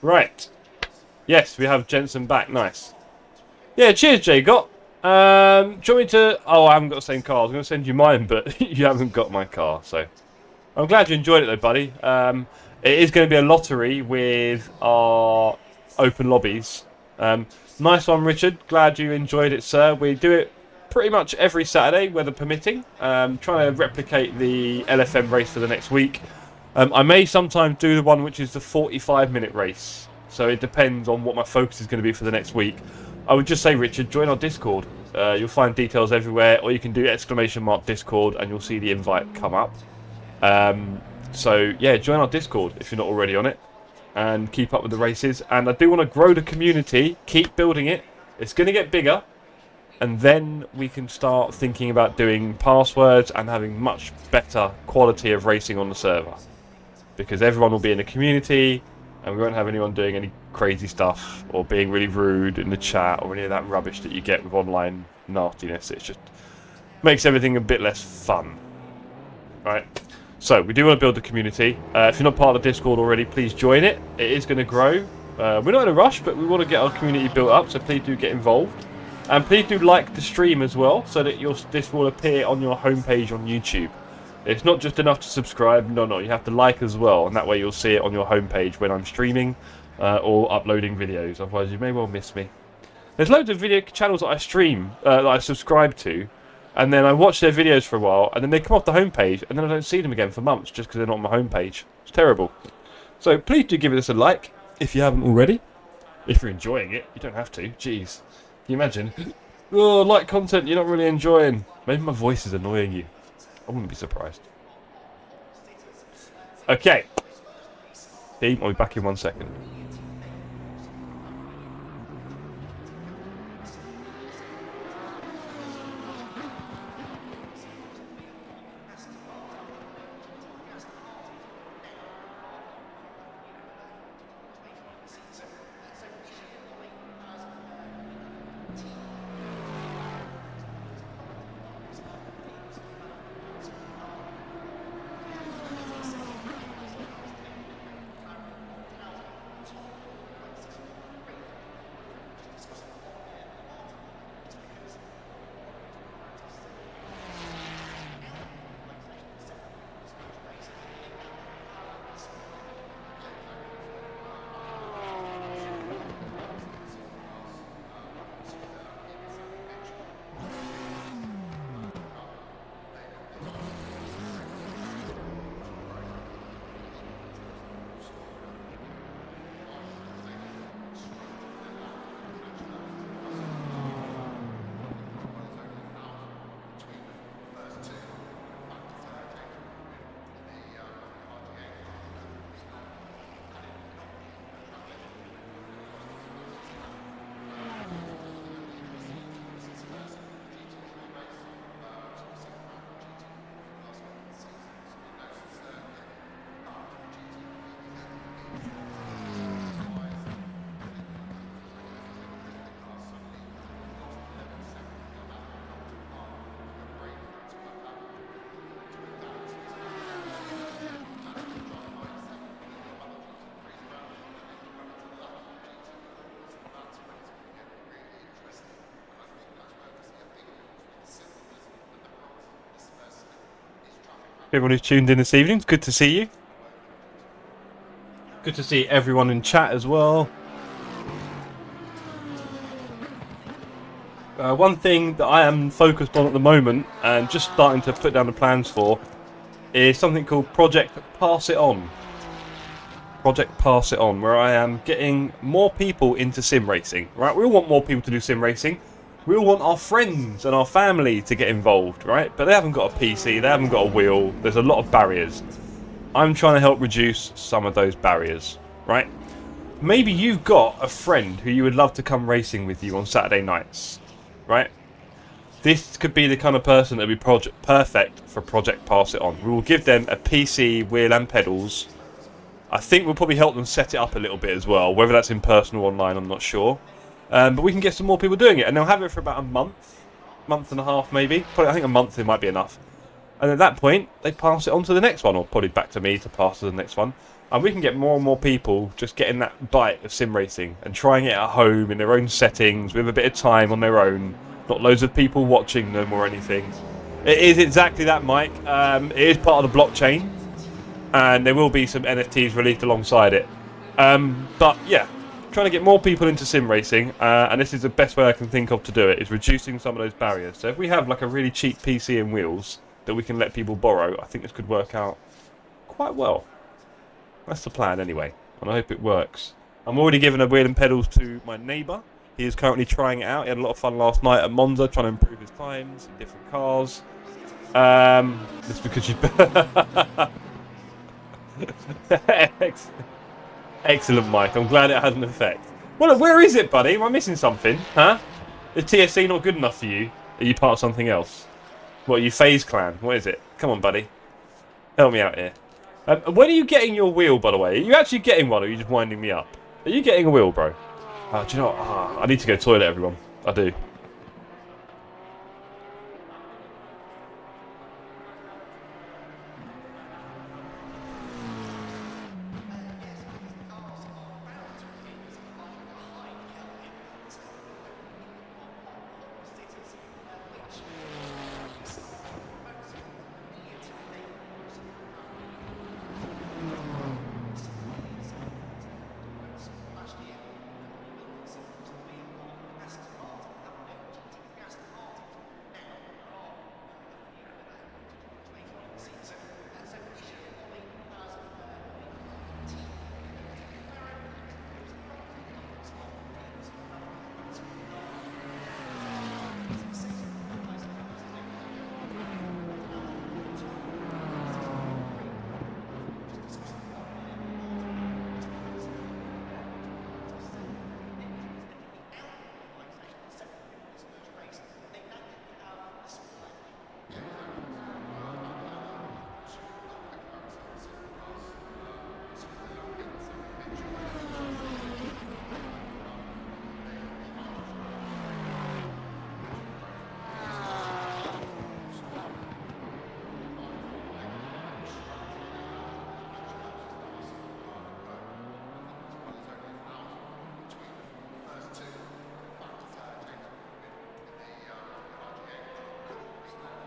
Right. Yes, we have Jensen back. Nice. Yeah, cheers, J-Got. Do you want me to... Oh, I haven't got the same car. I was going to send you mine, but you haven't got my car, so... I'm glad you enjoyed it, though, buddy. It is going to be a lottery with our open lobbies. Nice one, Richard. Glad you enjoyed it, sir. We do it pretty much every Saturday, weather permitting. Trying to replicate the LFM race for the next week. I may sometimes do the one which is the 45-minute race. So it depends on what my focus is going to be for the next week. I would just say, Richard, join our Discord. You'll find details everywhere, or you can do !Discord and you'll see the invite come up. So yeah, join our Discord if you're not already on it, and keep up with the races. And I do want to grow the community, keep building it. It's going to get bigger, and then we can start thinking about doing passwords and having much better quality of racing on the server, because everyone will be in the community and we won't have anyone doing any crazy stuff or being really rude in the chat or any of that rubbish that you get with online nastiness. It just makes everything a bit less fun, right? So we do want to build the community. If you're not part of the Discord already, please join it. It is going to grow. We're not in a rush, but we want to get our community built up, so please do get involved. And please do like the stream as well, so that this will appear on your homepage on YouTube. It's not just enough to subscribe, no, you have to like as well, and that way you'll see it on your homepage when I'm streaming or uploading videos, otherwise you may well miss me. There's loads of video channels that I stream, that I subscribe to, and then I watch their videos for a while, and then they come off the homepage, and then I don't see them again for months, just because they're not on my homepage. It's terrible. So please do give this a like, if you haven't already. If you're enjoying it, you don't have to, jeez. Can you imagine? Oh, like content you're not really enjoying. Maybe my voice is annoying you. I wouldn't be surprised. Okay. Team, I'll be back in 1 second. Everyone who's tuned in this evening, it's good to see you. Good to see everyone in chat as well. One thing that I am focused on at the moment, and just starting to put down the plans for, is something called Project Pass It On. Project Pass It On, where I am getting more people into sim racing. Right, we all want more people to do sim racing. We all want our friends and our family to get involved, right? But they haven't got a PC, they haven't got a wheel, there's a lot of barriers. I'm trying to help reduce some of those barriers, right? Maybe you've got a friend who you would love to come racing with you on Saturday nights, right? This could be the kind of person that would be perfect for Project Pass It On. We will give them a PC, wheel and pedals. I think we'll probably help them set it up a little bit as well. Whether that's in person or online, I'm not sure. But we can get some more people doing it, and they'll have it for about a month and a half maybe. Probably, I think a month it might be enough. And at that point, they pass it on to the next one, or probably back to me to pass to the next one. And we can get more and more people just getting that bite of sim racing and trying it at home in their own settings with a bit of time on their own. Not loads of people watching them or anything. It is exactly that, Mike. It is part of the blockchain, and there will be some NFTs released alongside it. But yeah, trying to get more people into sim racing, and this is the best way I can think of to do it, is reducing some of those barriers. So if we have like a really cheap PC and wheels that we can let people borrow, I think this could work out quite well. That's the plan anyway, and I hope it works. I'm already giving a wheel and pedals to my neighbour. He is currently trying it out. He had a lot of fun last night at Monza, trying to improve his times in different cars. That's because you... Excellent, Mike. I'm glad it had an effect. Well, where is it, buddy? Am I missing something? Huh? Is TSC not good enough for you? Are you part of something else? What, are you FaZe Clan? What is it? Come on, buddy. Help me out here. When are you getting your wheel, by the way? Are you actually getting one, or are you just winding me up? Are you getting a wheel, bro? Do you know what? I need to go to the toilet, everyone. I do.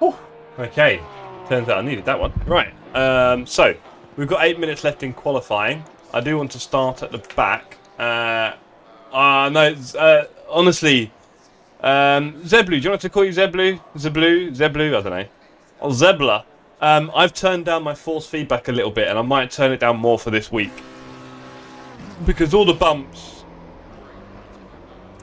Oh, okay. Turns out I needed that one. Right. So we've got 8 minutes left in qualifying. I do want to start at the back. Honestly, Zeblu. Do you want to call you Zeblu? Zeblu. I don't know. Or Zebla. I've turned down my force feedback a little bit, and I might turn it down more for this week because all the bumps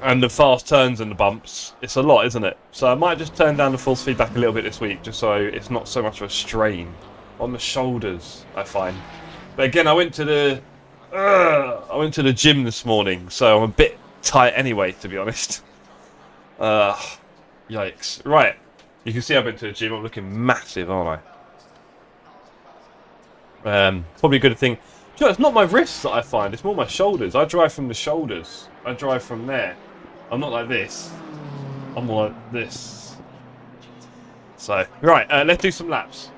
and the fast turns and the bumps, it's a lot, isn't it? So I might just turn down the force feedback a little bit this week, just so it's not so much of a strain on the shoulders, I find. But again, I went to the gym this morning, so I'm a bit tight anyway, to be honest. Yikes. Right. You can see I went to the gym. I'm looking massive, aren't I? Probably a good thing. You know, it's not my wrists that I find, it's more my shoulders. I drive from the shoulders. I drive from there. I'm not like this. I'm more like this. So, right, let's do some laps.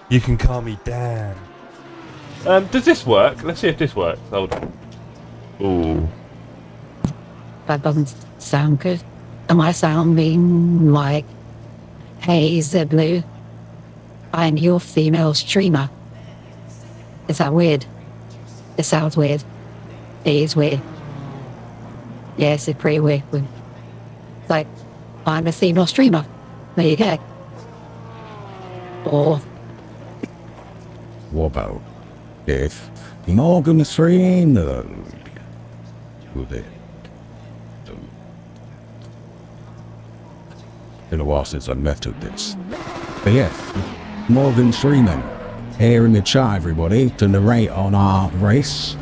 You can calm me down. Does this work? Let's see if this works. Hold on. Ooh. That doesn't sound good. Am I sounding like, hey, Zeblu, I'm your female streamer? Is that weird? It sounds weird. It is weird. Yes, it's pretty weird. It's like, I'm a female streamer. There you go. Or... what about if Morgan stream with it? Been a while since I left with this. But yes, Morgan streaming here in the chat, everybody, to narrate on our race.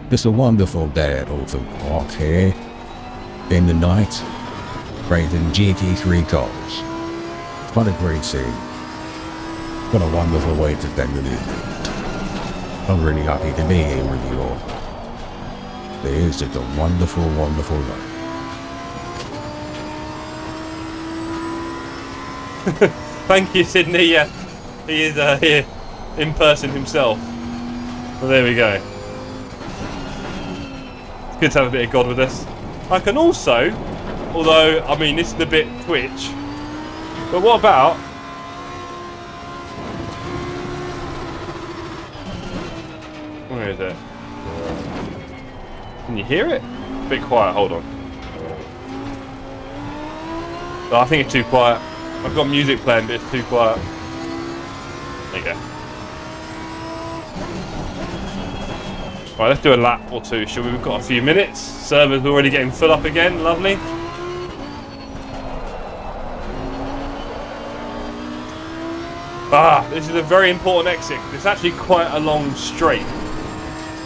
It's a wonderful day at Oulton Park here in the night, racing GT3 cars. What a great scene. What a wonderful way to spend the evening. I'm really happy to be here with you all. It is just a wonderful, wonderful night. Thank you, Sydney. Yeah, he is here in person himself. Well, there we go. It's good to have a bit of God with us. I can also, although, I mean, this is a bit Twitch, But what about... Where is it? Can you hear it? A bit quiet, hold on. Oh, I think it's too quiet. I've got music playing, but it's too quiet. There you go. Right, let's do a lap or two, shall we? We've got a few minutes. Server's already getting full up again, lovely. Ah, this is a very important exit. It's actually quite a long straight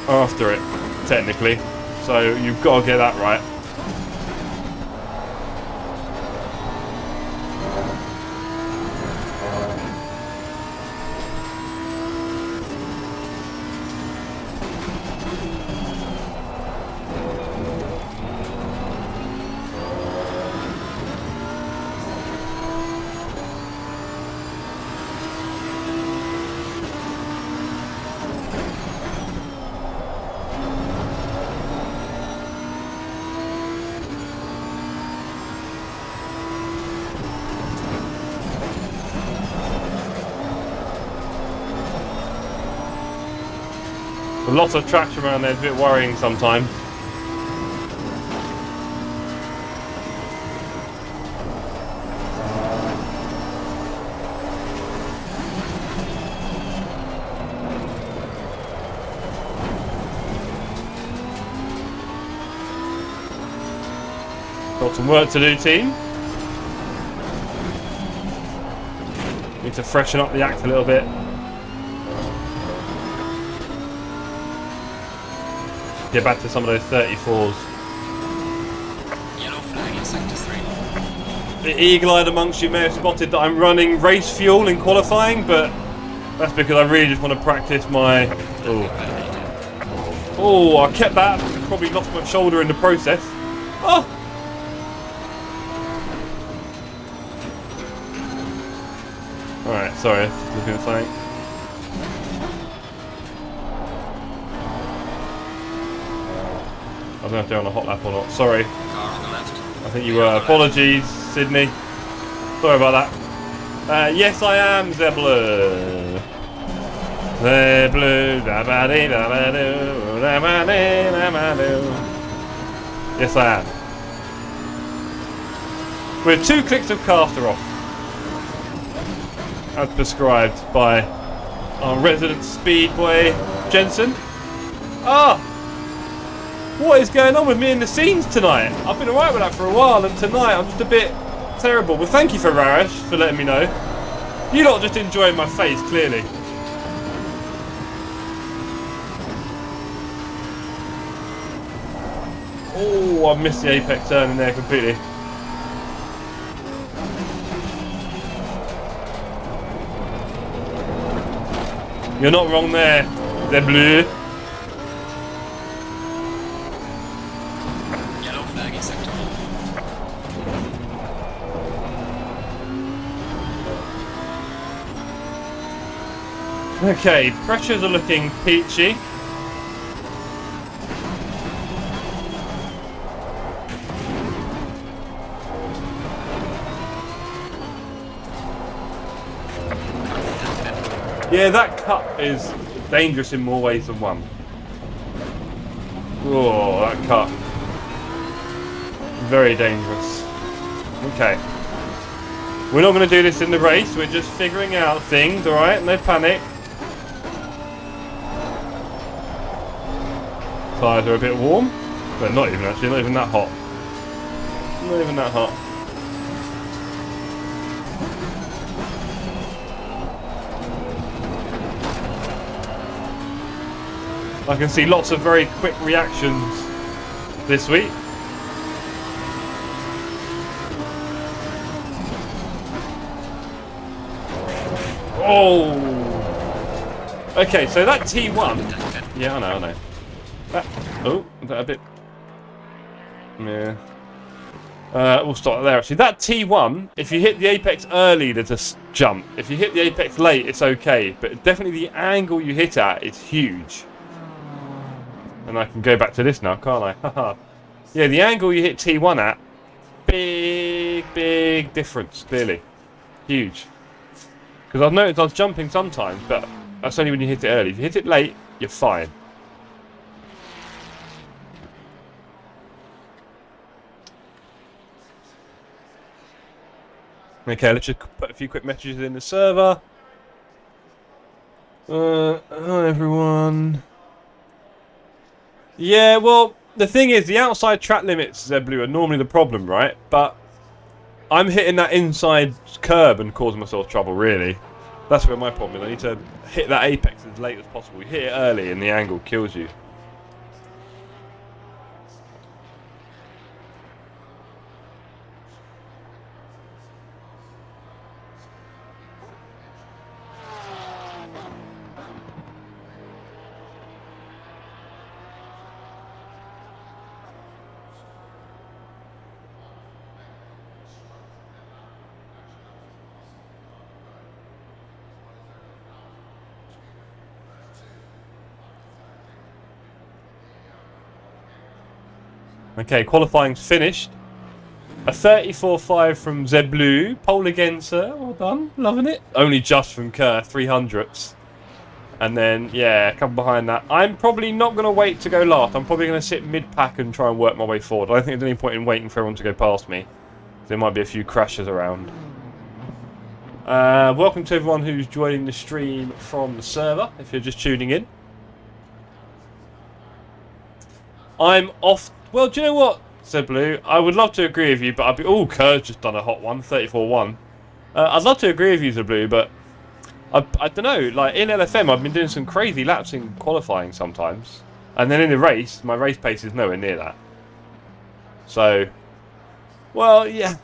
after it, technically. So you've got to get that right. Lots of traction around there, it's a bit worrying sometimes. Got some work to do, team. Need to freshen up the act a little bit. Get back to some of those 34s. Yellow flag in sector 3. The eagle-eyed amongst you may have spotted that I'm running race fuel in qualifying, but that's because I really just want to practice my... Oh, I kept that. Probably lost my shoulder in the process. Oh! Alright, sorry. Looking at something. I don't know if they're on a hot lap or not. Sorry. Car on the left. I think you were. Apologies, Sydney. Sorry about that. Yes, I am Zeblu. Zeblu. Yes, I am. We're 2 clicks of caster off, as prescribed by our resident speedboy Jensen. Ah! What is going on with me in the scenes tonight? I've been alright with that for a while, and tonight I'm just a bit terrible. Well, thank you for Raresh for letting me know. You lot just enjoying my face, clearly. Oh, I missed the apex turn in there completely. You're not wrong there, they're blue. Okay, pressures are looking peachy. Yeah, that cut is dangerous in more ways than one. Oh, that cut. Very dangerous. Okay. We're not going to do this in the race, we're just figuring out things, alright? No panic. Tyres are a bit warm, but not even actually, not even that hot. Not even that hot. I can see lots of very quick reactions this week. Oh! Okay, so that T1... Yeah, I know. Oh, is that a bit... Yeah. We'll start there actually. That T1, if you hit the apex early, there's a jump. If you hit the apex late, it's okay. But definitely the angle you hit at is huge. And I can go back to this now, can't I? Haha. Yeah, the angle you hit T1 at, big difference, clearly. Huge. Because I've noticed I was jumping sometimes, but that's only when you hit it early. If you hit it late, you're fine. Okay, let's just put a few quick messages in the server. Hi everyone. Yeah, well, the thing is, the outside track limits, Blue, are normally the problem, right? But I'm hitting that inside curb and causing myself trouble, really. That's where my problem is. I need to hit that apex as late as possible. You hit it early and the angle kills you. Okay, qualifying's finished. A 34.5 from Zeblu. Pole again, sir. Well done. Loving it. Only just from Kerr, 300ths. And then, yeah, a couple behind that. I'm probably not going to wait to go last. I'm probably going to sit mid-pack and try and work my way forward. I don't think there's any point in waiting for everyone to go past me. There might be a few crashes around. Welcome to everyone who's joining the stream from the server, if you're just tuning in. I'm off. Well, do you know what, said Blue? I would love to agree with you, but I'd be... Oh, Kerr's just done a hot one, 34.1. I'd love to agree with you, Blue, but I don't know. Like, in LFM, I've been doing some crazy laps in qualifying sometimes. And then in the race, my race pace is nowhere near that. So, well, yeah.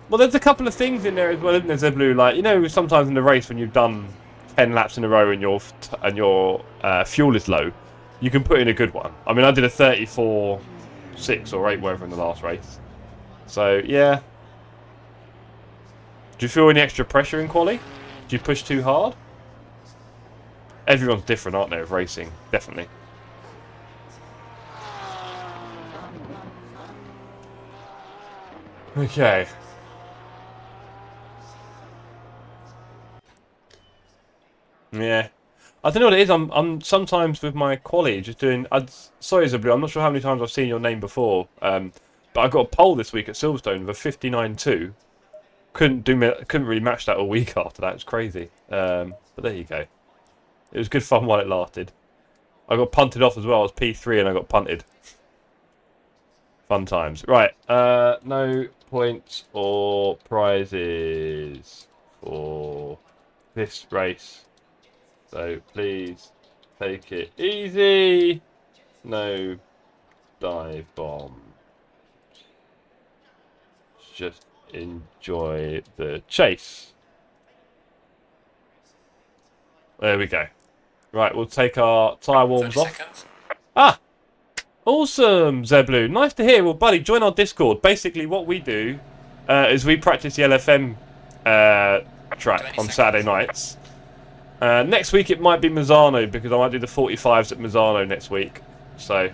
Well, there's a couple of things in there as well, isn't there, Zeblu? Like, you know, sometimes in the race when you've done 10 laps in a row and your fuel is low, you can put in a good one. I mean, I did a 34.6 or 8, whatever, in the last race. So, yeah. Do you feel any extra pressure in quali? Do you push too hard? Everyone's different, aren't they, of racing? Definitely. Okay. Yeah. I don't know what it is. I'm sometimes with my quali just doing. Sorry, Zablu, I'm not sure how many times I've seen your name before. But I got a pole this week at Silverstone with a 59.2. Couldn't really match that all week after that. It's crazy. But there you go. It was good fun while it lasted. I got punted off as well. I was P3 and I got punted. Fun times. Right. No points or prizes for this race. So please take it easy. No dive bomb. Just enjoy the chase. There we go. Right, we'll take our tyre warms off. Seconds. Ah! Awesome, Zeblu. Nice to hear. Well, buddy, join our Discord. Basically, what we do is we practice the LFM track on Saturday nights. Next week it might be Mazzano because I might do the 45s at Mazzano next week. So,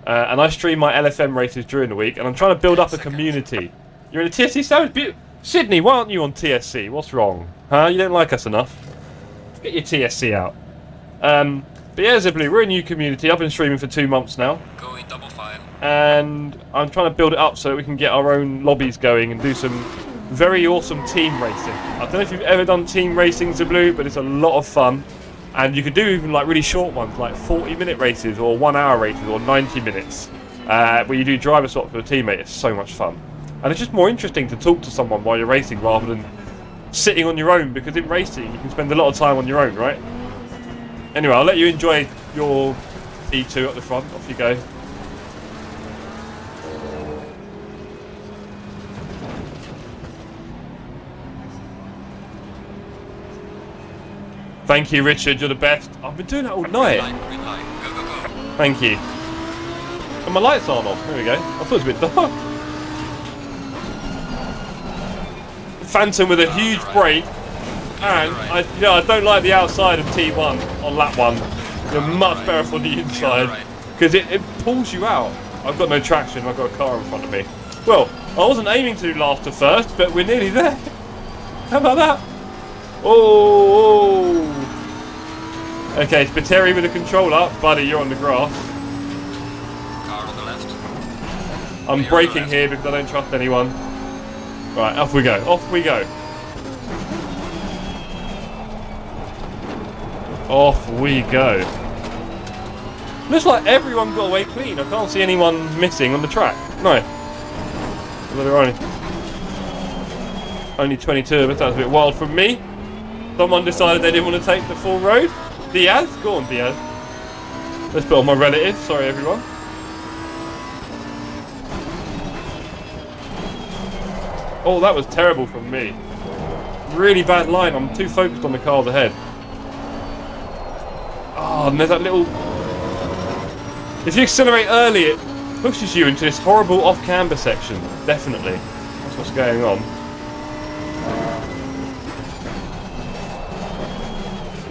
and I stream my LFM races during the week, and I'm trying to build up a community. You're in a TSC? Sounds Sydney, why aren't you on TSC? What's wrong? Huh? You don't like us enough? Get your TSC out. But yeah, Zeblu, we're a new community. I've been streaming for 2 months now. Going double file. And I'm trying to build it up so that we can get our own lobbies going and do some very awesome team racing. I don't know if you've ever done team racing, Zeblu, but it's a lot of fun. And you could do even like really short ones, like 40-minute races or 1-hour races or 90 minutes, where you do driver swap for a teammate. It's so much fun. And it's just more interesting to talk to someone while you're racing rather than sitting on your own, because in racing you can spend a lot of time on your own, right? Anyway, I'll let you enjoy your P2 at the front. Off you go. Thank you, Richard. You're the best. I've been doing that all night. Green light. Go, go, go. Thank you. And my lights aren't on. There we go. I thought it was a bit dark. Phantom with a huge brake. And I don't like the outside of T1 on lap 1. You're much better for the inside because it pulls you out. I've got no traction. I've got a car in front of me. Well, I wasn't aiming to do last to first, but we're nearly there. How about that? Oh! Okay, Spiteri with the controller. Buddy, you're on the grass. Car on the left. I'm braking here because I don't trust anyone. Right, off we go. Off we go. Off we go. Looks like everyone got away clean. I can't see anyone missing on the track. No. Well, there are only 22 of us. That was a bit wild from me. Someone decided they didn't want to take the full road. Diaz? Go on, Diaz. Let's put on my relatives. Sorry, everyone. Oh, that was terrible from me. Really bad line. I'm too focused on the cars ahead. Oh, and there's that little... If you accelerate early, it pushes you into this horrible off-camber section. Definitely. That's what's going on.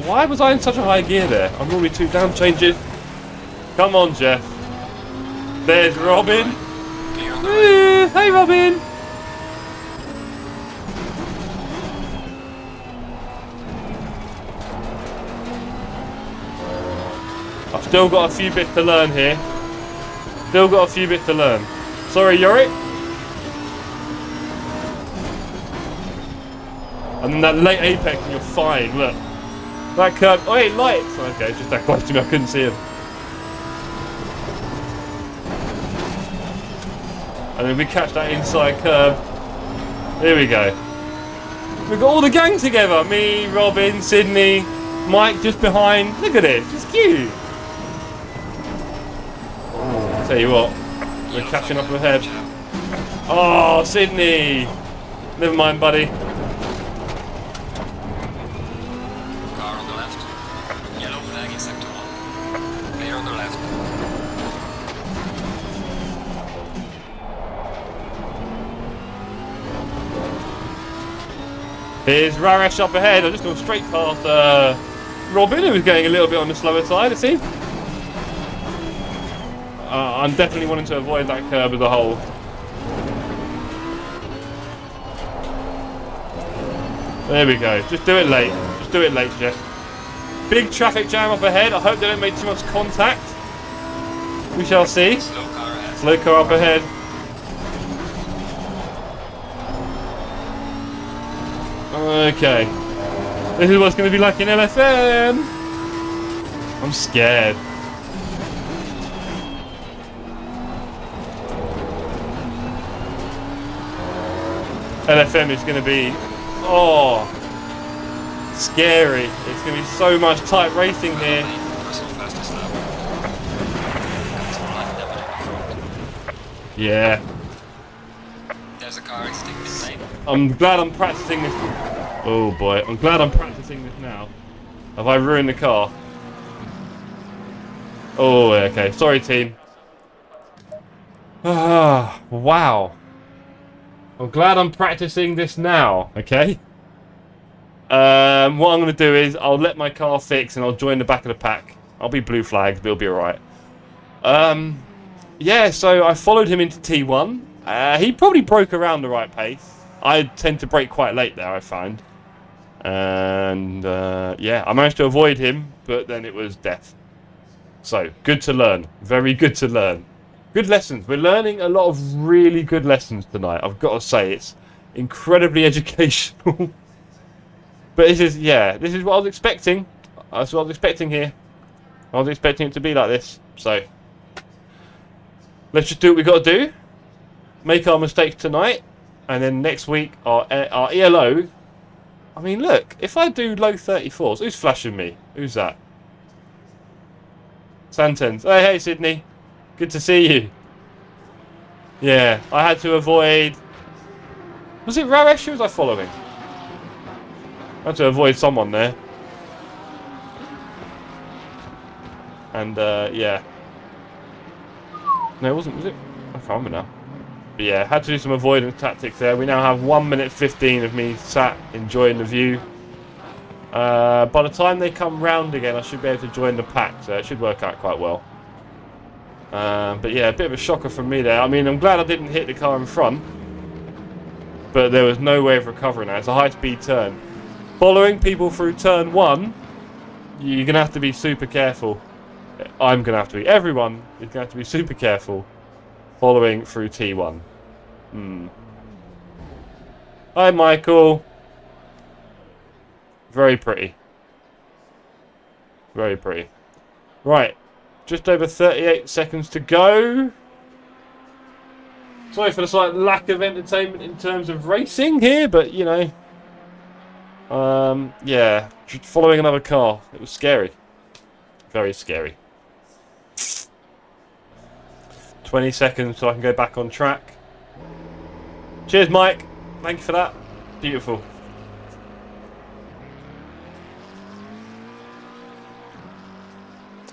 Why was I in such a high gear there? I'm normally 2 down changes. Come on, Jeff. There's Robin. Hey, Robin. I've still got a few bits to learn here. Still got a few bits to learn. Sorry, Yorick. And then that late apex and you're fine, look. That curve, oh wait, lights! Okay, just that close to me, I couldn't see him. And then we catch that inside curve. Here we go. We've got all the gang together. Me, Robin, Sydney, Mike just behind. Look at this, it's cute. I'll tell you what, we're catching up ahead. Oh, Sydney! Never mind, buddy. Car on the left. Yellow flag in sector 1. Player on the left. Here's Raresh up ahead. I've just gone straight past Robin, who was getting a little bit on the slower side, it seems. I'm definitely wanting to avoid that curb as a whole. There we go. Just do it late. Just do it late, Jeff. Big traffic jam up ahead. I hope they don't make too much contact. We shall see. Slow car ahead. Slow car up ahead. Okay. This is what's going to be like in LFM. I'm scared. LFM is going to be, oh, scary. It's going to be so much tight racing here. Personal fastest lap. Yeah. There's a car extinct this lane. I'm glad I'm practicing this. Oh boy, I'm glad I'm practicing this now. Have I ruined the car? Oh, okay. Sorry, team. Ah, wow. I'm glad I'm practicing this now, okay? What I'm going to do is I'll let my car fix and I'll join the back of the pack. I'll be blue flagged, but it'll be alright. Yeah, so I followed him into T1. He probably broke around the right pace. I tend to brake quite late there, I find. And, yeah, I managed to avoid him, but then it was death. So, good to learn. Very good to learn. Good lessons. We're learning a lot of really good lessons tonight. I've got to say, it's incredibly educational. But this is, yeah, this is what I was expecting. That's what I was expecting here. I was expecting it to be like this. So, let's just do what we got to do. Make our mistakes tonight. And then next week, our ELO. I mean, look, if I do low 34s, who's flashing me? Who's that? Santens. Hey, Sydney. Good to see you. Yeah, I had to avoid... Was it Raresh or was I following? I had to avoid someone there. And, yeah. No, it wasn't, was it? I can't remember now. But yeah, had to do some avoidance tactics there. We now have 1 minute 15 of me sat enjoying the view. By the time they come round again, I should be able to join the pack, so it should work out quite well. But yeah, a bit of a shocker from me there. I mean, I'm glad I didn't hit the car in front. but there was no way of recovering that. It's a high-speed turn. Following people through turn 1, you're going to have to be super careful. I'm going to have to be. Everyone is going to have to be super careful following through T1. Hi, Michael. Very pretty. Very pretty. Right. Just over 38 seconds to go. Sorry for the slight lack of entertainment in terms of racing here, but, you know. Yeah. Following another car. It was scary. Very scary. 20 seconds so I can go back on track. Cheers, Mike. Thank you for that. Beautiful.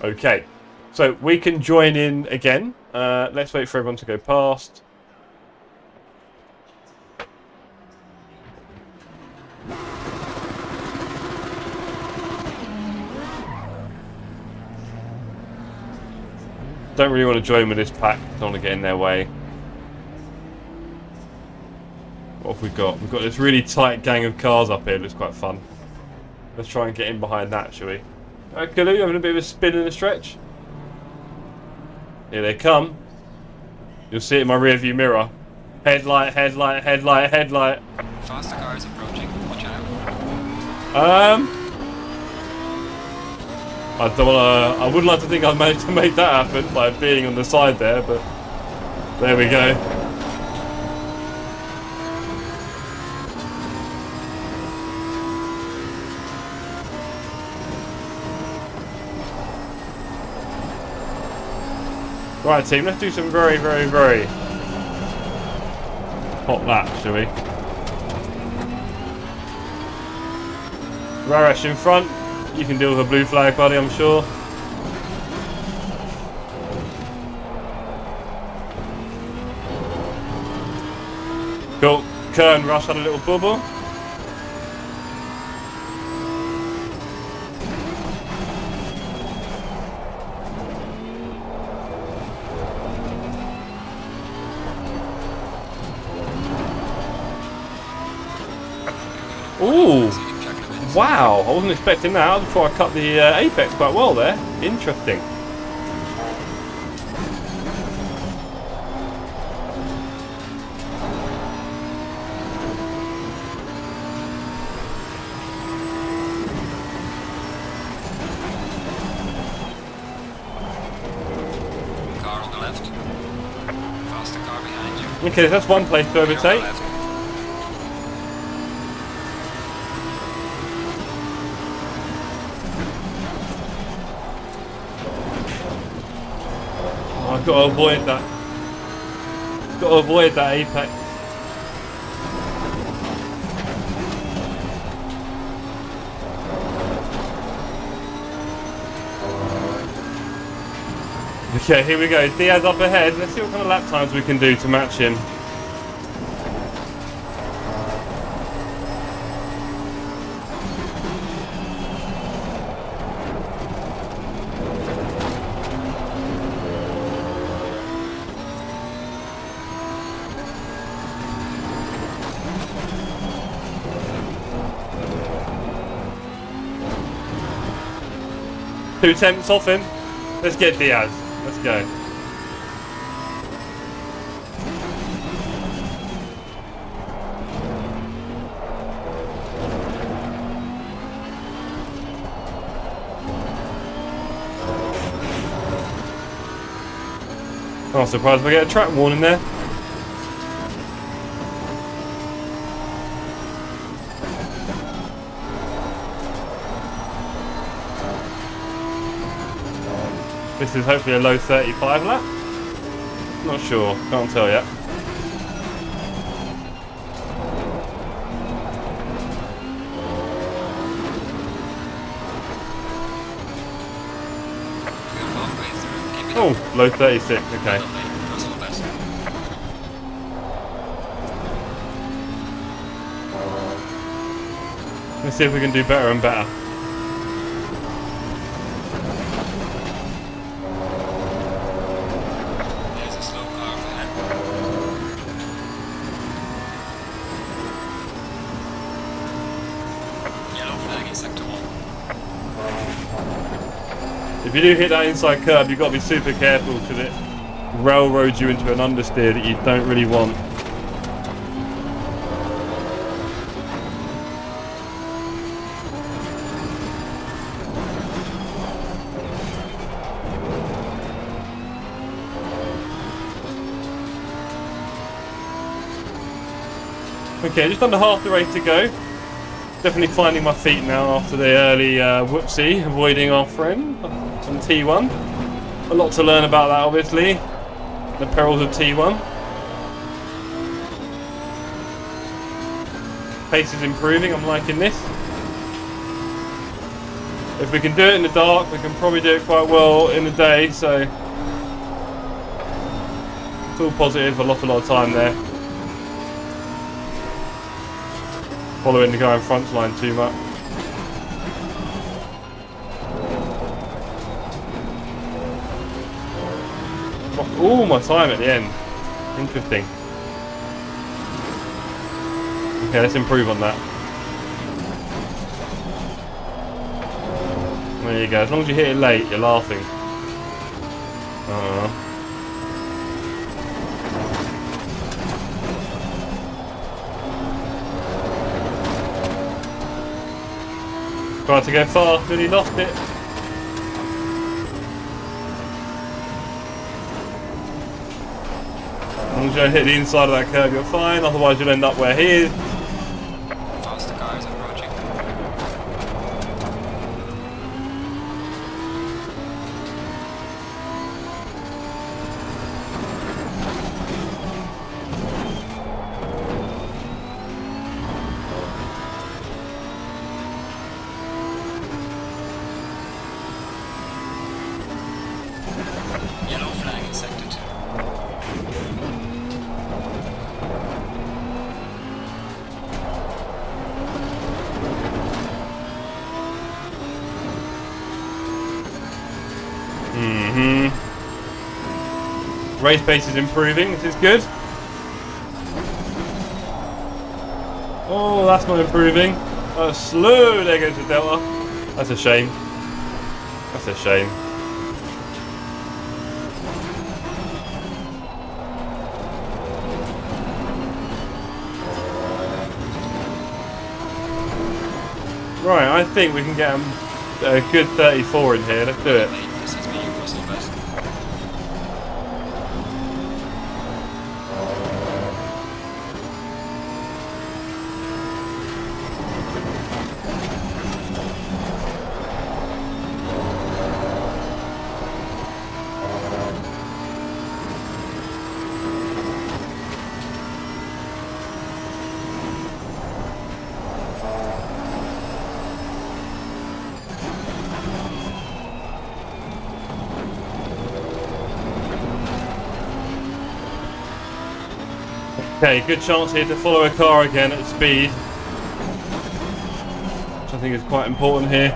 Okay. So we can join in again. Let's wait for everyone to go past. Don't really want to join with this pack. Don't want to get in their way. What have we got? We've got this really tight gang of cars up here. It looks quite fun. Let's try and get in behind that, shall we? Alright, Kalu, having a bit of a spin in the stretch. Here they come. You'll see it in my rear view mirror. Headlight, headlight, headlight, headlight. Faster cars approaching. Watch out. I don't wanna, I would like to think I've managed to make that happen by being on the side there, but there we go. Right, team, let's do some very, very, very hot laps, shall we? Raresh in front. You can deal with a blue flag, buddy, I'm sure. Cool. Kern Rush had a little bubble. Ooh. Wow, I wasn't expecting that. Before I cut the apex quite well there. Interesting. Car on the left. Faster car behind you. Okay, that's one place to overtake. I've got to avoid that. Got to avoid that apex. Okay, here we go. Diaz up ahead. Let's see what kind of lap times we can do to match him. Two tenths off him. Let's get Diaz. Let's go. Oh, surprised if I get a track warning there. This is hopefully a low 35 lap. Not sure, can't tell yet. Oh, low 36, okay. Let's see if we can do better and better. in sector 1. If you do hit that inside curb, you've got to be super careful because it railroads you into an understeer that you don't really want. Okay, just under half the race to go. Definitely finding my feet now after the early whoopsie, avoiding our friend on T1. A lot to learn about that, obviously. The perils of T1. Pace is improving, I'm liking this. If we can do it in the dark, we can probably do it quite well in the day, so it's all positive. I lost a lot of time there. Following the guy in front line too much. Oh, my time at the end. Interesting. Okay, let's improve on that. There you go. As long as you hit it late, you're laughing. Tried to go fast, but he lost it. As long as you don't hit the inside of that curve, you're fine. Otherwise, you'll end up where he is. Faster cars approaching. Yellow flag in sector 2. Race pace is improving, this is good. Oh, that's not improving. Oh, slow, there goes the Delta. That's a shame. That's a shame. Right, I think we can get a good 34 in here. Let's do it. This is me, personal best. Okay, good chance here to follow a car again at speed, which I think is quite important here.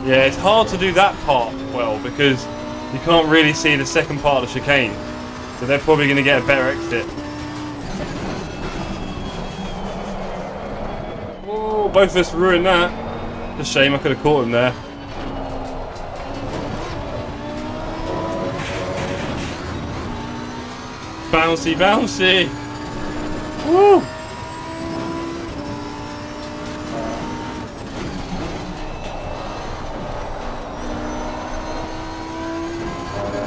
Yeah, it's hard to do that part well because you can't really see the second part of the chicane, so they're probably going to get a better exit. Oh, both of us ruined that. It's a shame, I could have caught him there. Bouncy, bouncy! Woo!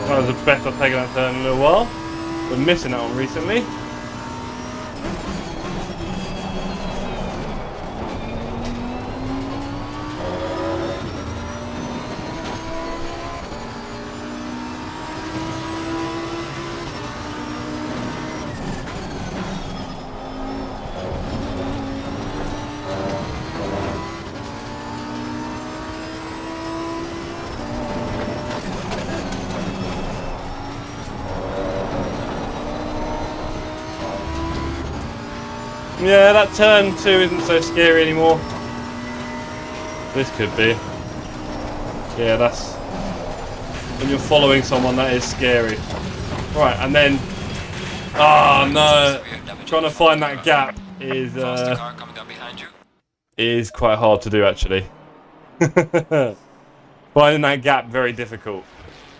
That was the best I've taken that turn in a little while. Been missing that one recently. Yeah, that turn 2 isn't so scary anymore. This could be. Yeah, that's... when you're following someone, that is scary. Right, and then... oh no! Trying to find that gap is... Faster car coming up behind you. is quite hard to do, actually. Finding that gap very difficult.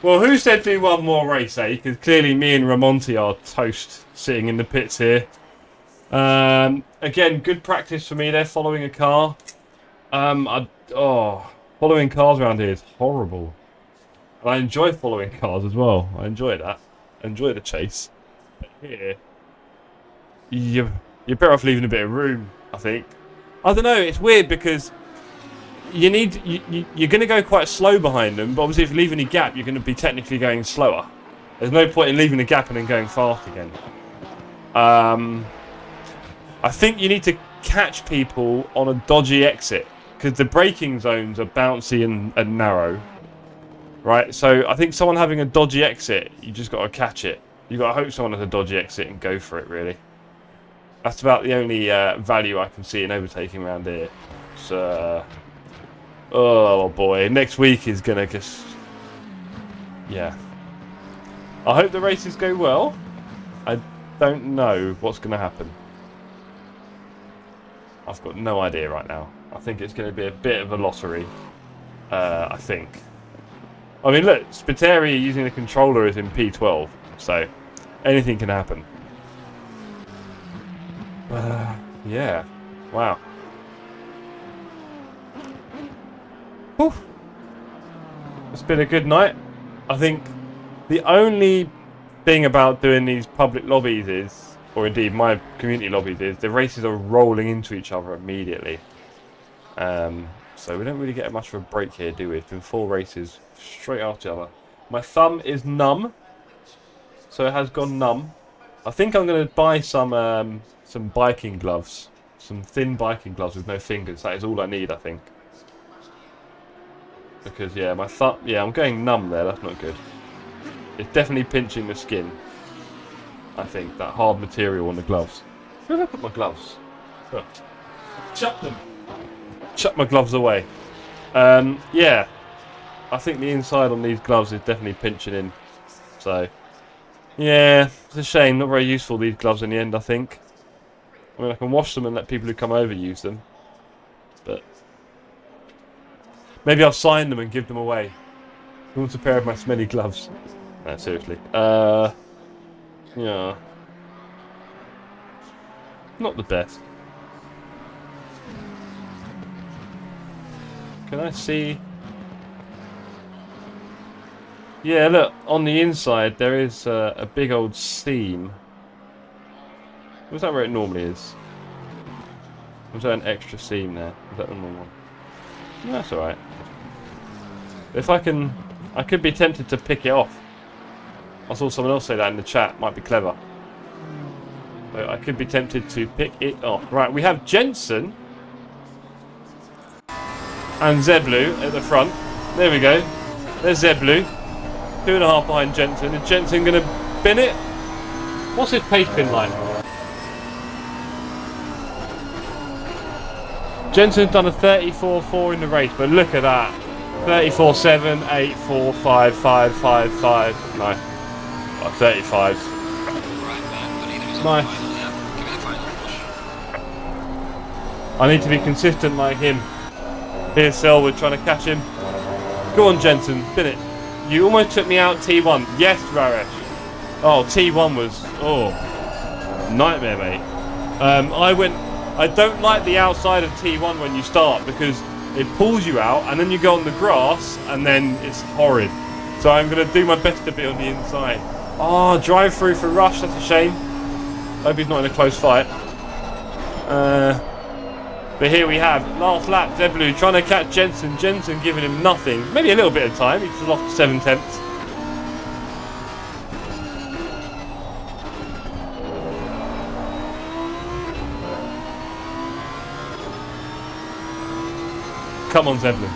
Well, who said do one more race, eh? Because clearly me and Ramonti are toast sitting in the pits here. Again, good practice for me there, following a car. Following cars around here is horrible. And I enjoy following cars as well. I enjoy that. I enjoy the chase. But here, you're better off leaving a bit of room, I think. I don't know, it's weird because you're going to go quite slow behind them, but obviously if you leave any gap, you're going to be technically going slower. There's no point in leaving a gap and then going fast again. I think you need to catch people on a dodgy exit, because the braking zones are bouncy and narrow. Right, so I think someone having a dodgy exit, you just got to catch it. You got to hope someone has a dodgy exit and go for it, really. That's about the only value I can see in overtaking around here. So, oh boy, next week is gonna just, yeah. I hope the races go well. I don't know what's gonna happen. I've got no idea right now. I think it's going to be a bit of a lottery. I think. I mean, look, Spiteri using the controller is in P12, so anything can happen. Yeah. Wow. Whew. It's been a good night. I think the only thing about doing these public lobbies is, or indeed my community lobbies is, the races are rolling into each other immediately. So we don't really get much of a break here, do we? It's been 4 races straight after each other. My thumb is numb, so it has gone numb. I think I'm going to buy some biking gloves, some thin biking gloves with no fingers. That is all I need, I think. Because yeah, my thumb, yeah, I'm going numb there. That's not good. It's definitely pinching the skin. I think that hard material on the gloves. Where did I put my gloves? Oh. Chuck them. Chuck my gloves away. Yeah, I think the inside on these gloves is definitely pinching in. So, yeah, it's a shame. Not very useful, these gloves in the end, I think. I mean, I can wash them and let people who come over use them. But maybe I'll sign them and give them away. Who wants a pair of my smelly gloves? No, seriously. Yeah. Not the best. Can I see? Yeah, look, on the inside there is a big old seam. Was that where it normally is? Was there an extra seam there? Is that the normal one? No, that's alright. If I could be tempted to pick it off. I saw someone else say that in the chat, might be clever. So I could be tempted to pick it off. Right, we have Jensen and Zeblu at the front. There we go. There's Zeblu. 2.5 behind Jensen. Is Jensen going to bin it? What's his pace bin line? Jensen's done a 34.4 in the race, but look at that. 34.7, 8.4, 5, 5, 5, 5. Nice. 35s. Nice. I need to be consistent like him. Here's Selwood trying to catch him. Go on, Jensen, bin it. You almost took me out T1. Yes, Raresh. Oh, T1 was nightmare, mate. I don't like the outside of T1 when you start because it pulls you out and then you go on the grass and then it's horrid. So I'm going to do my best to be on the inside. Oh, drive through for Rush, that's a shame. Hope he's not in a close fight. But here we have, last lap, Zeblu trying to catch Jensen. Jensen giving him nothing. Maybe a little bit of time, he's lost 7 tenths. Come on, Zeblu.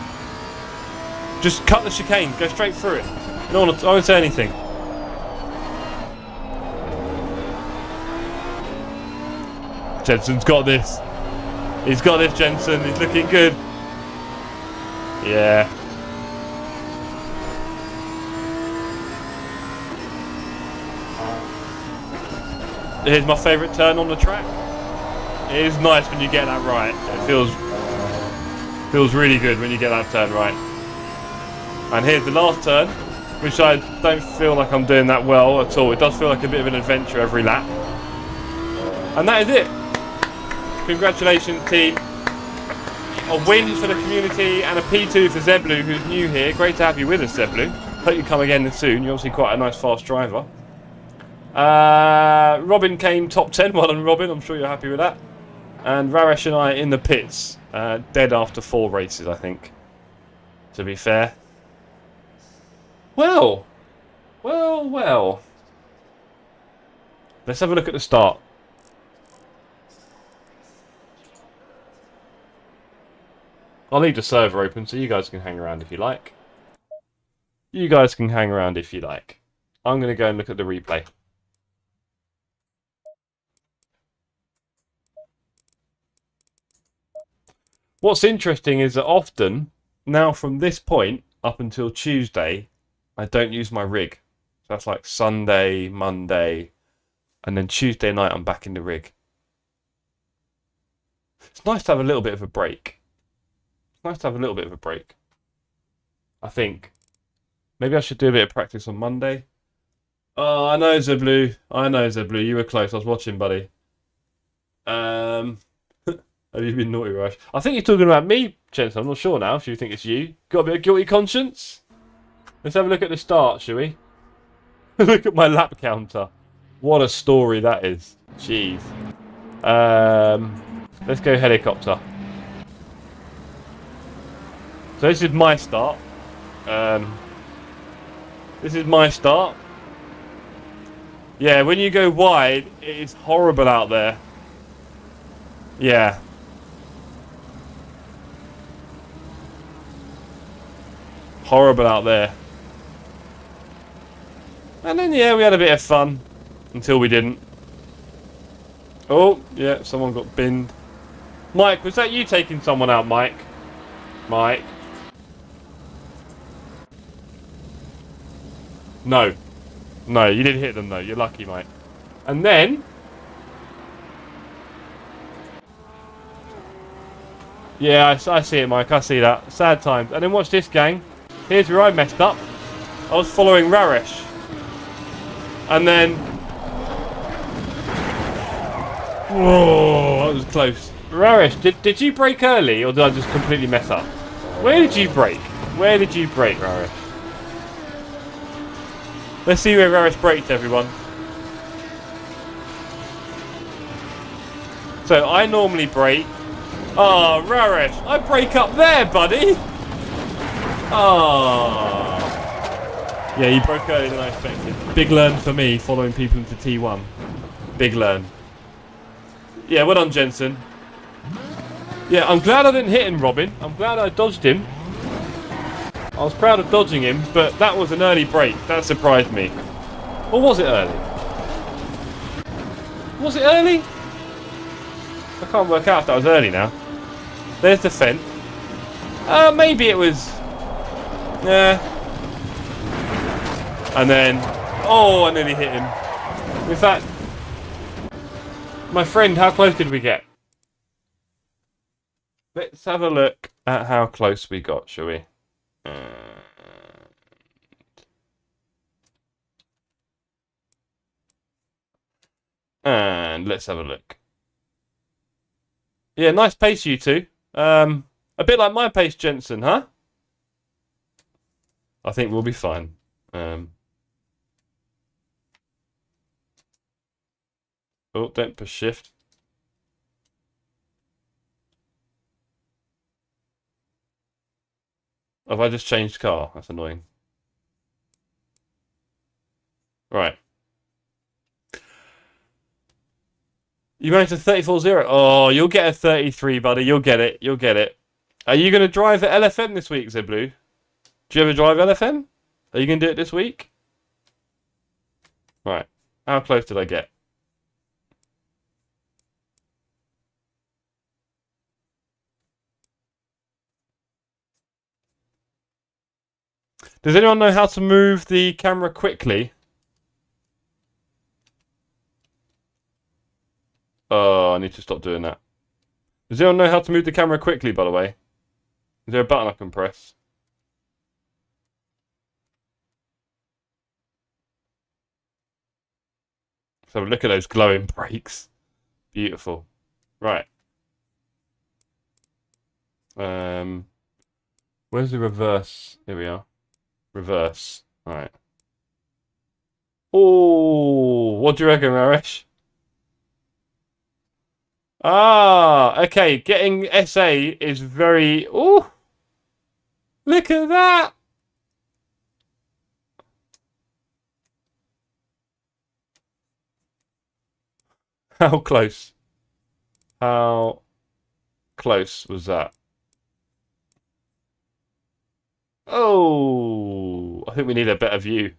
Just cut the chicane, go straight through it. No one, I won't say anything. Jensen's got this. He's got this, Jensen. He's looking good. Yeah. Here's my favourite turn on the track. It is nice when you get that right. It feels Feels really good when you get that turn right. And here's the last turn, which I don't feel like I'm doing that well at all. It does feel like a bit of an adventure every lap. And that is it. Congratulations, team. A win for the community and a P2 for Zeblu, who's new here. Great to have you with us, Zeblu. Hope you come again soon. You're obviously quite a nice fast driver. Robin came top 10. Well done, Robin. I'm sure you're happy with that. And Raresh and I in the pits. Dead after 4 races, I think. To be fair. Well. Let's have a look at the start. I'll leave the server open so you guys can hang around if you like. You guys can hang around if you like. I'm going to go and look at the replay. What's interesting is that often, now from this point up until Tuesday, I don't use my rig. So that's like Sunday, Monday, and then Tuesday night I'm back in the rig. It's nice to have a little bit of a break. Nice to have a little bit of a break. I think. Maybe I should do a bit of practice on Monday. Oh, I know, Zeblu. You were close. I was watching, buddy. Have you been naughty, Rush? I think you're talking about me, Jensen. I'm not sure now if you think it's you. Got a bit of guilty conscience? Let's have a look at the start, shall we? Look at my lap counter. What a story that is. Jeez. Let's go helicopter. So this is my start. This is my start. Yeah, when you go wide, it is horrible out there. Yeah. Horrible out there. And then, yeah, we had a bit of fun. Until we didn't. Oh, yeah, someone got binned. Mike, was that you taking someone out, Mike? Mike? No. No, you didn't hit them, though. You're lucky, Mike. And then... yeah, I see it, Mike. I see that. Sad times. And then watch this, gang. Here's where I messed up. I was following Raresh. And then... whoa, that was close. Raresh, did you brake early, or did I just completely mess up? Where did you brake? Where did you brake, Raresh? Let's see where Raresh braked, everyone. So, I normally brake. Oh, Raresh, I brake up there, buddy! Oh. Yeah, you broke earlier than I expected. Big learn for me, following people into T1. Big learn. Yeah, well done, Jensen. Yeah, I'm glad I didn't hit him, Robin. I'm glad I dodged him. I was proud of dodging him, but that was an early break. That surprised me. Or was it early? Was it early? I can't work out if that was early now. There's the fence. Maybe it was... yeah. And then... oh, I nearly hit him. In fact... my friend, how close did we get? Let's have a look at how close we got, shall we? And let's have a look. Yeah, nice pace, you two. A bit like my pace, Jensen, huh? I think we'll be fine. Oh, don't push shift. Have I just changed car? That's annoying. Right. You managed a 34.0. Oh, you'll get a 33, buddy. You'll get it. You'll get it. Are you going to drive at LFM this week, Zeblu? Do you ever drive LFM? Are you going to do it this week? Right. How close did I get? Does anyone know how to move the camera quickly? Oh, I need to stop doing that. Does anyone know how to move the camera quickly, by the way? Is there a button I can press? So look at those glowing brakes. Beautiful. Right. Where's the reverse? Here we are. Reverse. Alright. Oh, what do you reckon, Marish? Ah, okay. Getting SA is very... Oh, look at that. How close? How close was that? Oh, I think we need a better view.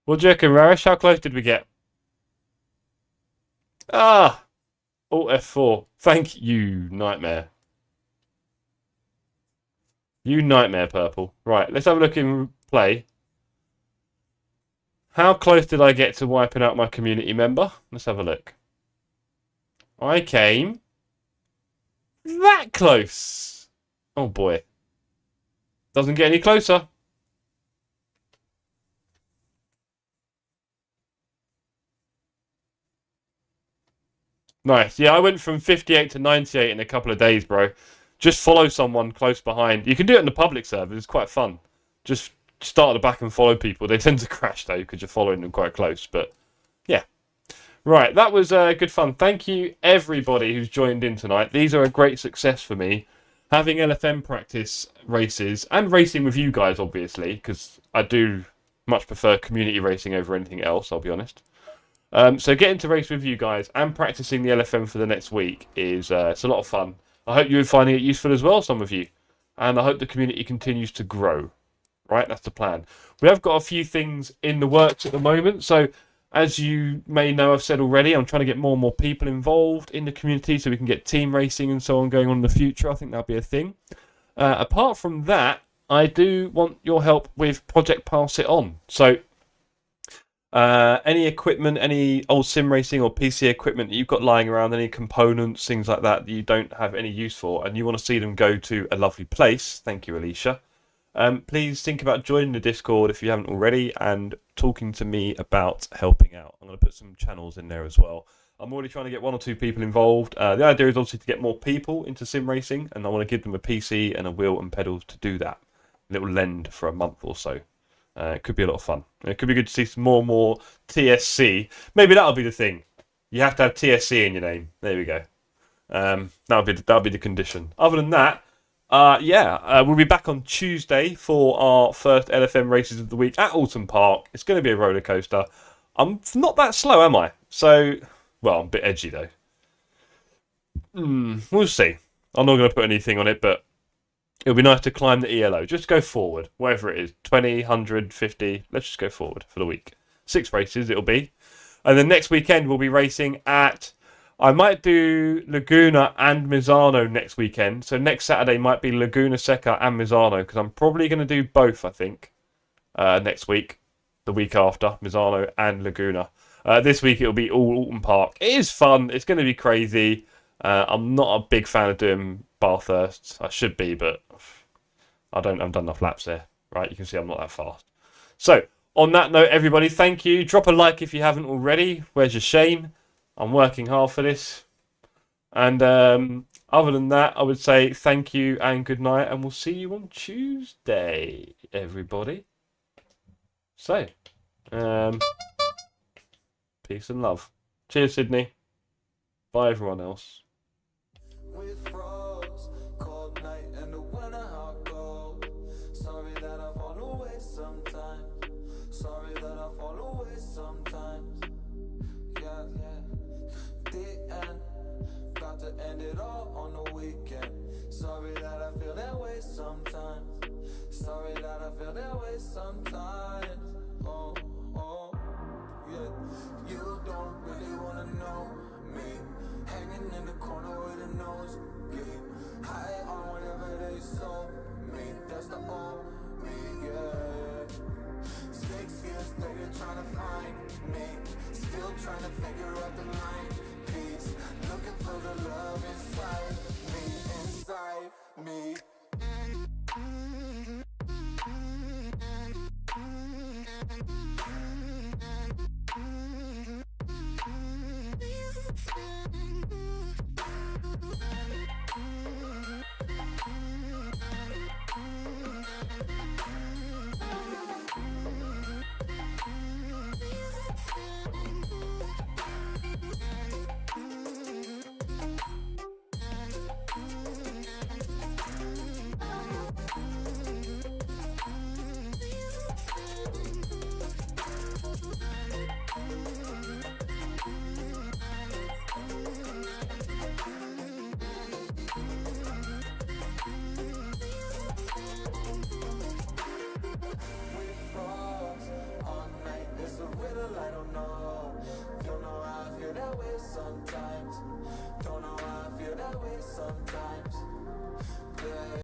What do you reckon, Marish? How close did we get? Ah, Alt F4. Thank you, Nightmare. You Nightmare, Purple. Right, let's have a look in play. How close did I get to wiping out my community member? Let's have a look. I came that close. Oh boy. Doesn't get any closer. Nice. Yeah, I went from 58 to 98 in a couple of days, bro. Just follow someone close behind. You can do it in the public server. It's quite fun. Just start at the back and follow people. They tend to crash, though, because you're following them quite close. But, yeah. Right, that was good fun. Thank you, everybody who's joined in tonight. These are a great success for me. Having LFM practice races and racing with you guys, obviously, because I do much prefer community racing over anything else, I'll be honest. So getting to race with you guys and practicing the LFM for the next week is it's a lot of fun. I hope you're finding it useful as well, some of you. And I hope the community continues to grow. Right, that's the plan. We have got a few things in the works at the moment. So as you may know, I've said already, I'm trying to get more and more people involved in the community so we can get team racing and so on going on in the future. I think that'll be a thing. Apart from that, I do want your help with Project Pass It On. So any equipment, any old sim racing or PC equipment that you've got lying around, any components, things like that you don't have any use for, and you want to see them go to a lovely place, thank you, Alicia, please think about joining the Discord if you haven't already and talking to me about helping out. I'm going to put some channels in there as well. I'm already trying to get 1 or 2 people involved. The idea is obviously to get more people into sim racing, and I want to give them a PC and a wheel and pedals to do that. A little lend for a month or so. It could be a lot of fun. It could be good to see some more and more TSC. Maybe that'll be the thing. You have to have TSC in your name. There we go. That'll be the condition. Other than that, we'll be back on Tuesday for our first LFM races of the week at Oulton Park. It's going to be a roller coaster. I'm not that slow, am I? So, well, I'm a bit edgy though. We'll see. I'm not going to put anything on it, but it'll be nice to climb the ELO. Just go forward, whatever it is. 20, 100, 50. Let's just go forward for the week. 6 races it'll be. And then next weekend we'll be racing at... I might do Laguna and Misano next weekend. So next Saturday might be Laguna Seca and Misano, because I'm probably going to do both, I think, next week. The week after, Misano and Laguna. This week it'll be all Oulton Park. It is fun. It's going to be crazy. I'm not a big fan of doing Bathurst. I should be, but I've done enough laps there. Right, you can see I'm not that fast. So, on that note, everybody, thank you. Drop a like if you haven't already. Where's your shame? I'm working hard for this. And other than that, I would say thank you and good night, and we'll see you on Tuesday, everybody. So, peace and love. Cheers, Sydney. Bye, everyone else. We froze, cold night and the winter hot cold. Sorry that I fall away sometimes. Sorry that I fall away sometimes. Yeah, the end. Got to end it all on the weekend. Sorry that I feel that way sometimes. Sorry that I feel that way sometimes. Oh, yeah. You don't really wanna know me. Hanging in the corner with a nose bleed. High on whatever they sold me. That's the old me, yeah. 6 years later trying to find me. Still trying to figure out the mind piece. Looking for the love inside me. that way sometimes. Don't know why I feel that way sometimes.